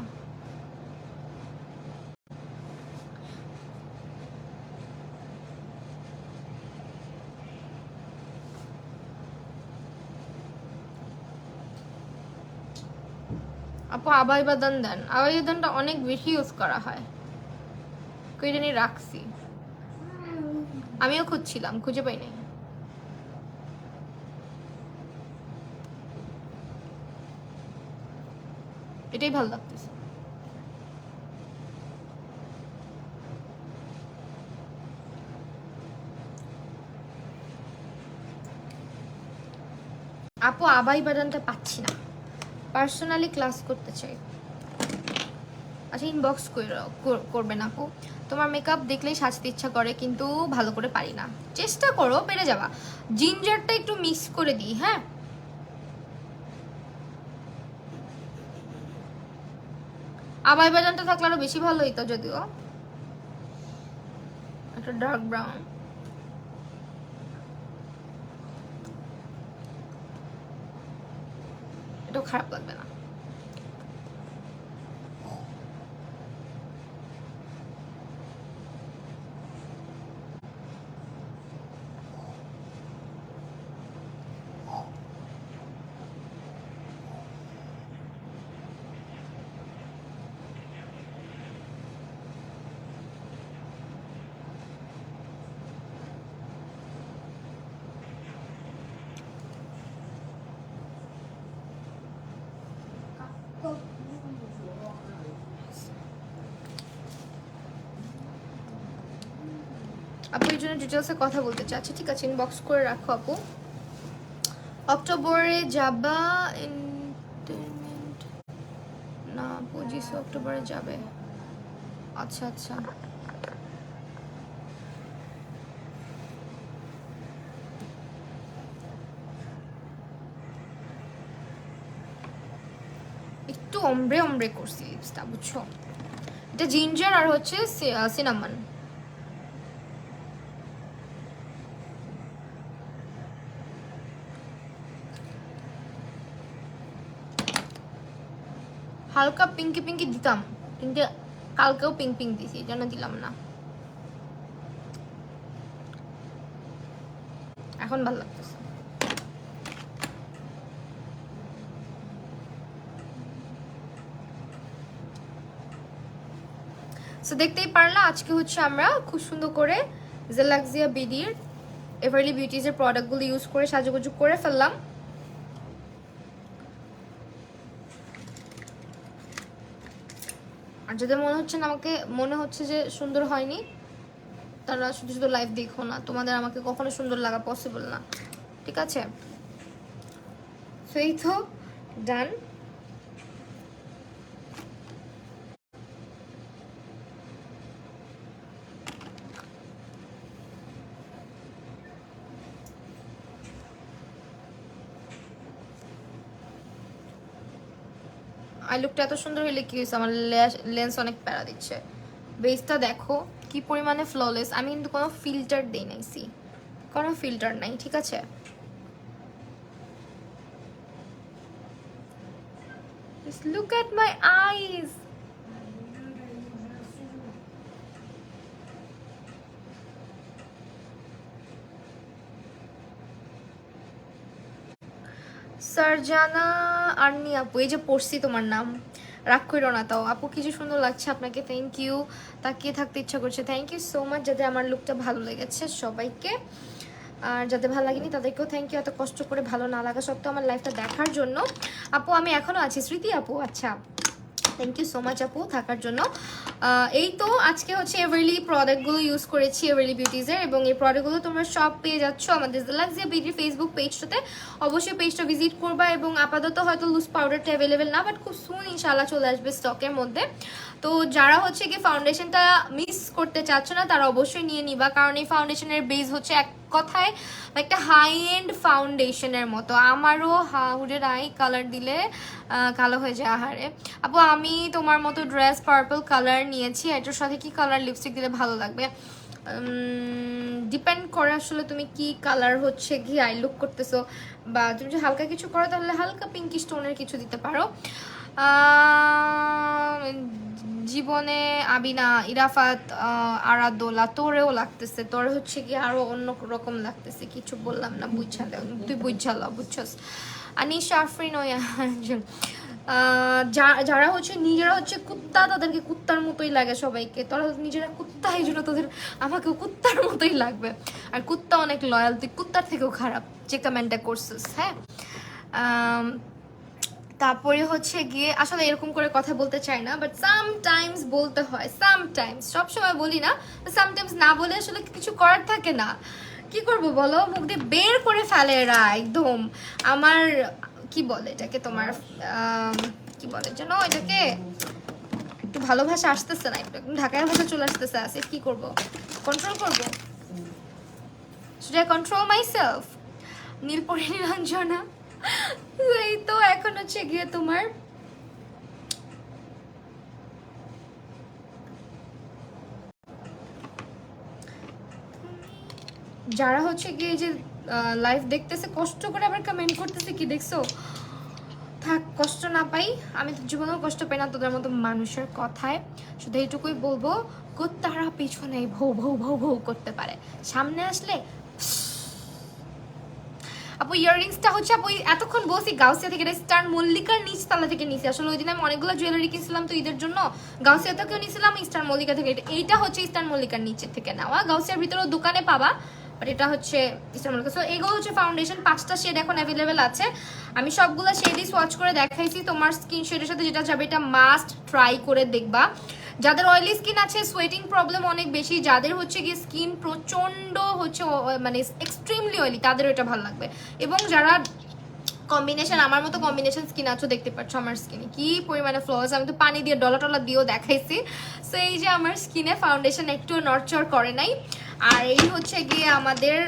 আপু আবাই বাদান দেন, আবাই বাদানটা অনেক বেশি ইউজ করা হয়, কই জানি রাখছি, আমিও খুঁজছিলাম খুঁজে পাই নাই। এটাই ভালো লাগতেছে। আপু আবাই বাদানটা পাচ্ছি না, পার্সোনালি ক্লাস করতে চাই। আচ্ছা ইনবক্স করবেন আপু। তোমার মেকআপ দেখলেই সাজতে ইচ্ছা করে কিন্তু ভালো করে পারি না, চেষ্টা করো পেরে যাবা। জিঞ্জারটা একটু মিক্স করে দিই, হ্যাঁ আবাই বাদানটা থাকলে আরো বেশি ভালো হইতো, যদিও একটা ডার্ক ব্রাউন। এটাও খারাপ লাগবে না। আপু এই জন্য ডিটেলসে কথা বলতে চাচ্ছি, ঠিক আছে ইনবক্স করে রাখো আপু। অক্টোবরে যাবা না 25 অক্টোবরে যাবে, আচ্ছা আচ্ছা। একটু অমব্রে অমব্রে করছি লিপসটা, বুঝছো? এটা জিঞ্জার আর হচ্ছে সিনামন। হালকা পিঙ্কি পিঙ্কি দিতাম, কিন্তু কালকেও পিঙ্ক পিঙ্ক দিছি, এই জন্য দিলাম না। এখন ভালো লাগতেছে। সো দেখতেই পারলা আজকে হচ্ছে আমরা খুব সুন্দর করে জেলাক্সিয়া বিডির এভারলি বিউটিজের প্রোডাক্টগুলো ইউজ করে সাজুগুজু করে ফেললাম। আর যাদের মনে হচ্ছে যে সুন্দর হয়নি, তারা শুধু শুধু লাইভ দেখো না, তোমাদের আমাকে কখনো সুন্দর লাগা পসিবল না, ঠিক আছে? সেই তো ডান। আই লুকটা এত সুন্দর হইলে কি হয়েছে, আমার লেন্স অনেক প্যারা দিচ্ছে। বেসটা দেখো কি পরিমাণে ফ্ললেস, আমি কিন্তু কোনো ফিল্টার দেই নাই, কোনো ফিল্টার নাই, ঠিক আছে? Just look at my eyes. সারজানা Arni আপু, এই যে পড়ছি তোমার নাম, রাগ করো না। তাও আপু কিছু সুন্দর লাগছে আপনাকে, থ্যাংক ইউ। তাকিয়ে থাকতে ইচ্ছা করছে, থ্যাংক ইউ সো মাচ। যাদের আমার লুকটা ভালো লেগেছে সবাইকে, আর যাদের ভালো লাগেনি তাদেরকেও থ্যাংক ইউ, এত কষ্ট করে ভালো না লাগা সত্ত্বেও আমার লাইফটা দেখার জন্য। আপু আমি এখনও আছি, স্মৃতি আপু, আচ্ছা থ্যাংক ইউ সো মাচ আপু থাকার জন্য। এই তো আজকে হচ্ছে এভারলি প্রোডাক্টগুলো ইউজ করেছি, এভারলি বিউটিজের, এবং এই প্রোডাক্টগুলো তোমরা সব পেয়ে যাচ্ছ আমাদের জেলাক্সিয়া বিউটির ফেসবুক পেজটাতে। অবশ্যই পেজটা ভিজিট করবা, এবং আপাতত হয়তো লুজ পাউডারটা অ্যাভেলেবেল না, বাট খুব সুন ইনশাল্লাহ চলে আসবে স্টকের মধ্যে। তো যারা হচ্ছে কি ফাউন্ডেশনটা মিস করতে চাচ্ছ না তারা অবশ্যই নিয়ে নিবা, কারণ এই ফাউন্ডেশনের বেস হচ্ছে এক কথায় একটা হাই এন্ড ফাউন্ডেশনের মতো। আমারও হুডের আই কালার দিলে কালো হয়ে যায় আহারে। আপু আমি তোমার মতো ড্রেস পার্পল কালার নিয়েছি, এটার সাথে কি কালার লিপস্টিক দিলে ভালো লাগবে? ডিপেন্ড করে আসলে তুমি কি কালার হচ্ছে কি আই লুক করতেছো, বা তুমি যদি হালকা কিছু করো তাহলে হালকা পিঙ্কি স্টোনের কিছু দিতে পারো। জীবনে আবিনা, ইরাফাত, আরাদোলা, তোরেও লাগতেছে, তোরে হচ্ছে কি আরো অন্য রকম লাগতেছে, কিছু বললাম না, বুঝছালে তুই বুঝছালা, বুঝছস। আনিশা আফরিন, যারা হচ্ছে নিজেরা হচ্ছে কুত্তা, তাদেরকে কুত্তার মতোই লাগে সবাইকে, তোরা নিজেরা কুত্তা, এই জন্য তোদের আমাকেও কুত্তার মতোই লাগবে। আর কুত্তা অনেক লয়াল, তুই কুত্তার থেকেও খারাপ যে কমেন্টটা করছিস। হ্যাঁ, তারপরে হচ্ছে গিয়ে আসলে এরকম করে কথা বলতে চাই না, বাট সামটাইমস বলতে হয়, সামটাইমস, সবসময় বলি না, সামটাইমস না বলে আসলে কিছু করার থাকে না, কি করবো বলো, মুখ দিয়ে বের করে ফেলে এরা একদম। আমার কি বলে এটাকে, তোমার কি বলে যেন এটাকে, একটু ভালোবাসা আসতেছে না, একটু ঢাকায় ভাষা চলে আসতেছে, আছে কি করব, কন্ট্রোল করবো, should I control myself. Neelpari Niranjana, এই তো এখন হচ্ছে গিয়ে তোমার যারা হচ্ছে গিয়ে যে লাইভ দেখতেছে কষ্ট করে আবার কমেন্ট করতেছে, কি দেখছো, থাক কষ্ট না পাই, আমি তো জীবনেও কষ্ট পাই না তোদের মতো মানুষের কথায়। শুধু এইটুকুই বলবো, তারা পিছনে ভৌ ভৌ ভৌ ভৌ করতে পারে, সামনে আসলে। আপু ইয়াররিংসটা হচ্ছে আপু এতক্ষণ বলছি গাউসিয়া থেকে, স্টার মল্লিকার নিচ তলা থেকে নিছি। আসলে ওই দিন আমি অনেকগুলো জুয়েলারি কিনছিলাম তো ঈদের জন্য, গাউসিয়া থেকেও নিয়েছিলাম, স্টার মল্লিকা থেকে। এইটা হচ্ছে স্টার মল্লিকার নিচের থেকে নেওয়া, গাউসিয়ার ভিতরেও দোকানে পাবা, বাট এটা হচ্ছে স্টার মল্লিকা। সো এগুলো হচ্ছে ফাউন্ডেশন, 5টা শেড এখন অ্যাভেলেবেল আছে, আমি সবগুলো শেডই সোয়াচ করে দেখাইছি। তোমার স্কিন শেডের সাথে যেটা যাবে এটা মাস্ট ট্রাই করে দেখবা। যাদের অয়েলি স্কিন আছে, সোয়েটিং প্রবলেম অনেক বেশি, যাদের হচ্ছে গিয়ে স্কিন প্রচন্ড হচ্ছে মানে এক্সট্রিমলি অয়েলি, তাদের এটা ভালো লাগবে। এবং যারা কম্বিনেশন আমার মতো কম্বিনেশন স্কিন আছো, দেখতে পাচ্ছ আমার স্কিনে কি পরিমাণে ফ্লস, আমি তো পানি দিয়ে ডলা টলা দিয়েও দেখাইছি। সো এই যে আমার স্কিনে ফাউন্ডেশন একটু নড়চড় করে নাই। আর এই হচ্ছে গিয়ে আমাদের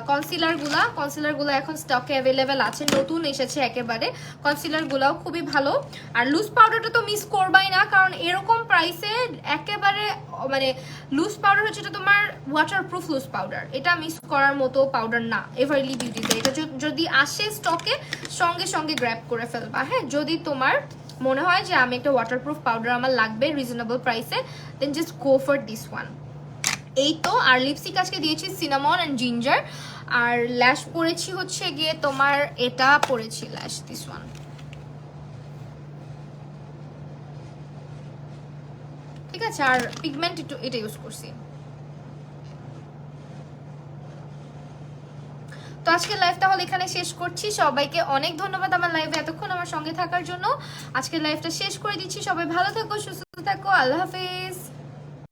কনসিলারগুলো এখন স্টকে অ্যাভেলেবেল আছে, নতুন এসেছে একেবারে। কনসিলারগুলোও খুবই ভালো। আর লুজ পাউডারটা তো মিস করবাই না, কারণ এরকম প্রাইসে একেবারে মানে লুজ পাউডার হচ্ছে এটা তোমার ওয়াটারপ্রুফ লুজ পাউডার, এটা মিস করার মতো পাউডার না এভারলি বিউটিতে। এটা যদি আসে স্টকে সঙ্গে সঙ্গে গ্র্যাব করে ফেলবা, হ্যাঁ। যদি তোমার মনে হয় যে আমি একটা ওয়াটারপ্রুফ পাউডার আমার লাগবে রিজনেবল প্রাইসে, then just go for this one. এই তো। আর লিপস্টিক আজকে দিয়েছি সিনামন অ্যান্ড জিঞ্জার। আর ল্যাশ পরেছি হচ্ছে গিয়ে তোমার এটা পরেছি ল্যাশ, দিস ওয়ান। ঠিক আছে। আর পিগমেন্ট একটু এটা ইউজ করছি। তো আজকের লাইভ তাহলে এখানে শেষ করছি। সবাইকে অনেক ধন্যবাদ আমার লাইভে এতক্ষণ আমার সঙ্গে থাকার জন্য। আজকের লাইভটা শেষ করে দিচ্ছি। সবাই ভালো থাকো, সুস্থ থাকো, আল্লাহ হাফেজ।